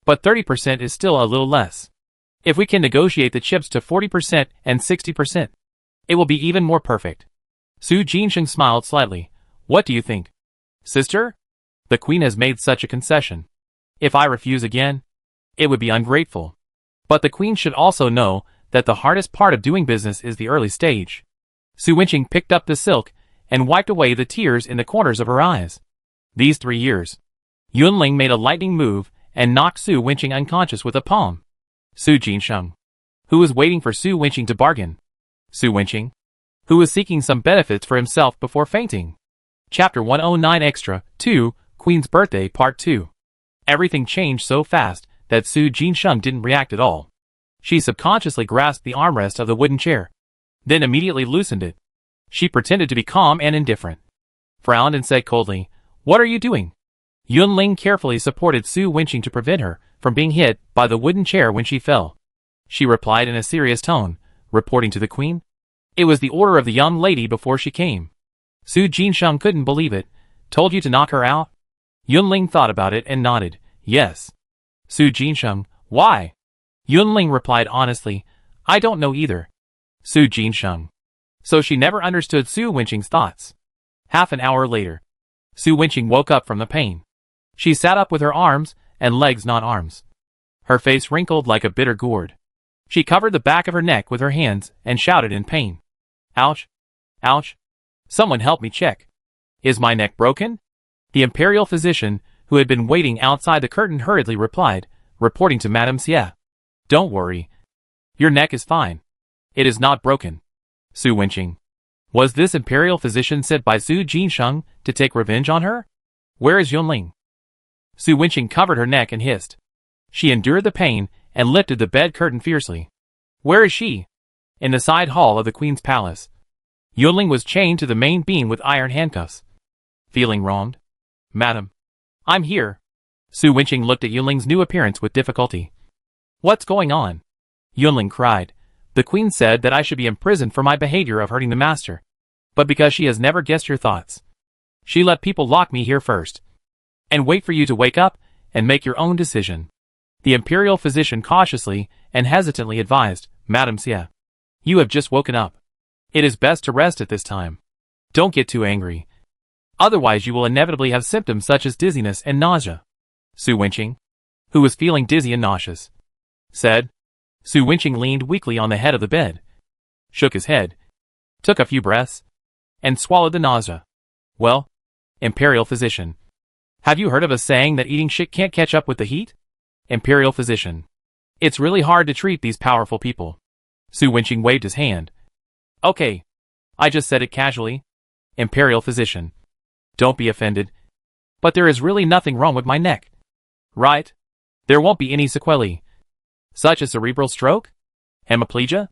But 30% is still a little less. If we can negotiate the chips to 40% and 60%, it will be even more perfect. Su Jinxing smiled slightly. What do you think? Sister? The queen has made such a concession. If I refuse again, it would be ungrateful. But the queen should also know that the hardest part of doing business is the early stage. Su Wenqing picked up the silk and wiped away the tears in the corners of her eyes. These 3 years. Yunling made a lightning move and knocked Su Wenqing unconscious with a palm. Su Jinxing, who was waiting for Su Wenqing to bargain. Su Wenqing, who was seeking some benefits for himself before fainting. Chapter 109 Extra 2, Queen's Birthday Part 2. Everything changed so fast that Su Jinxing didn't react at all. She subconsciously grasped the armrest of the wooden chair, then immediately loosened it. She pretended to be calm and indifferent, frowned and said coldly, "What are you doing?" Yunling carefully supported Su Wenqing to prevent her from being hit by the wooden chair when she fell. She replied in a serious tone, reporting to the queen. It was the order of the young lady before she came. Su Jinxing couldn't believe it. Told you to knock her out? Yunling thought about it and nodded. Yes. Su Jinxing, why? Yunling replied honestly, I don't know either. Su Jinxing. So she never understood Su Wenqing's thoughts. Half an hour later, Su Wenqing woke up from the pain. She sat up with her arms and legs, not arms. Her face wrinkled like a bitter gourd. She covered the back of her neck with her hands and shouted in pain. Ouch! Ouch! Someone help me check. Is my neck broken? The imperial physician, who had been waiting outside the curtain, hurriedly replied, reporting to Madame Xie. Don't worry. Your neck is fine. It is not broken. Su Wenqing. Was this imperial physician sent by Su Jinxing to take revenge on her? Where is Yunling? Su Wenqing covered her neck and hissed. She endured the pain and lifted the bed curtain fiercely. Where is she? In the side hall of the queen's palace. Yunling was chained to the main beam with iron handcuffs. Feeling wronged? Madam. I'm here. Su Wenqing looked at Yunling's new appearance with difficulty. What's going on? Yunling cried. The queen said that I should be imprisoned for my behavior of hurting the master. But because she has never guessed your thoughts, she let people lock me here first, and wait for you to wake up and make your own decision. The imperial physician cautiously and hesitantly advised, Madame Xie. You have just woken up. It is best to rest at this time. Don't get too angry. Otherwise you will inevitably have symptoms such as dizziness and nausea. Su Wenqing, who was feeling dizzy and nauseous, said. Su Wenqing leaned weakly on the head of the bed, shook his head, took a few breaths, and swallowed the nausea. Well, imperial physician, have you heard of a saying that eating shit can't catch up with the heat? Imperial physician. It's really hard to treat these powerful people. Su Wenqing waved his hand. Okay. I just said it casually. Imperial physician. Don't be offended. But there is really nothing wrong with my neck. Right? There won't be any sequelae. Such as cerebral stroke? Hemiplegia?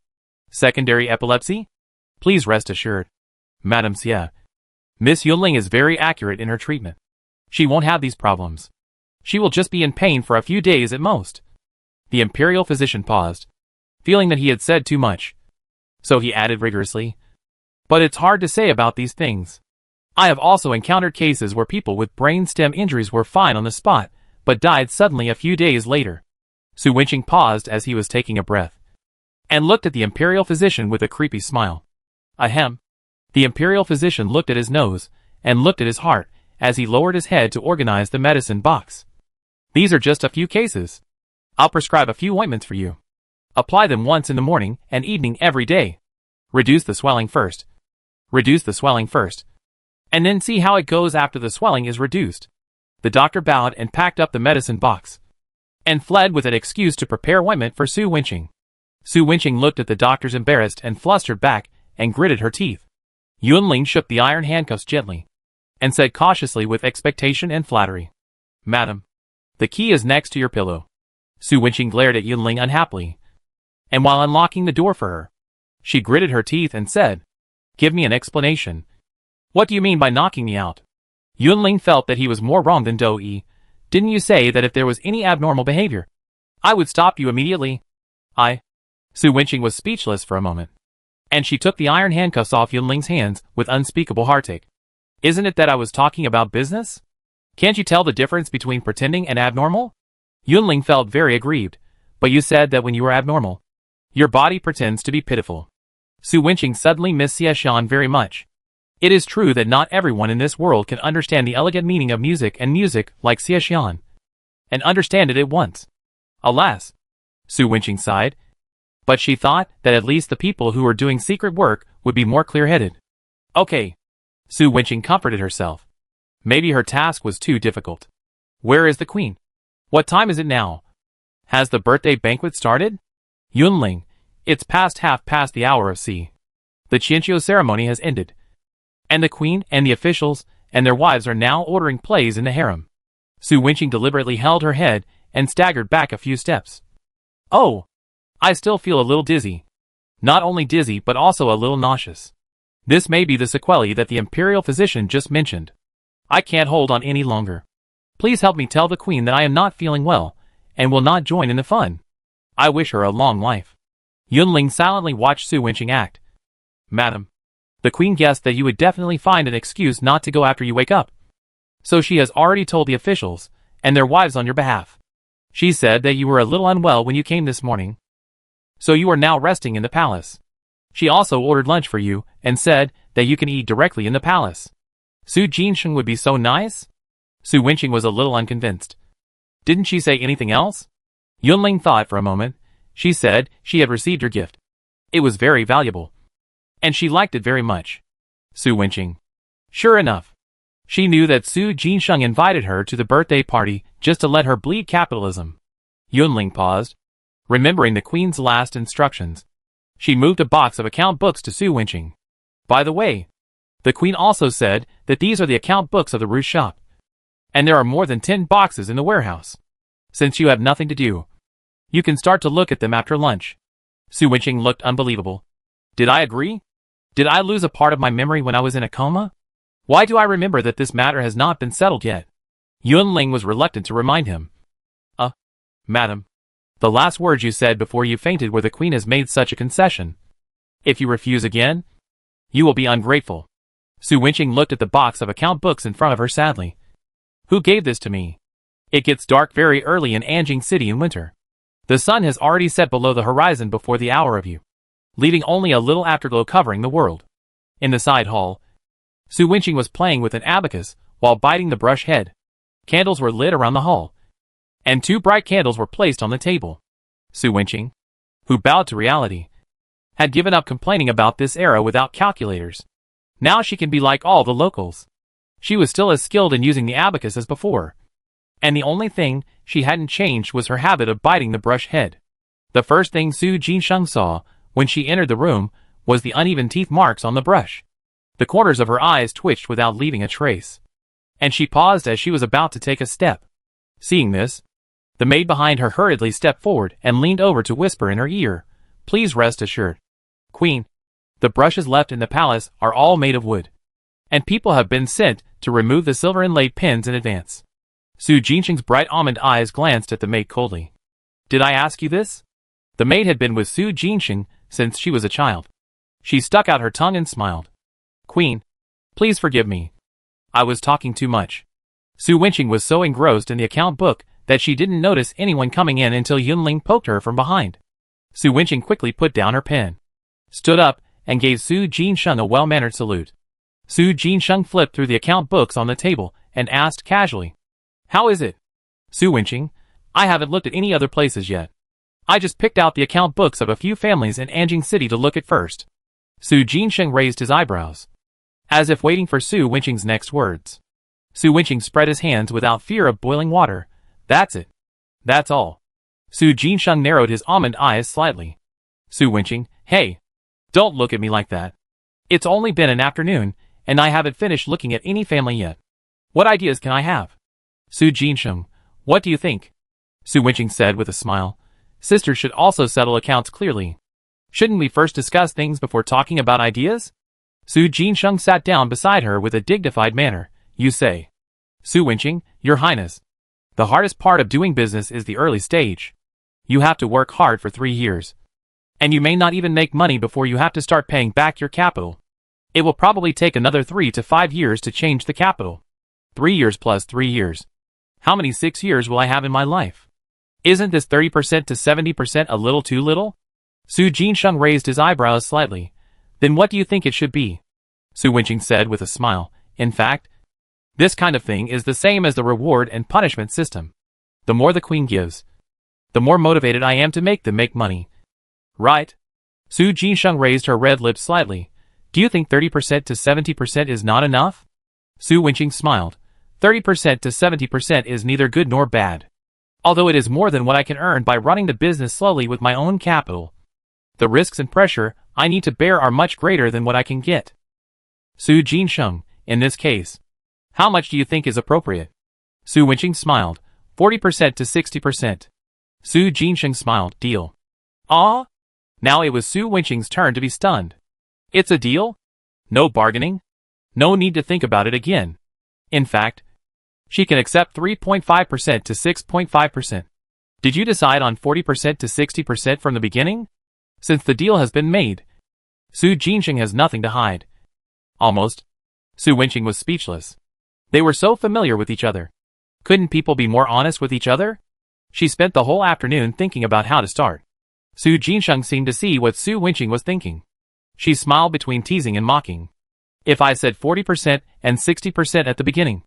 Secondary epilepsy? Please rest assured, Madame Xie. Miss Yunling is very accurate in her treatment. She won't have these problems. She will just be in pain for a few days at most. The imperial physician paused, feeling that he had said too much. So he added rigorously, but it's hard to say about these things. I have also encountered cases where people with brain stem injuries were fine on the spot, but died suddenly a few days later. Su Wenqing paused as he was taking a breath, and looked at the imperial physician with a creepy smile. Ahem. The imperial physician looked at his nose, and looked at his heart, as he lowered his head to organize the medicine box. These are just a few cases. I'll prescribe a few ointments for you. Apply them once in the morning and evening every day. Reduce the swelling first. Reduce the swelling first. And then see how it goes after the swelling is reduced. The doctor bowed and packed up the medicine box and fled with an excuse to prepare ointment for Su Wenqing. Su Wenqing looked at the doctor's embarrassed and flustered back and gritted her teeth. Yunling shook the iron handcuffs gently and said cautiously with expectation and flattery, "Madam, the key is next to your pillow." Su Wenqing glared at Yunling unhappily, and while unlocking the door for her, she gritted her teeth and said, "Give me an explanation. What do you mean by knocking me out?" Yunling felt that he was more wrong than Do-yi. "Didn't you say that if there was any abnormal behavior, I would stop you immediately?" Su Wenqing was speechless for a moment, and she took the iron handcuffs off Yunling's hands with unspeakable heartache. "Isn't it that I was talking about business? Can't you tell the difference between pretending and abnormal?" Yunling felt very aggrieved. "But you said that when you are abnormal, your body pretends to be pitiful." Su Wenqing suddenly missed Xiaxian very much. It is true that not everyone in this world can understand the elegant meaning of music and music like Xiaxian, and understand it at once. Alas, Su Wenqing sighed, but she thought that at least the people who were doing secret work would be more clear-headed. Okay, Su Wenqing comforted herself. Maybe her task was too difficult. Where is the queen? What time is it now? Has the birthday banquet started? Yunling, it's past the hour of C. The Qianqiu ceremony has ended, and the queen and the officials and their wives are now ordering plays in the harem. Su Wenqing deliberately held her head and staggered back a few steps. Oh, I still feel a little dizzy. Not only dizzy but also a little nauseous. This may be the sequelae that the imperial physician just mentioned. I can't hold on any longer. Please help me tell the queen that I am not feeling well, and will not join in the fun. I wish her a long life. Yunling silently watched Su Wenqing act. Madam, the queen guessed that you would definitely find an excuse not to go after you wake up. So she has already told the officials and their wives on your behalf. She said that you were a little unwell when you came this morning, so you are now resting in the palace. She also ordered lunch for you and said that you can eat directly in the palace. Su Jinsheng would be so nice? Su Wenqing was a little unconvinced. Didn't she say anything else? Yunling thought for a moment. She said she had received your gift. It was very valuable, and she liked it very much. Su Wenqing. Sure enough. She knew that Su Jinsheng invited her to the birthday party just to let her bleed capitalism. Yunling paused, remembering the queen's last instructions. She moved a box of account books to Su Wenqing. By the way, the queen also said that these are the account books of the Rouge shop, and there are more than 10 boxes in the warehouse. Since you have nothing to do, you can start to look at them after lunch. Su Wenqing looked unbelievable. Did I agree? Did I lose a part of my memory when I was in a coma? Why do I remember that this matter has not been settled yet? Yunling was reluctant to remind him. Madam, the last words you said before you fainted were the queen has made such a concession. If you refuse again, you will be ungrateful. Su Wenqing looked at the box of account books in front of her sadly. Who gave this to me? It gets dark very early in Anjing City in winter. The sun has already set below the horizon before the hour of you, leaving only a little afterglow covering the world. In the side hall, Su Wenqing was playing with an abacus while biting the brush head. Candles were lit around the hall, and 2 bright candles were placed on the table. Su Wenqing, who bowed to reality, had given up complaining about this era without calculators. Now she can be like all the locals. She was still as skilled in using the abacus as before, and the only thing she hadn't changed was her habit of biting the brush head. The first thing Su Jinsheng saw when she entered the room was the uneven teeth marks on the brush. The corners of her eyes twitched without leaving a trace, and she paused as she was about to take a step. Seeing this, the maid behind her hurriedly stepped forward and leaned over to whisper in her ear, "Please rest assured, Queen, the brushes left in the palace are all made of wood, and people have been sent to remove the silver inlaid pins in advance." Su Jinsheng's bright almond eyes glanced at the maid coldly. "Did I ask you this?" The maid had been with Su Jinsheng since she was a child. She stuck out her tongue and smiled. "Queen, please forgive me. I was talking too much." Su Wenqing was so engrossed in the account book that she didn't notice anyone coming in until Yunling poked her from behind. Su Wenqing quickly put down her pen, stood up, and gave Su Jinsheng a well-mannered salute. Su Jinsheng flipped through the account books on the table and asked casually, "How is it?" "Su Wenqing, I haven't looked at any other places yet. I just picked out the account books of a few families in Anjing City to look at first. Su Jinsheng raised his eyebrows, as if waiting for Su Wenqing's next words. Su Wenqing spread his hands without fear of boiling water. That's it. That's all. Su Jinsheng narrowed his almond eyes slightly. Su Wenqing, hey. Don't look at me like that. It's only been an afternoon, and I haven't finished looking at any family yet. What ideas can I have? Su Jinsheng, what do you think? Su Wenqing said with a smile. Sisters should also settle accounts clearly. Shouldn't we first discuss things before talking about ideas? Su Jinsheng sat down beside her with a dignified manner. You say. Su Wenqing, Your Highness. The hardest part of doing business is the early stage. You have to work hard for 3 years. And you may not even make money before you have to start paying back your capital. It will probably take another 3 to 5 years to change the capital. 3 years plus 3 years. How many 6 years will I have in my life? Isn't this 30% to 70% a little too little? Su Jinsheng raised his eyebrows slightly. Then what do you think it should be? Su Wenqing said with a smile. In fact, this kind of thing is the same as the reward and punishment system. The more the queen gives, the more motivated I am to make them make money. Right? Su Jinsheng raised her red lips slightly. Do you think 30% to 70% is not enough? Su Wenqing smiled. 30% to 70% is neither good nor bad. Although it is more than what I can earn by running the business slowly with my own capital. The risks and pressure I need to bear are much greater than what I can get. Su Jinsheng, in this case, how much do you think is appropriate? Su Wenqing smiled. 40% to 60%. Su Jinsheng smiled. Deal. Ah? Now it was Su Wenqing's turn to be stunned. It's a deal? No bargaining? No need to think about it again. In fact, she can accept 3.5% to 6.5%. Did you decide on 40% to 60% from the beginning? Since the deal has been made, Su Jinsheng has nothing to hide. Almost. Su Wenqing was speechless. They were so familiar with each other. Couldn't people be more honest with each other? She spent the whole afternoon thinking about how to start. Su Jinsheng seemed to see what Su Wenqing was thinking. She smiled between teasing and mocking. If I said 40% and 60% at the beginning,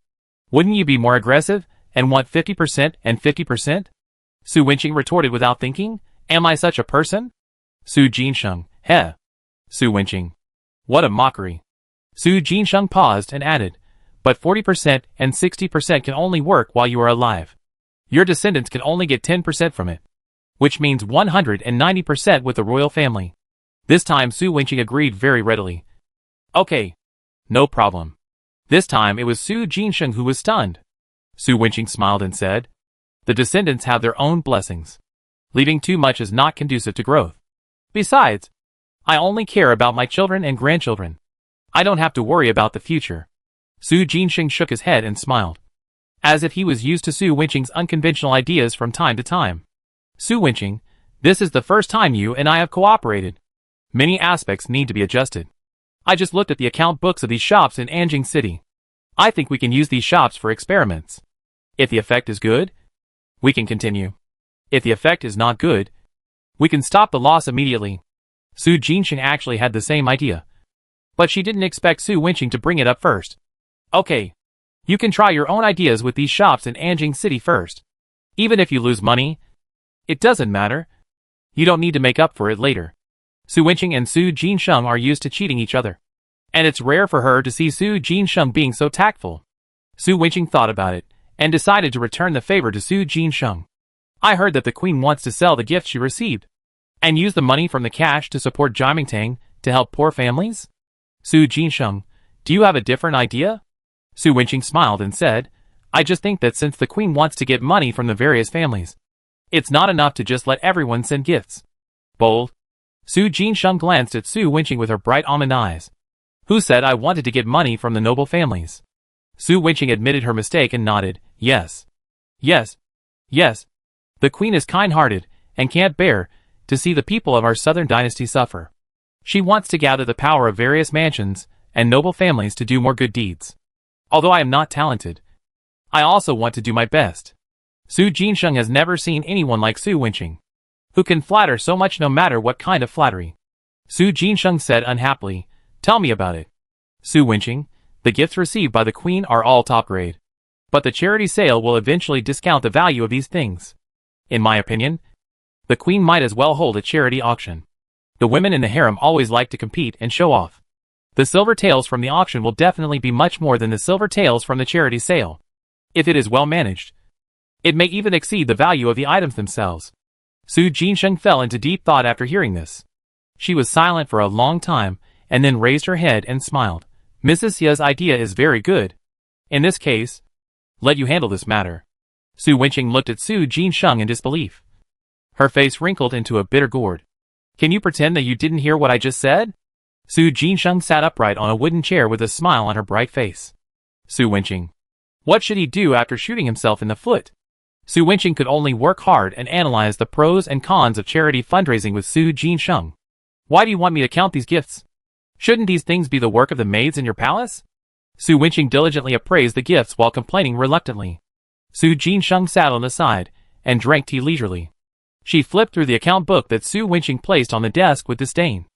wouldn't you be more aggressive and want 50% and 50%? Su Wenqing retorted without thinking. Am I such a person? Su Jinsheng, heh. Su Wenqing. What a mockery. Su Jinsheng paused and added, but 40% and 60% can only work while you are alive. Your descendants can only get 10% from it, which means 190% with the royal family. This time Su Wenqing agreed very readily. Okay. No problem. This time it was Su Jinsheng who was stunned. Su Wenqing smiled and said, the descendants have their own blessings. Leaving too much is not conducive to growth. Besides, I only care about my children and grandchildren. I don't have to worry about the future. Su Jinsheng shook his head and smiled, as if he was used to Su Wenqing's unconventional ideas from time to time. Su Wenqing, this is the first time you and I have cooperated. Many aspects need to be adjusted. I just looked at the account books of these shops in Anjing City. I think we can use these shops for experiments. If the effect is good, we can continue. If the effect is not good, we can stop the loss immediately. Su Jinsheng actually had the same idea, but she didn't expect Su Wenqing to bring it up first. Okay. You can try your own ideas with these shops in Anjing City first. Even if you lose money, it doesn't matter. You don't need to make up for it later. Su Wenqing and Su Jinsheng are used to cheating each other, and it's rare for her to see Su Jinsheng being so tactful. Su Wenqing thought about it, and decided to return the favor to Su Jinsheng. I heard that the queen wants to sell the gifts she received, and use the money from the cash to support Jimingtang to help poor families? Su Jinsheng, do you have a different idea? Su Wenqing smiled and said, I just think that since the queen wants to get money from the various families, it's not enough to just let everyone send gifts. Bold. Su Jinsheng glanced at Su Wenqing with her bright almond eyes. Who said I wanted to get money from the noble families? Su Wenqing admitted her mistake and nodded. Yes. Yes. Yes. The queen is kind-hearted, and can't bear to see the people of our southern dynasty suffer. She wants to gather the power of various mansions and noble families to do more good deeds. Although I am not talented, I also want to do my best. Su Jinsheng has never seen anyone like Su Wenqing, who can flatter so much no matter what kind of flattery. Su Jinsheng said unhappily, Tell me about it. Su Wenqing, the gifts received by the queen are all top grade, but the charity sale will eventually discount the value of these things. In my opinion, the queen might as well hold a charity auction. The women in the harem always like to compete and show off. The silver taels from the auction will definitely be much more than the silver taels from the charity sale. If it is well managed, it may even exceed the value of the items themselves. Su Jinsheng fell into deep thought after hearing this. She was silent for a long time, and then raised her head and smiled. Mrs. Xia's idea is very good. In this case, let you handle this matter. Su Wenqing looked at Su Jinsheng in disbelief. Her face wrinkled into a bitter gourd. Can you pretend that you didn't hear what I just said? Su Jinsheng sat upright on a wooden chair with a smile on her bright face. Su Wenqing. What should he do after shooting himself in the foot? Su Wenqing could only work hard and analyze the pros and cons of charity fundraising with Su Jinsheng. Why do you want me to count these gifts? Shouldn't these things be the work of the maids in your palace? Su Wenqing diligently appraised the gifts while complaining reluctantly. Su Jinsheng sat on the side and drank tea leisurely. She flipped through the account book that Su Wenqing placed on the desk with disdain.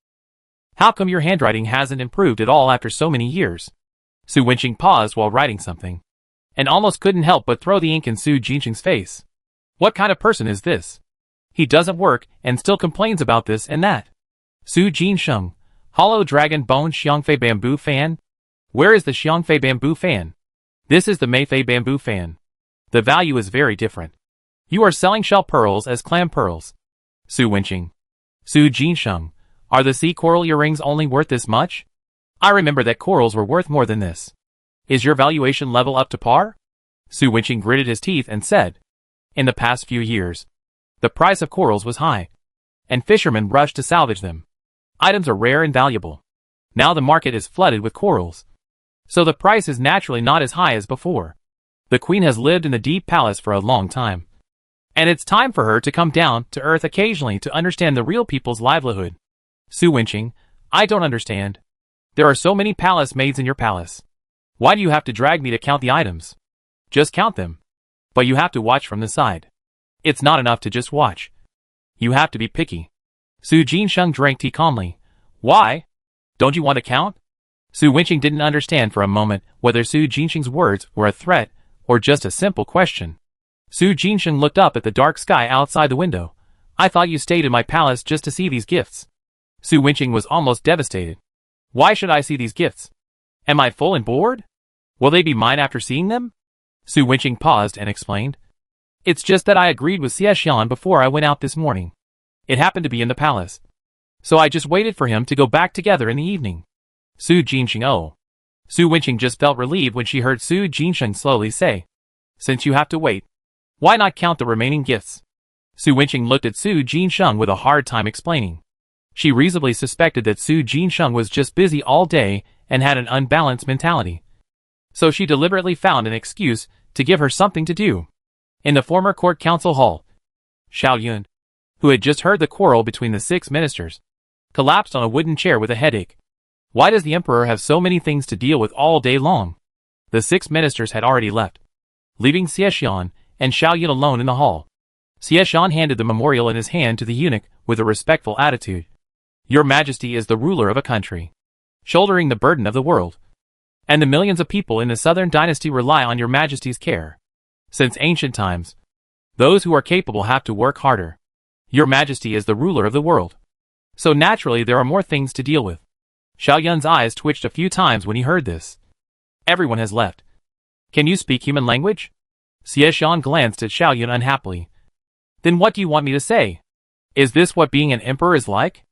How come your handwriting hasn't improved at all after so many years? Su Wenqing paused while writing something, and almost couldn't help but throw the ink in Su Jinsheng's face. What kind of person is this? He doesn't work and still complains about this and that. Su Jinsheng, Hollow Dragon Bone Xiangfei Bamboo Fan? Where is the Xiangfei Bamboo Fan? This is the Meifei Bamboo Fan. The value is very different. You are selling shell pearls as clam pearls. Su Wenqing. Su Jinsheng, are the sea coral earrings only worth this much? I remember that corals were worth more than this. Is your valuation level up to par? Su Wenqing gritted his teeth and said, in the past few years, the price of corals was high, and fishermen rushed to salvage them. Items are rare and valuable. Now the market is flooded with corals, so the price is naturally not as high as before. The queen has lived in the deep palace for a long time, and it's time for her to come down to earth occasionally to understand the real people's livelihood. Su Wenqing, I don't understand. There are so many palace maids in your palace. Why do you have to drag me to count the items? Just count them. But you have to watch from the side. It's not enough to just watch. You have to be picky. Su Jinsheng drank tea calmly. Why? Don't you want to count? Su Wenqing didn't understand for a moment whether Su Jinsheng's words were a threat or just a simple question. Su Jinsheng looked up at the dark sky outside the window. I thought you stayed in my palace just to see these gifts. Su Wenqing was almost devastated. Why should I see these gifts? Am I full and bored? Will they be mine after seeing them? Su Wenqing paused and explained. It's just that I agreed with Xie Xian before I went out this morning. It happened to be in the palace, so I just waited for him to go back together in the evening. Su Jinsheng. Oh. Su Wenqing just felt relieved when she heard Su Jinsheng slowly say, since you have to wait, why not count the remaining gifts? Su Wenqing looked at Su Jinsheng with a hard time explaining. She reasonably suspected that Su Jinsheng was just busy all day and had an unbalanced mentality. So she deliberately found an excuse to give her something to do. In the former court council hall, Xiao Yun, who had just heard the quarrel between the 6 ministers, collapsed on a wooden chair with a headache. Why does the emperor have so many things to deal with all day long? The 6 ministers had already left, leaving Xie Xian and Xiao Yun alone in the hall. Xie Xian handed the memorial in his hand to the eunuch with a respectful attitude. Your Majesty is the ruler of a country, shouldering the burden of the world, and the millions of people in the southern dynasty rely on your Majesty's care. Since ancient times, those who are capable have to work harder. Your Majesty is the ruler of the world, so naturally there are more things to deal with. Xiao Yun's eyes twitched a few times when he heard this. Everyone has left. Can you speak human language? Xie Xian glanced at Xiao Yun unhappily. Then what do you want me to say? Is this what being an emperor is like?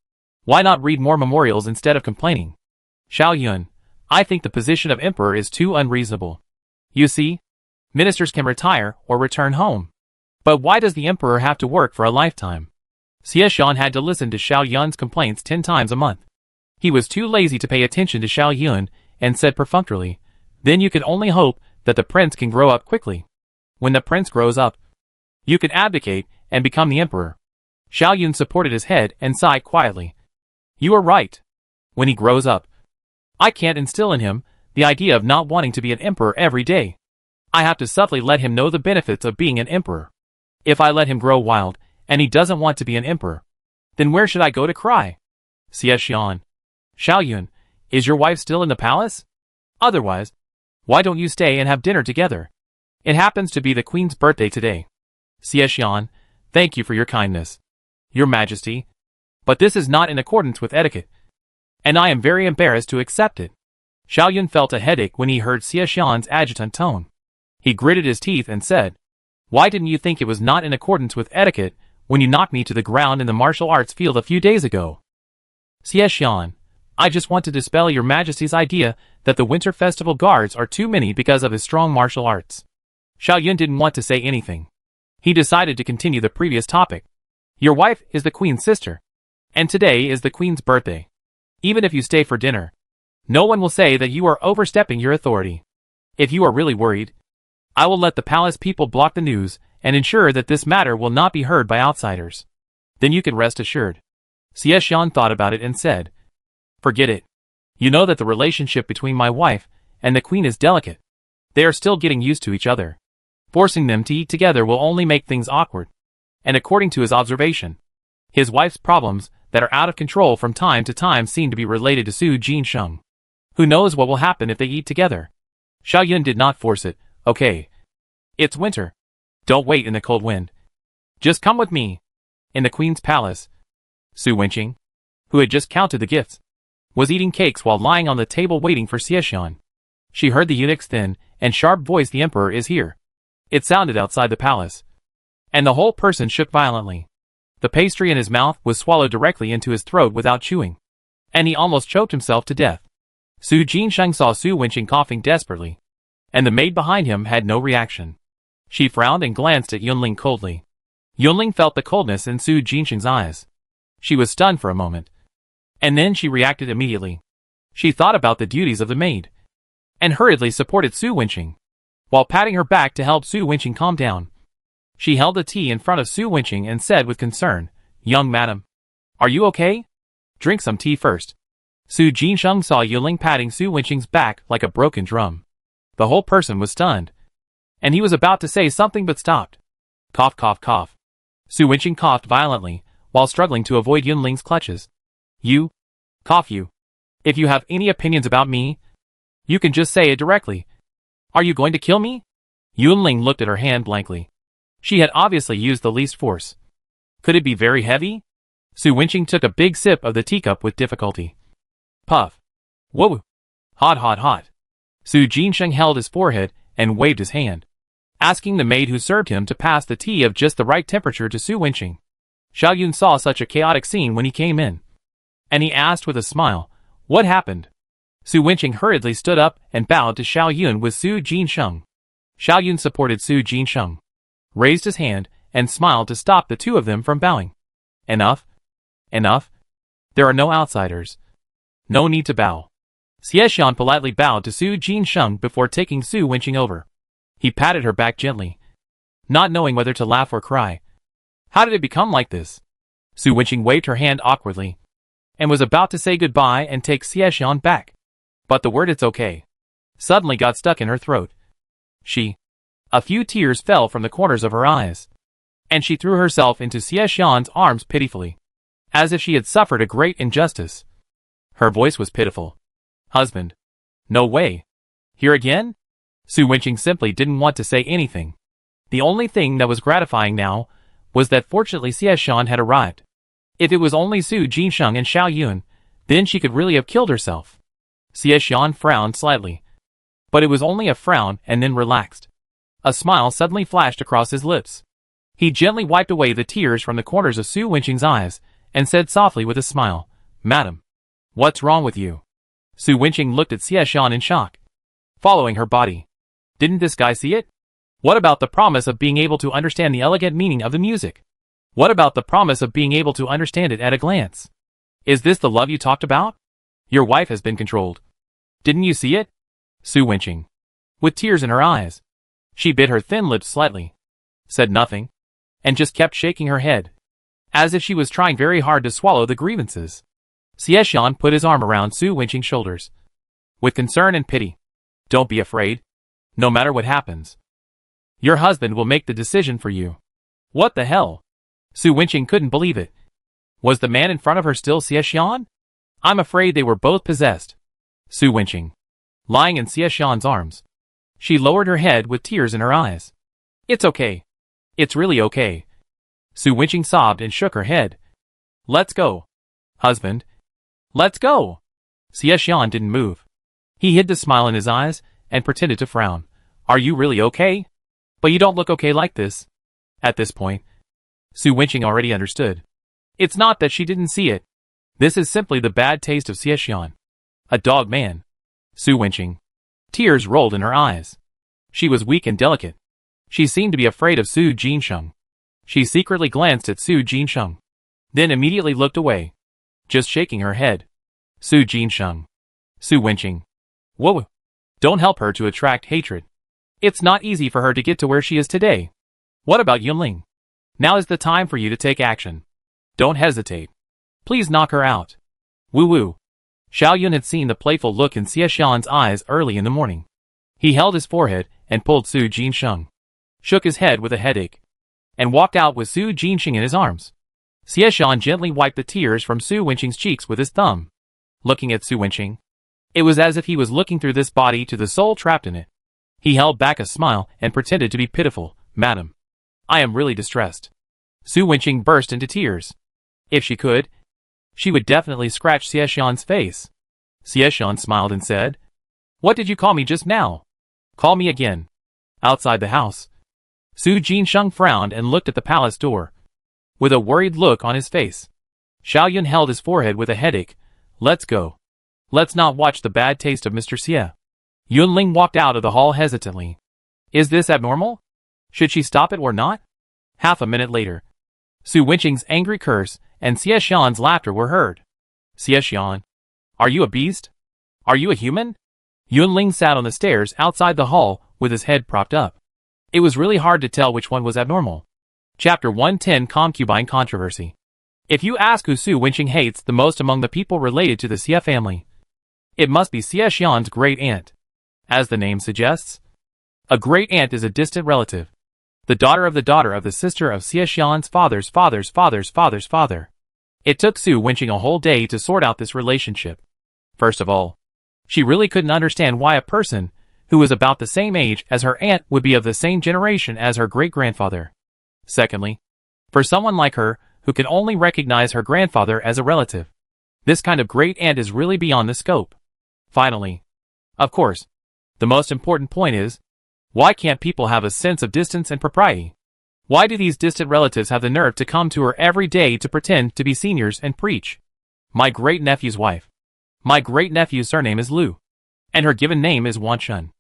Why not read more memorials instead of complaining? Xiao Yun, I think the position of emperor is too unreasonable. You see, ministers can retire or return home. But why does the emperor have to work for a lifetime? Xie Xian had to listen to Xiao Yun's complaints 10 times a month. He was too lazy to pay attention to Xiao Yun and said perfunctorily, then you can only hope that the prince can grow up quickly. When the prince grows up, you can abdicate and become the emperor. Xiao Yun supported his head and sighed quietly. You are right. When he grows up, I can't instill in him the idea of not wanting to be an emperor every day. I have to subtly let him know the benefits of being an emperor. If I let him grow wild, and he doesn't want to be an emperor, then where should I go to cry? Xie Xian. Xiao Yun, is your wife still in the palace? Otherwise, why don't you stay and have dinner together? It happens to be the queen's birthday today. Xie Xian, thank you for your kindness. Your Majesty, But this is not in accordance with etiquette, and I am very embarrassed to accept it. Xiao Yun felt a headache when he heard Xie Xian's adjutant tone. He gritted his teeth and said, "Why didn't you think it was not in accordance with etiquette when you knocked me to the ground in the martial arts field a few days ago?" "Xie Xian, I just want to dispel your majesty's idea that the winter festival guards are too many because of his strong martial arts." Xiao Yun didn't want to say anything. He decided to continue the previous topic. "Your wife is the queen's sister, and today is the queen's birthday. Even if you stay for dinner, no one will say that you are overstepping your authority. If you are really worried, I will let the palace people block the news and ensure that this matter will not be heard by outsiders. Then you can rest assured." Xie Xian thought about it and said, "Forget it. You know that the relationship between my wife and the queen is delicate. They are still getting used to each other. Forcing them to eat together will only make things awkward." And according to his observation, his wife's problems that are out of control from time to time seem to be related to Su Jinsheng. Who knows what will happen if they eat together? Xiao Yun did not force it. "Okay. It's winter. Don't wait in the cold wind. Just come with me." In the queen's palace, Su Wenqing, who had just counted the gifts, was eating cakes while lying on the table waiting for Xie Xian. She heard the eunuch's thin and sharp voice, "The emperor is here." It sounded outside the palace, and the whole person shook violently. The pastry in his mouth was swallowed directly into his throat without chewing, and he almost choked himself to death. Su Jinsheng saw Su Wenqing coughing desperately, and the maid behind him had no reaction. She frowned and glanced at Yunling coldly. Yunling felt the coldness in Su Jinsheng's eyes. She was stunned for a moment, and then she reacted immediately. She thought about the duties of the maid, and hurriedly supported Su Wenqing, while patting her back to help Su Wenqing calm down. She held the tea in front of Su Wenqing and said with concern, "Young madam, are you okay? Drink some tea first." Su Jinsheng saw Yunling patting Su Wenqing's back like a broken drum. The whole person was stunned, and he was about to say something but stopped. Cough, cough, cough. Su Wenqing coughed violently, while struggling to avoid Yunling's clutches. "You? Cough you. If you have any opinions about me, you can just say it directly. Are you going to kill me?" Yunling looked at her hand blankly. She had obviously used the least force. Could it be very heavy? Su Wenqing took a big sip of the teacup with difficulty. Puff. Whoa. Hot, hot, hot. Su Jinsheng held his forehead and waved his hand, asking the maid who served him to pass the tea of just the right temperature to Su Wenqing. Xiao Yun saw such a chaotic scene when he came in, and he asked with a smile, "What happened?" Su Wenqing hurriedly stood up and bowed to Xiao Yun with Su Jinsheng. Xiao Yun supported Su Jinsheng, raised his hand, and smiled to stop the two of them from bowing. "Enough. Enough. There are no outsiders. No need to bow." Xie Xian politely bowed to Su Jinsheng before taking Su Wenqing over. He patted her back gently, not knowing whether to laugh or cry. How did it become like this? Su Wenqing waved her hand awkwardly, and was about to say goodbye and take Xie Xian back. But the word "it's okay" suddenly got stuck in her throat. A few tears fell from the corners of her eyes, and she threw herself into Xie Xian's arms pitifully, as if she had suffered a great injustice. Her voice was pitiful. "Husband. No way. Here again?" Su Wenqing simply didn't want to say anything. The only thing that was gratifying now was that fortunately Xie Xian had arrived. If it was only Su Jinsheng and Xiao Yun, then she could really have killed herself. Xie Xian frowned slightly, but it was only a frown and then relaxed. A smile suddenly flashed across his lips. He gently wiped away the tears from the corners of Su Wenqing's eyes and said softly with a smile, "Madam, what's wrong with you?" Su Wenqing looked at Xie Xian in shock, following her body. Didn't this guy see it? What about the promise of being able to understand the elegant meaning of the music? What about the promise of being able to understand it at a glance? Is this the love you talked about? Your wife has been controlled. Didn't you see it? Su Wenqing, with tears in her eyes. She bit her thin lips slightly, said nothing, and just kept shaking her head, as if she was trying very hard to swallow the grievances. Xie Xian put his arm around Su Wenqing's shoulders, with concern and pity. "Don't be afraid. No matter what happens, your husband will make the decision for you." What the hell? Su Wenqing couldn't believe it. Was the man in front of her still Xie Xian? I'm afraid they were both possessed. Su Wenqing, lying in Xie Xian's arms. She lowered her head with tears in her eyes. "It's okay. It's really okay." Su Wenqing sobbed and shook her head. "Let's go." Husband. Let's go. Xiaxian didn't move. He hid the smile in his eyes and pretended to frown. Are you really okay? But you don't look okay like this. At this point, Su Wenqing already understood. It's not that she didn't see it. This is simply the bad taste of Xiaxian. A dog man. Su Wenqing. Tears rolled in her eyes. She was weak and delicate. She seemed to be afraid of Su Jinsheng. She secretly glanced at Su Jinsheng, then immediately looked away, just shaking her head. Su Jinsheng. Su Wenqing. Whoa. Don't help her to attract hatred. It's not easy for her to get to where she is today. What about Yunling? Now is the time for you to take action. Don't hesitate. Please knock her out. Woo woo. Xiao Yun had seen the playful look in Xiaxian's eyes early in the morning. He held his forehead and pulled Su Jinsheng, shook his head with a headache, and walked out with Su Jinsheng in his arms. Xiaxian gently wiped the tears from Su Wenqing's cheeks with his thumb. Looking at Su Wenqing, it was as if he was looking through this body to the soul trapped in it. He held back a smile and pretended to be pitiful. Madam, I am really distressed. Su Wenqing burst into tears. If she could, she would definitely scratch Xiaxian's face. Xiaxian smiled and said, What did you call me just now? Call me again. Outside the house, Su Jinsheng frowned and looked at the palace door, with a worried look on his face. Xiao Yun held his forehead with a headache. Let's go. Let's not watch the bad taste of Mr. Xie. Yunling walked out of the hall hesitantly. Is this abnormal? Should she stop it or not? Half a minute later, Su Wenqing's angry curse and Xiaxian's laughter were heard. Xiaxian, are you a beast? Are you a human? Yunling sat on the stairs outside the hall with his head propped up. It was really hard to tell which one was abnormal. Chapter 110 Concubine Controversy. If you ask who Su Wenqing hates the most among the people related to the Xie family, it must be Xiaxian's great aunt. As the name suggests, a great aunt is a distant relative, the daughter of the sister of Xiaxian's father's father. It took Su Wenqing a whole day to sort out this relationship. First of all, she really couldn't understand why a person who was about the same age as her aunt would be of the same generation as her great-grandfather. Secondly, for someone like her who can only recognize her grandfather as a relative, this kind of great aunt is really beyond the scope. Finally, of course, the most important point is, why can't people have a sense of distance and propriety? Why do these distant relatives have the nerve to come to her every day to pretend to be seniors and preach? My great-nephew's wife. My great-nephew's surname is Lu, and her given name is Wanshun.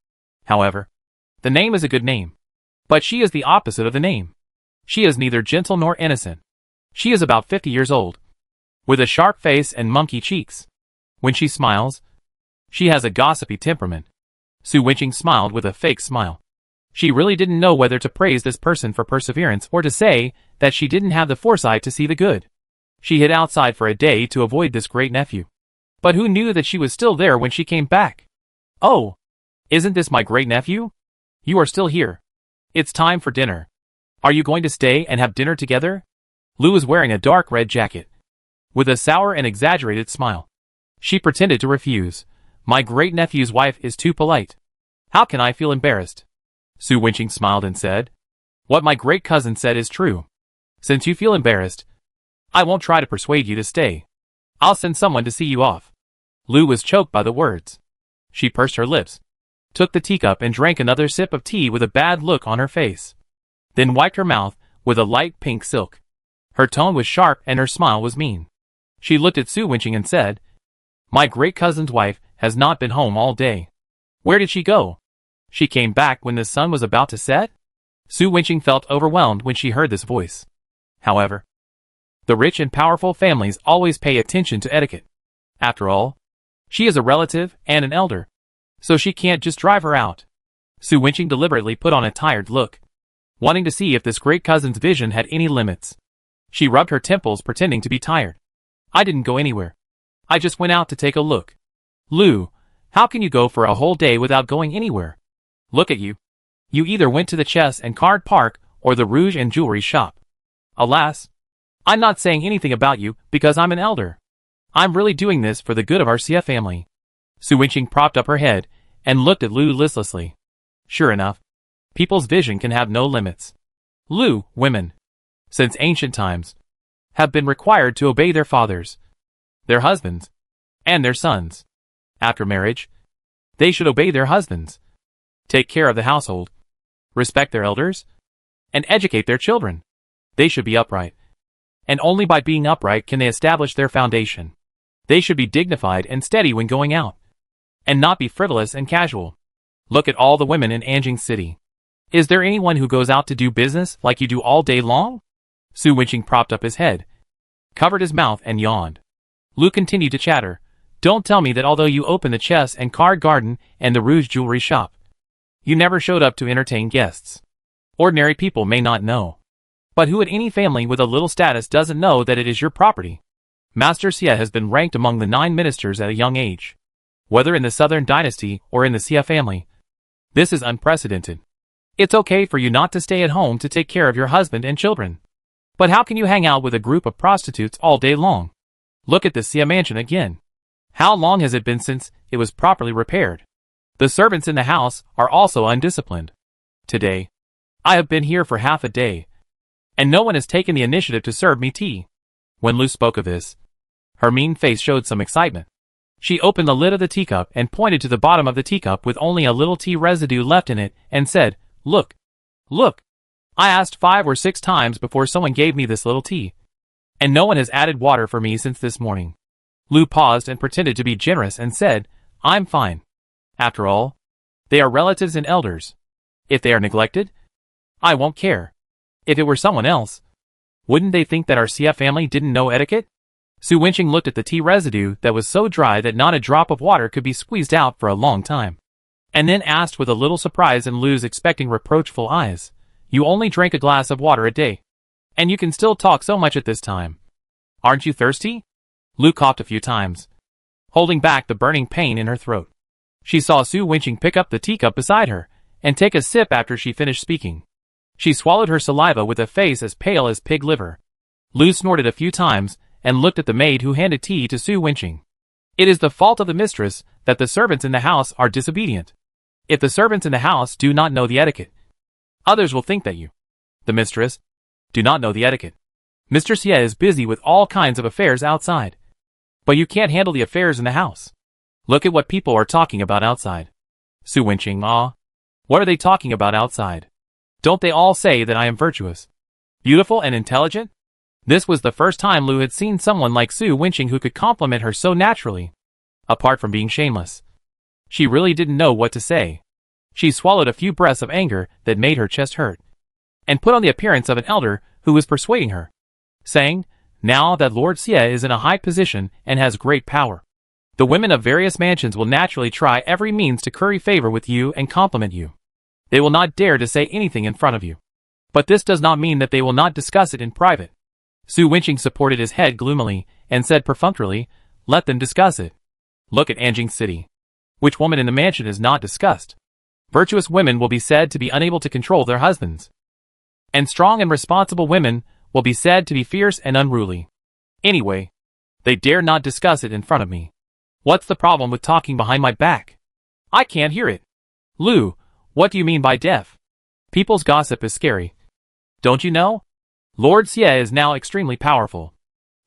However, the name is a good name, but she is the opposite of the name. She is neither gentle nor innocent. She is about 50 years old, with a sharp face and monkey cheeks. When she smiles, she has a gossipy temperament. Su Wenqing smiled with a fake smile. She really didn't know whether to praise this person for perseverance or to say that she didn't have the foresight to see the good. She hid outside for a day to avoid this great nephew. But who knew that she was still there when she came back? Oh, isn't this my great nephew? You are still here. It's time for dinner. Are you going to stay and have dinner together? Lu was wearing a dark red jacket, with a sour and exaggerated smile. She pretended to refuse. My great-nephew's wife is too polite. How can I feel embarrassed? Su Wenqing smiled and said, What my great cousin said is true. Since you feel embarrassed, I won't try to persuade you to stay. I'll send someone to see you off. Lu was choked by the words. She pursed her lips, took the teacup and drank another sip of tea with a bad look on her face, then wiped her mouth with a light pink silk. Her tone was sharp and her smile was mean. She looked at Su Wenqing and said, My great cousin's wife has not been home all day. Where did she go? She came back when the sun was about to set? Su Wenqing felt overwhelmed when she heard this voice. However, the rich and powerful families always pay attention to etiquette. After all, she is a relative and an elder, so she can't just drive her out. Su Wenqing deliberately put on a tired look, wanting to see if this great cousin's vision had any limits. She rubbed her temples pretending to be tired. I didn't go anywhere. I just went out to take a look. Lu, how can you go for a whole day without going anywhere? Look at you. You either went to the chess and card park or the rouge and jewelry shop. Alas, I'm not saying anything about you because I'm an elder. I'm really doing this for the good of our Xie family. Su Wenqing propped up her head and looked at Lu listlessly. Sure enough, people's vision can have no limits. Lu, women, since ancient times, have been required to obey their fathers. their husbands, and their sons. After marriage, they should obey their husbands, take care of the household, respect their elders, and educate their children. They should be upright, and only by being upright can they establish their foundation. They should be dignified and steady when going out, and not be frivolous and casual. Look at all the women in Anjing City. Is there anyone who goes out to do business like you do all day long? Su Wenqing propped up his head, covered his mouth and yawned. Lu continued to chatter. Don't tell me that although you opened the chess and card garden and the Rouge jewelry shop, you never showed up to entertain guests. Ordinary people may not know, but who in any family with a little status doesn't know that it is your property? Master Xie has been ranked among the 9 ministers at a young age, whether in the Southern Dynasty or in the Xie family. This is unprecedented. It's okay for you not to stay at home to take care of your husband and children. But how can you hang out with a group of prostitutes all day long? Look at the Xie mansion again. How long has it been since it was properly repaired? The servants in the house are also undisciplined. Today, I have been here for half a day, and no one has taken the initiative to serve me tea. When Lu spoke of this, her mean face showed some excitement. She opened the lid of the teacup and pointed to the bottom of the teacup with only a little tea residue left in it and said, Look! Look! I asked 5 or 6 times before someone gave me this little tea, and no one has added water for me since this morning. Lu paused and pretended to be generous and said, I'm fine. After all, they are relatives and elders. If they are neglected, I won't care. If it were someone else, wouldn't they think that our Xie family didn't know etiquette? Su Wenqing looked at the tea residue that was so dry that not a drop of water could be squeezed out for a long time, and then asked with a little surprise in Lu's expecting reproachful eyes, You only drank a glass of water a day, and you can still talk so much at this time. Aren't you thirsty? Lu coughed a few times, holding back the burning pain in her throat. She saw Su Wenqing pick up the teacup beside her and take a sip after she finished speaking. She swallowed her saliva with a face as pale as pig liver. Lu snorted a few times and looked at the maid who handed tea to Su Wenqing. It is the fault of the mistress that the servants in the house are disobedient. If the servants in the house do not know the etiquette, others will think that you, the mistress, do not know the etiquette. Mr. Xie is busy with all kinds of affairs outside, but you can't handle the affairs in the house. Look at what people are talking about outside. Su Wenqing, what are they talking about outside? Don't they all say that I am virtuous, beautiful and intelligent? This was the first time Lu had seen someone like Su Wenqing who could compliment her so naturally. Apart from being shameless, she really didn't know what to say. She swallowed a few breaths of anger that made her chest hurt, and put on the appearance of an elder who was persuading her, saying, Now that Lord Xie is in a high position and has great power, the women of various mansions will naturally try every means to curry favor with you and compliment you. They will not dare to say anything in front of you. But this does not mean that they will not discuss it in private. Su Wenqing supported his head gloomily and said perfunctorily, Let them discuss it. Look at Anjing City. Which woman in the mansion is not discussed? Virtuous women will be said to be unable to control their husbands, and strong and responsible women will be said to be fierce and unruly. Anyway, they dare not discuss it in front of me. What's the problem with talking behind my back? I can't hear it. Lu, what do you mean by deaf? People's gossip is scary. Don't you know? Lord Xie is now extremely powerful,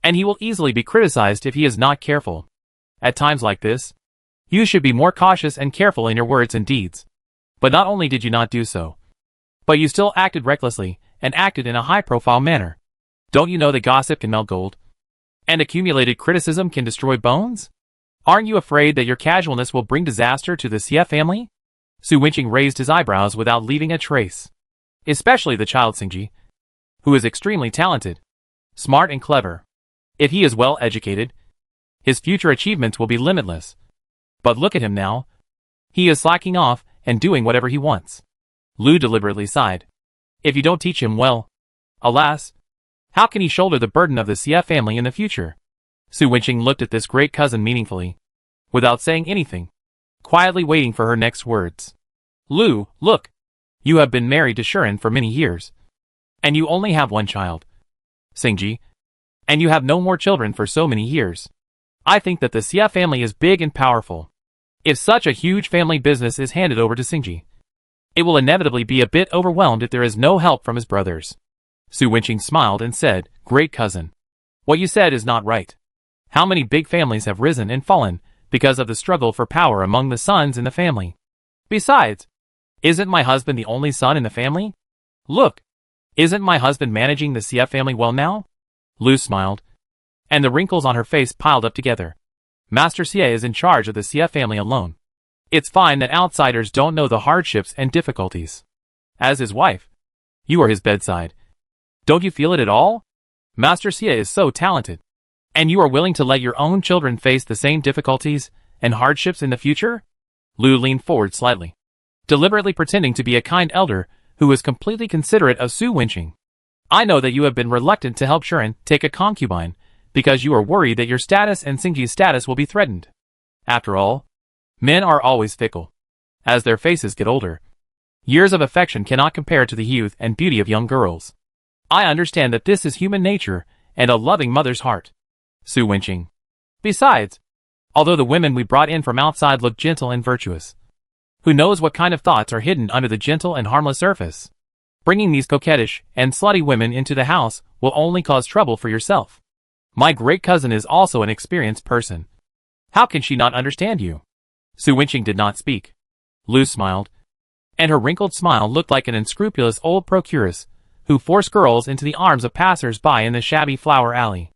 and he will easily be criticized if he is not careful. At times like this, you should be more cautious and careful in your words and deeds. But not only did you not do so, but you still acted recklessly and acted in a high-profile manner. Don't you know that gossip can melt gold, and accumulated criticism can destroy bones? Aren't you afraid that your casualness will bring disaster to the Xie family? Su Wenqing raised his eyebrows without leaving a trace. Especially the child Xingji, who is extremely talented, smart and clever. If he is well educated, his future achievements will be limitless. But look at him now. He is slacking off and doing whatever he wants. Lu deliberately sighed. If you don't teach him well, alas, how can he shoulder the burden of the Xie family in the future? Su Wenqing looked at this great cousin meaningfully, without saying anything, quietly waiting for her next words. Lu, look. You have been married to Shiren for many years, and you only have one child, Xingji, and you have no more children for so many years. I think that the Xie family is big and powerful. If such a huge family business is handed over to Xingji, it will inevitably be a bit overwhelmed if there is no help from his brothers. Su Wenqing smiled and said, Great cousin. What you said is not right. How many big families have risen and fallen because of the struggle for power among the sons in the family? Besides, isn't my husband the only son in the family? Look, isn't my husband managing the Xie family well now? Lu smiled, and the wrinkles on her face piled up together. Master Xie is in charge of the Xie family alone. It's fine that outsiders don't know the hardships and difficulties. As his wife, you are his bedside. Don't you feel it at all? Master Xie is so talented. And you are willing to let your own children face the same difficulties and hardships in the future? Lu leaned forward slightly, deliberately pretending to be a kind elder who was completely considerate of Su Wenqing. I know that you have been reluctant to help Shuren take a concubine because you are worried that your status and Xingji's status will be threatened. After all, men are always fickle. As their faces get older, years of affection cannot compare to the youth and beauty of young girls. I understand that this is human nature and a loving mother's heart. Su Wenqing. Besides, although the women we brought in from outside look gentle and virtuous, who knows what kind of thoughts are hidden under the gentle and harmless surface? Bringing these coquettish and slutty women into the house will only cause trouble for yourself. My great cousin is also an experienced person. How can she not understand you? Su Wenqing did not speak. Lu smiled, and her wrinkled smile looked like an unscrupulous old procuress who forced girls into the arms of passers-by in the shabby flower alley.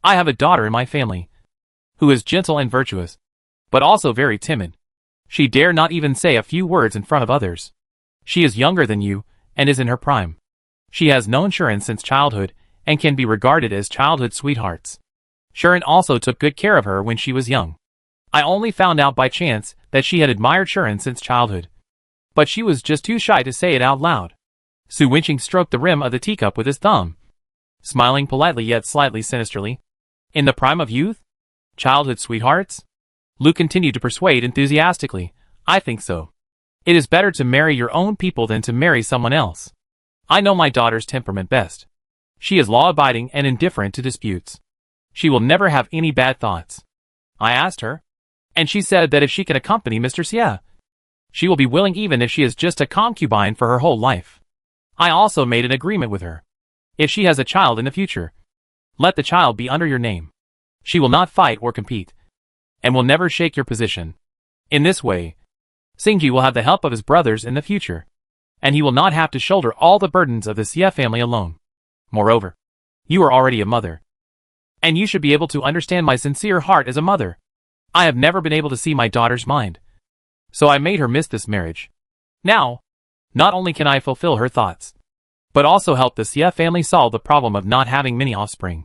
I have a daughter in my family, who is gentle and virtuous, but also very timid. She dare not even say a few words in front of others. She is younger than you, and is in her prime. She has known Shuren since childhood, and can be regarded as childhood sweethearts. Shuren also took good care of her when she was young. I only found out by chance that she had admired Shuren since childhood, but she was just too shy to say it out loud. Su Wenqing stroked the rim of the teacup with his thumb, smiling politely yet slightly sinisterly. In the prime of youth? Childhood sweethearts? Lu continued to persuade enthusiastically. I think so. It is better to marry your own people than to marry someone else. I know my daughter's temperament best. She is law-abiding and indifferent to disputes. She will never have any bad thoughts. I asked her, and she said that if she can accompany Mr. Xie, she will be willing even if she is just a concubine for her whole life. I also made an agreement with her. If she has a child in the future, let the child be under your name. She will not fight or compete, and will never shake your position. In this way, Xingji will have the help of his brothers in the future, and he will not have to shoulder all the burdens of the Xie family alone. Moreover, you are already a mother, and you should be able to understand my sincere heart as a mother. I have never been able to see my daughter's mind, so I made her miss this marriage. Now, not only can I fulfill her thoughts, but also help the Xie family solve the problem of not having many offspring.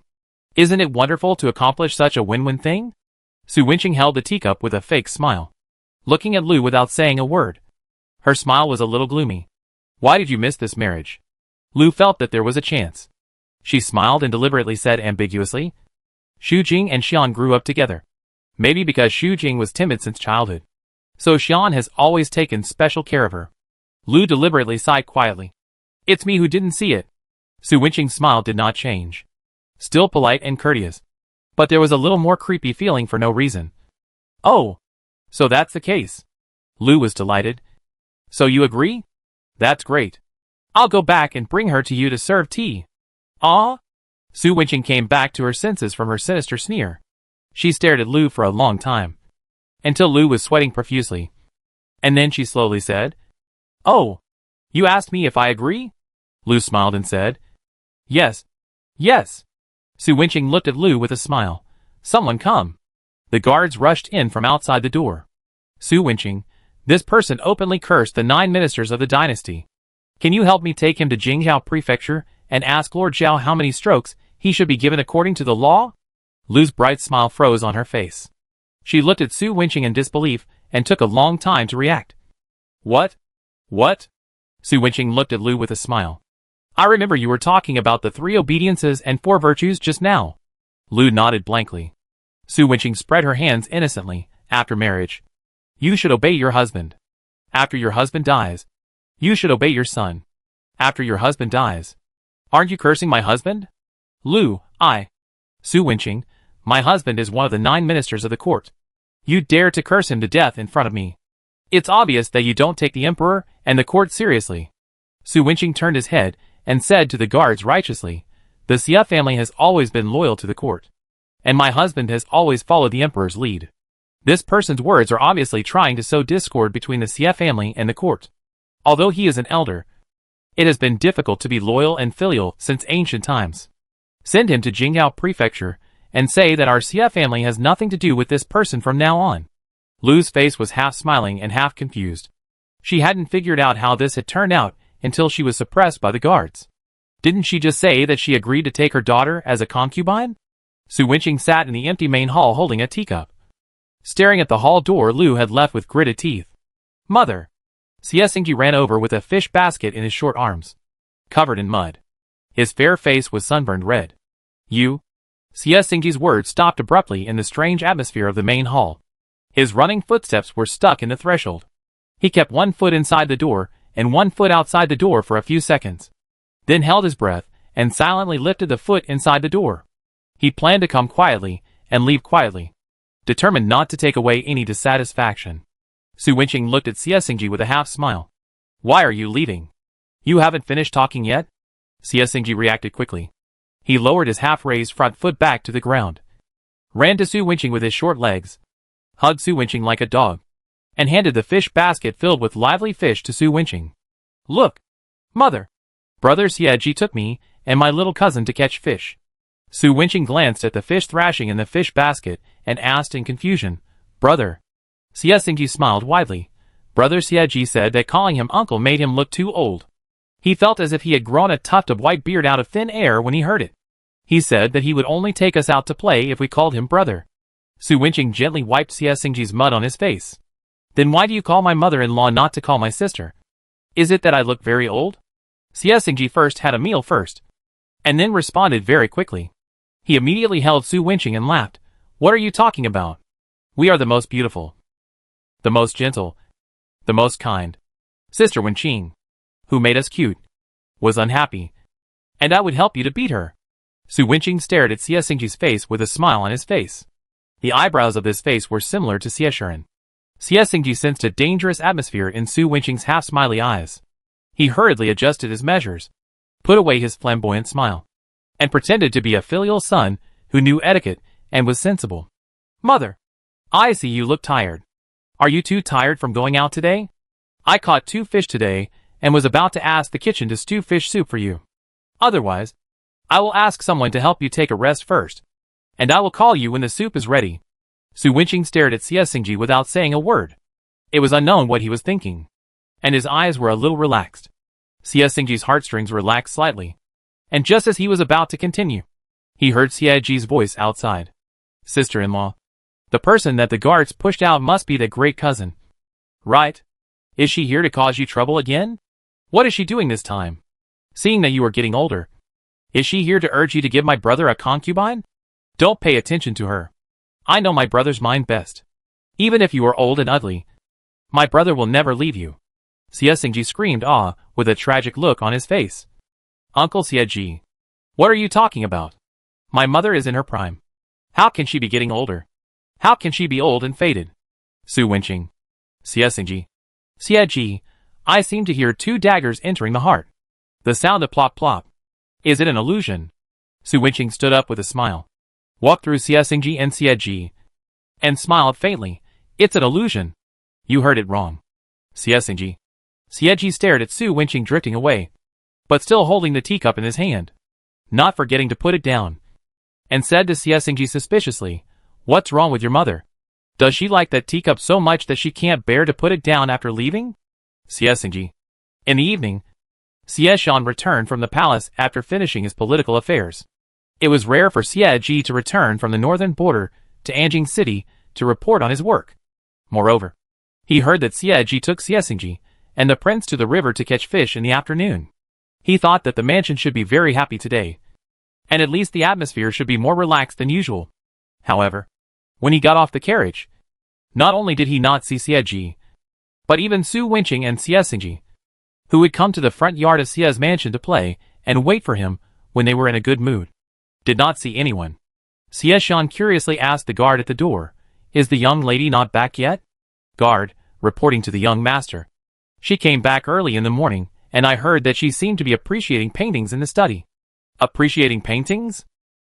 Isn't it wonderful to accomplish such a win-win thing? Su Wenqing held the teacup with a fake smile, looking at Lu without saying a word. Her smile was a little gloomy. Why did you miss this marriage? Lu felt that there was a chance. She smiled and deliberately said ambiguously, Xu Jing and Xian grew up together. Maybe because Xu Jing was timid since childhood, so Xian has always taken special care of her. Lu deliberately sighed quietly. It's me who didn't see it. Su Wenqing's smile did not change. Still polite and courteous, but there was a little more creepy feeling for no reason. Oh, so that's the case. Lu was delighted. So you agree? That's great. I'll go back and bring her to you to serve tea. Ah? Su Wenqing came back to her senses from her sinister sneer. She stared at Lu for a long time, until Lu was sweating profusely. And then she slowly said, Oh, you asked me if I agree? Lu smiled and said, Yes, yes. Su Wenqing looked at Lu with a smile. Someone come. The guards rushed in from outside the door. Su Wenqing, this person openly cursed the 9 ministers of the dynasty. Can you help me take him to Jingzhou Prefecture and ask Lord Zhao how many strokes he should be given according to the law? Lu's bright smile froze on her face. She looked at Su Wenqing in disbelief and took a long time to react. What? What? Su Wenqing looked at Lu with a smile. I remember you were talking about the 3 obediences and 4 virtues just now. Lu nodded blankly. Su Wenqing spread her hands innocently. After marriage, you should obey your husband. After your husband dies, you should obey your son. After your husband dies. Aren't you cursing my husband? Lu, Su Wenqing, my husband is one of the 9 ministers of the court. You dare to curse him to death in front of me. It's obvious that you don't take the emperor and the court seriously. Su Wenqing turned his head and said to the guards righteously, the Xie family has always been loyal to the court, and my husband has always followed the emperor's lead. This person's words are obviously trying to sow discord between the Xie family and the court. Although he is an elder, it has been difficult to be loyal and filial since ancient times. Send him to Jingao Prefecture and say that our Xie family has nothing to do with this person from now on. Lu's face was half smiling and half confused. She hadn't figured out how this had turned out until she was suppressed by the guards. Didn't she just say that she agreed to take her daughter as a concubine? Su Wenqing sat in the empty main hall holding a teacup. Staring at the hall door Lu had left with gritted teeth. Mother! Xie Xingji ran over with a fish basket in his short arms, covered in mud. His fair face was sunburned red. You? Xie Xingji's words stopped abruptly in the strange atmosphere of the main hall. His running footsteps were stuck in the threshold. He kept one foot inside the door and one foot outside the door for a few seconds, then held his breath and silently lifted the foot inside the door. He planned to come quietly and leave quietly, determined not to take away any dissatisfaction. Su Wenqing looked at Xie Xingji with a half smile. Why are you leaving? You haven't finished talking yet? Xie Xingji reacted quickly. He lowered his half-raised front foot back to the ground, ran to Su Wenqing with his short legs, hugged Su Wenqing like a dog, and handed the fish basket filled with lively fish to Su Wenqing. Look, Mother! Brother Xieji took me and my little cousin to catch fish. Su Wenqing glanced at the fish thrashing in the fish basket and asked in confusion, Brother? Xie Xingji smiled widely. Brother Xieji said that calling him uncle made him look too old. He felt as if he had grown a tuft of white beard out of thin air when he heard it. He said that he would only take us out to play if we called him brother. Su Wenqing gently wiped Xie Xingji's mud on his face. Then why do you call my mother-in-law not to call my sister? Is it that I look very old? Xie Xingji first had a meal first, and then responded very quickly. He immediately held Su Wenqing and laughed. What are you talking about? We are the most beautiful, the most gentle, the most kind. Sister Wenqing, who made us cute, was unhappy, and I would help you to beat her. Su Wenqing stared at Xie Xingji's face with a smile on his face. The eyebrows of this face were similar to Xie Shiren. Xie Xingji sensed a dangerous atmosphere in Su Wenqing's half-smiley eyes. He hurriedly adjusted his measures, put away his flamboyant smile, and pretended to be a filial son who knew etiquette and was sensible. Mother, I see you look tired. Are you too tired from going out today? I caught 2 fish today and was about to ask the kitchen to stew fish soup for you. Otherwise, I will ask someone to help you take a rest first, and I will call you when the soup is ready. Su Wenqing stared at Xie Xingji without saying a word. It was unknown what he was thinking, and his eyes were a little relaxed. Xie Xingji's heartstrings relaxed slightly, and just as he was about to continue, he heard Xieji's voice outside. Sister-in-law. The person that the guards pushed out must be the great cousin. Right? Is she here to cause you trouble again? What is she doing this time? Seeing that you are getting older, is she here to urge you to give my brother a concubine? Don't pay attention to her. I know my brother's mind best. Even if you are old and ugly, my brother will never leave you. Xie Xingji screamed awe with a tragic look on his face. Uncle Xieji, what are you talking about? My mother is in her prime. How can she be getting older? How can she be old and faded? Su Wenqing. Xie Xingji. Xieji, I seem to hear 2 daggers entering the heart. The sound of plop plop. Is it an illusion? Su Wenqing stood up with a smile, walked through Xie Xingji and Xieji, and smiled faintly. It's an illusion. You heard it wrong. Xie Xingji. Xieji stared at Su Wenqing drifting away, but still holding the teacup in his hand, not forgetting to put it down, and said to Xie Xingji suspiciously, What's wrong with your mother? Does she like that teacup so much that she can't bear to put it down after leaving? Xie Xingji. In the evening, Xie Shan returned from the palace after finishing his political affairs. It was rare for Xieji to return from the northern border to Anjing City to report on his work. Moreover, he heard that Xieji took Xie Xingji and the prince to the river to catch fish in the afternoon. He thought that the mansion should be very happy today, and at least the atmosphere should be more relaxed than usual. However, when he got off the carriage, not only did he not see Xieji, but even Su Wenqing and Xie Xingji, who had come to the front yard of Xie's mansion to play and wait for him when they were in a good mood, did not see anyone. Xie Shan curiously asked the guard at the door, Is the young lady not back yet? Guard, reporting to the young master. She came back early in the morning, and I heard that she seemed to be appreciating paintings in the study. Appreciating paintings?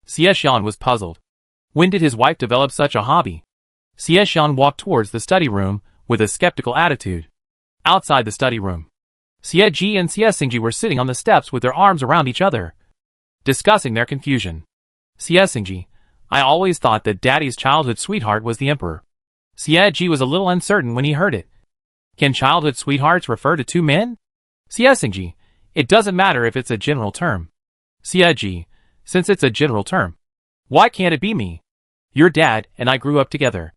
Xie Shan was puzzled. When did his wife develop such a hobby? Xieshan walked towards the study room with a skeptical attitude. Outside the study room, Xieji and Xiesingji were sitting on the steps with their arms around each other, discussing their confusion. Xiesingji, I always thought that Daddy's childhood sweetheart was the emperor. Xieji was a little uncertain when he heard it. Can childhood sweethearts refer to two men? Xiesingji, it doesn't matter if it's a general term. Xieji, since it's a general term, why can't it be me? Your dad and I grew up together.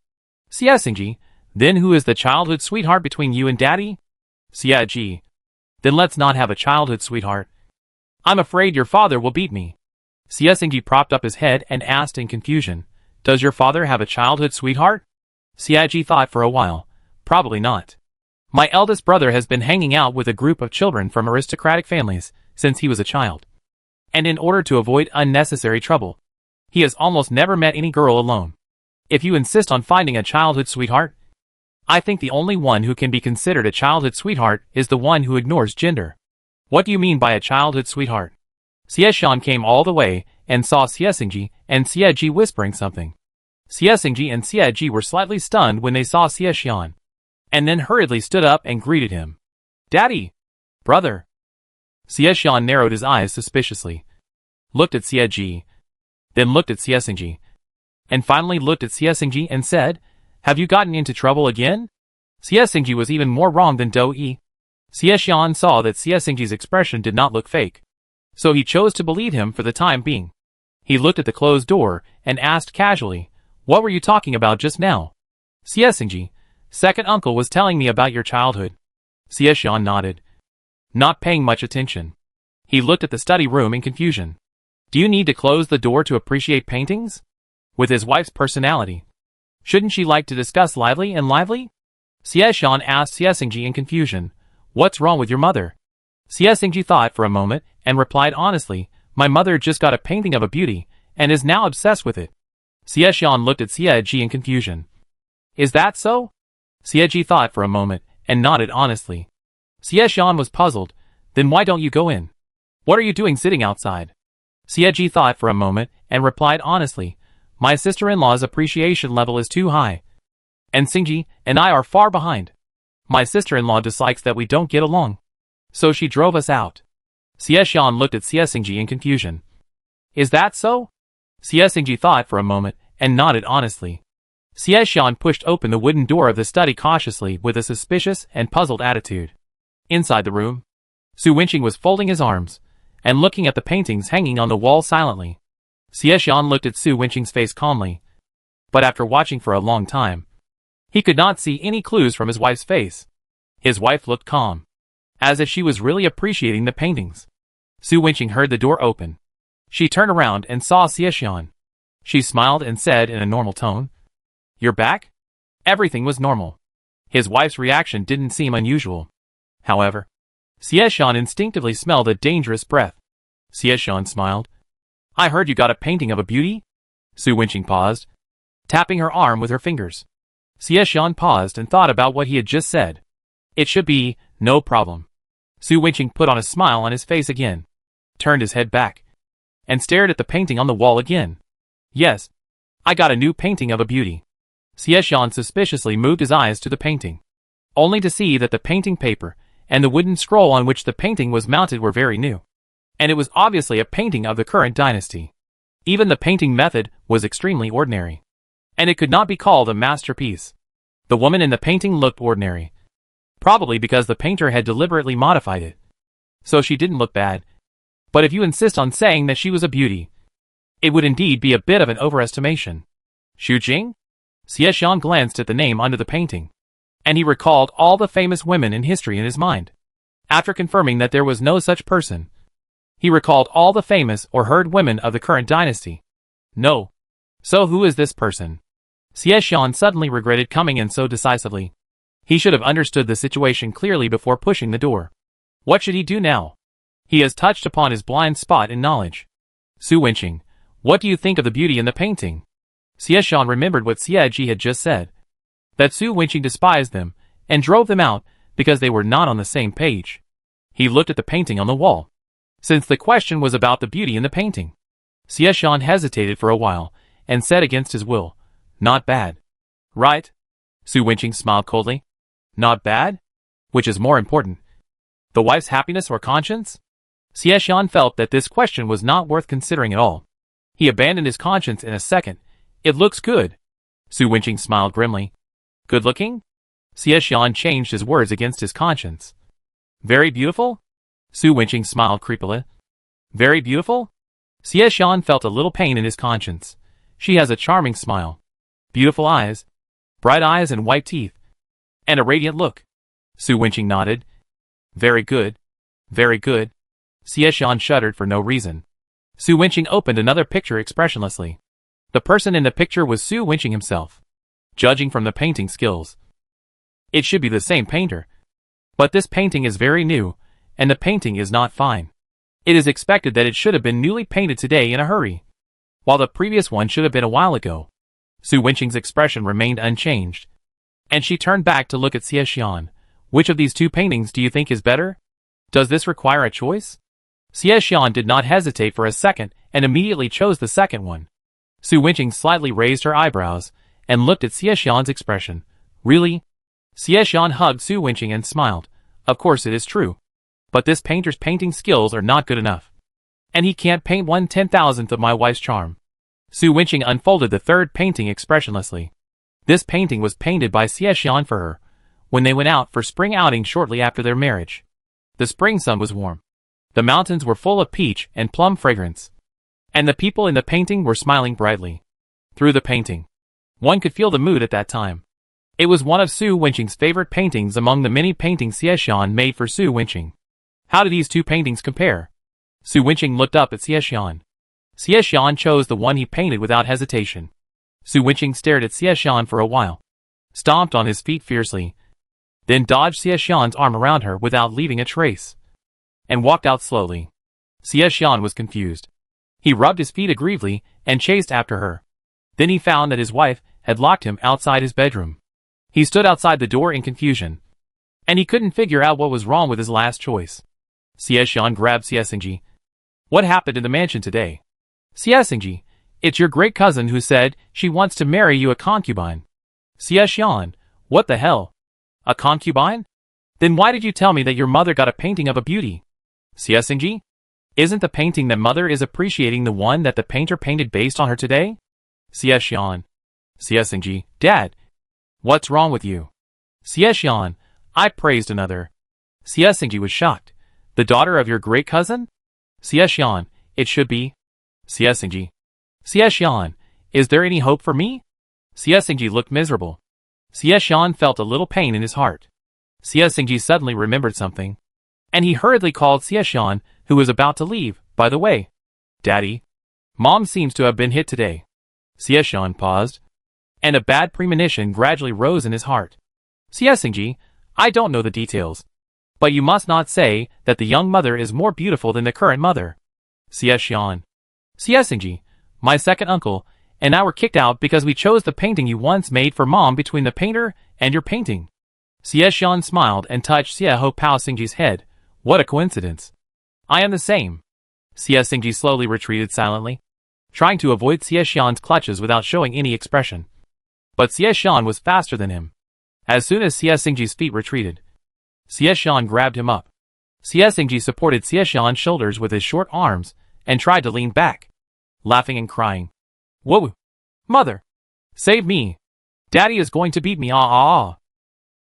Xiesingji, then who is the childhood sweetheart between you and Daddy? Xieji, then let's not have a childhood sweetheart. I'm afraid your father will beat me. Xiesingji propped up his head and asked in confusion, does your father have a childhood sweetheart? Xieji thought for a while, probably not. My eldest brother has been hanging out with a group of children from aristocratic families since he was a child. And in order to avoid unnecessary trouble, he has almost never met any girl alone. If you insist on finding a childhood sweetheart, I think the only one who can be considered a childhood sweetheart is the one who ignores gender. What do you mean by a childhood sweetheart? Xieshan came all the way and saw Xiesingji and Xieji whispering something. Xiesingji and Xieji were slightly stunned when they saw Xieshan, and then hurriedly stood up and greeted him. Daddy! Brother! Xieshan narrowed his eyes suspiciously, looked at Xieji, then looked at Xiesingji, and finally looked at Xiesingji and said, have you gotten into trouble again? Xiesingji was even more wrong than Dou-yi. Xieshan saw that Xiesingji's expression did not look fake, so he chose to believe him for the time being. He looked at the closed door and asked casually, what were you talking about just now? Xiesingji, second uncle was telling me about your childhood. Xieshan nodded, not paying much attention. He looked at the study room in confusion. Do you need to close the door to appreciate paintings? With his wife's personality, shouldn't she like to discuss lively? Xieshan asked Xiesingji in confusion, what's wrong with your mother? Xiesingji thought for a moment and replied honestly, my mother just got a painting of a beauty and is now obsessed with it. Xieshan looked at Xieji in confusion. Is that so? Xieji thought for a moment and nodded honestly. Xieshan was puzzled. Then why don't you go in? What are you doing sitting outside? Xieji thought for a moment and replied honestly, my sister-in-law's appreciation level is too high, and Xingji and I are far behind. My sister-in-law dislikes that we don't get along, so she drove us out. Xieshan looked at Xiesingji in confusion. Is that so? Xiesingji thought for a moment and nodded honestly. Xieshan pushed open the wooden door of the study cautiously with a suspicious and puzzled attitude. Inside the room, Su Wenqing was folding his arms and looking at the paintings hanging on the wall silently. Xieshan looked at Su Wenqing's face calmly, but after watching for a long time, he could not see any clues from his wife's face. His wife looked calm, as if she was really appreciating the paintings. Su Wenqing heard the door open. She turned around and saw Xieshan. She smiled and said in a normal tone, you're back? Everything was normal. His wife's reaction didn't seem unusual. However, Xieshan instinctively smelled a dangerous breath. Xieshan smiled. I heard you got a painting of a beauty? Su Wenqing paused, tapping her arm with her fingers. Xieshan paused and thought about what he had just said. It should be, no problem. Su Wenqing put on a smile on his face again, turned his head back, and stared at the painting on the wall again. Yes, I got a new painting of a beauty. Xieshan suspiciously moved his eyes to the painting, only to see that the painting paper and the wooden scroll on which the painting was mounted were very new, and it was obviously a painting of the current dynasty. Even the painting method was extremely ordinary, and it could not be called a masterpiece. The woman in the painting looked ordinary, probably because the painter had deliberately modified it, so she didn't look bad. But if you insist on saying that she was a beauty, it would indeed be a bit of an overestimation. Xu Jing? Xieshan glanced at the name under the painting, and he recalled all the famous women in history in his mind. After confirming that there was no such person, he recalled all the famous or heard women of the current dynasty. No. So who is this person? Xieshan suddenly regretted coming in so decisively. He should have understood the situation clearly before pushing the door. What should he do now? He has touched upon his blind spot in knowledge. Su Wenqing, what do you think of the beauty in the painting? Xieshan remembered what Xieji had just said, that Su Wenqing despised them and drove them out because they were not on the same page. He looked at the painting on the wall, since the question was about the beauty in the painting. Xieshan hesitated for a while and said against his will, "Not bad." "Right?" Su Wenqing smiled coldly. "Not bad? Which is more important? The wife's happiness or conscience?" Xie Xian felt that this question was not worth considering at all. He abandoned his conscience in a second. "It looks good." Su Wenqing smiled grimly. "Good looking?" Xie Xian changed his words against his conscience. "Very beautiful?" Su Wenqing smiled creepily. "Very beautiful?" Xie Xian felt a little pain in his conscience. She has a charming smile. Beautiful eyes. Bright eyes and white teeth. And a radiant look. Su Wenqing nodded. "Very good. Very good." Xie Xian shuddered for no reason. Su Wenqing opened another picture expressionlessly. The person in the picture was Su Wenqing himself. Judging from the painting skills, it should be the same painter. But this painting is very new, and the painting is not fine. It is expected that it should have been newly painted today in a hurry, while the previous one should have been a while ago. Su Wenqing's expression remained unchanged, and she turned back to look at Xie Xian. "Which of these two paintings do you think is better? Does this require a choice?" Xie Xian did not hesitate for a second and immediately chose the second one. Su Wenqing slightly raised her eyebrows and looked at Xie Xian's expression. "Really?" Xie Xian hugged Su Wenqing and smiled. "Of course it is true. But this painter's painting skills are not good enough. And he can't paint 1/10,000th of my wife's charm." Su Wenqing unfolded the third painting expressionlessly. This painting was painted by Xie Xian for her, when they went out for spring outing shortly after their marriage. The spring sun was warm. The mountains were full of peach and plum fragrance. And the people in the painting were smiling brightly. Through the painting, one could feel the mood at that time. It was one of Su Wenqing's favorite paintings among the many paintings Xie Xian made for Su Wenqing. How did these two paintings compare? Su Wenqing looked up at Xie Xian. Xie Xian chose the one he painted without hesitation. Su Wenqing stared at Xie Xian for a while, stomped on his feet fiercely, then dodged Xie Xian's arm around her without leaving a trace, and walked out slowly. Xie Xian was confused. He rubbed his feet aggressively and chased after her. Then he found that his wife had locked him outside his bedroom. He stood outside the door in confusion, and he couldn't figure out what was wrong with his last choice. Xie Xian grabbed Xie Xingji. "What happened in the mansion today?" "Xie Xingji, it's your great cousin who said she wants to marry you a concubine." "Xie Xian, what the hell? A concubine? Then why did you tell me that your mother got a painting of a beauty?" "Xie Xingji, isn't the painting that mother is appreciating the one that the painter painted based on her today?" "Xie Xian." "Xie Xingji, Dad, what's wrong with you?" "Xie Xian, I praised another." Xie Xingji was shocked. "The daughter of your great cousin?" "Xie Xian, it should be." Xie Xingji. "Xie Xian, is there any hope for me?" Xie Xingji looked miserable. Xie Xian felt a little pain in his heart. Xie Xingji suddenly remembered something, and he hurriedly called Xie Xian, who was about to leave. "By the way, Daddy, Mom seems to have been hit today." Xie Xian paused, and a bad premonition gradually rose in his heart. "Xie Xingji, I don't know the details, but you must not say that the young mother is more beautiful than the current mother." Xie Xian. "Xie Xingji, my second uncle and I were kicked out because we chose the painting you once made for Mom between the painter and your painting." Xie Xian smiled and touched Xie Ho Pao Xingji's head. "What a coincidence. I am the same." Xie Xingji slowly retreated silently, trying to avoid Xie Xian's clutches without showing any expression. But Xie Xian was faster than him. As soon as Xie Xingji's feet retreated, Xie Xian grabbed him up. Xie Xingji supported Xie Xian's shoulders with his short arms and tried to lean back, laughing and crying. "Whoa! Mother! Save me! Daddy is going to beat me, ah ah ah!"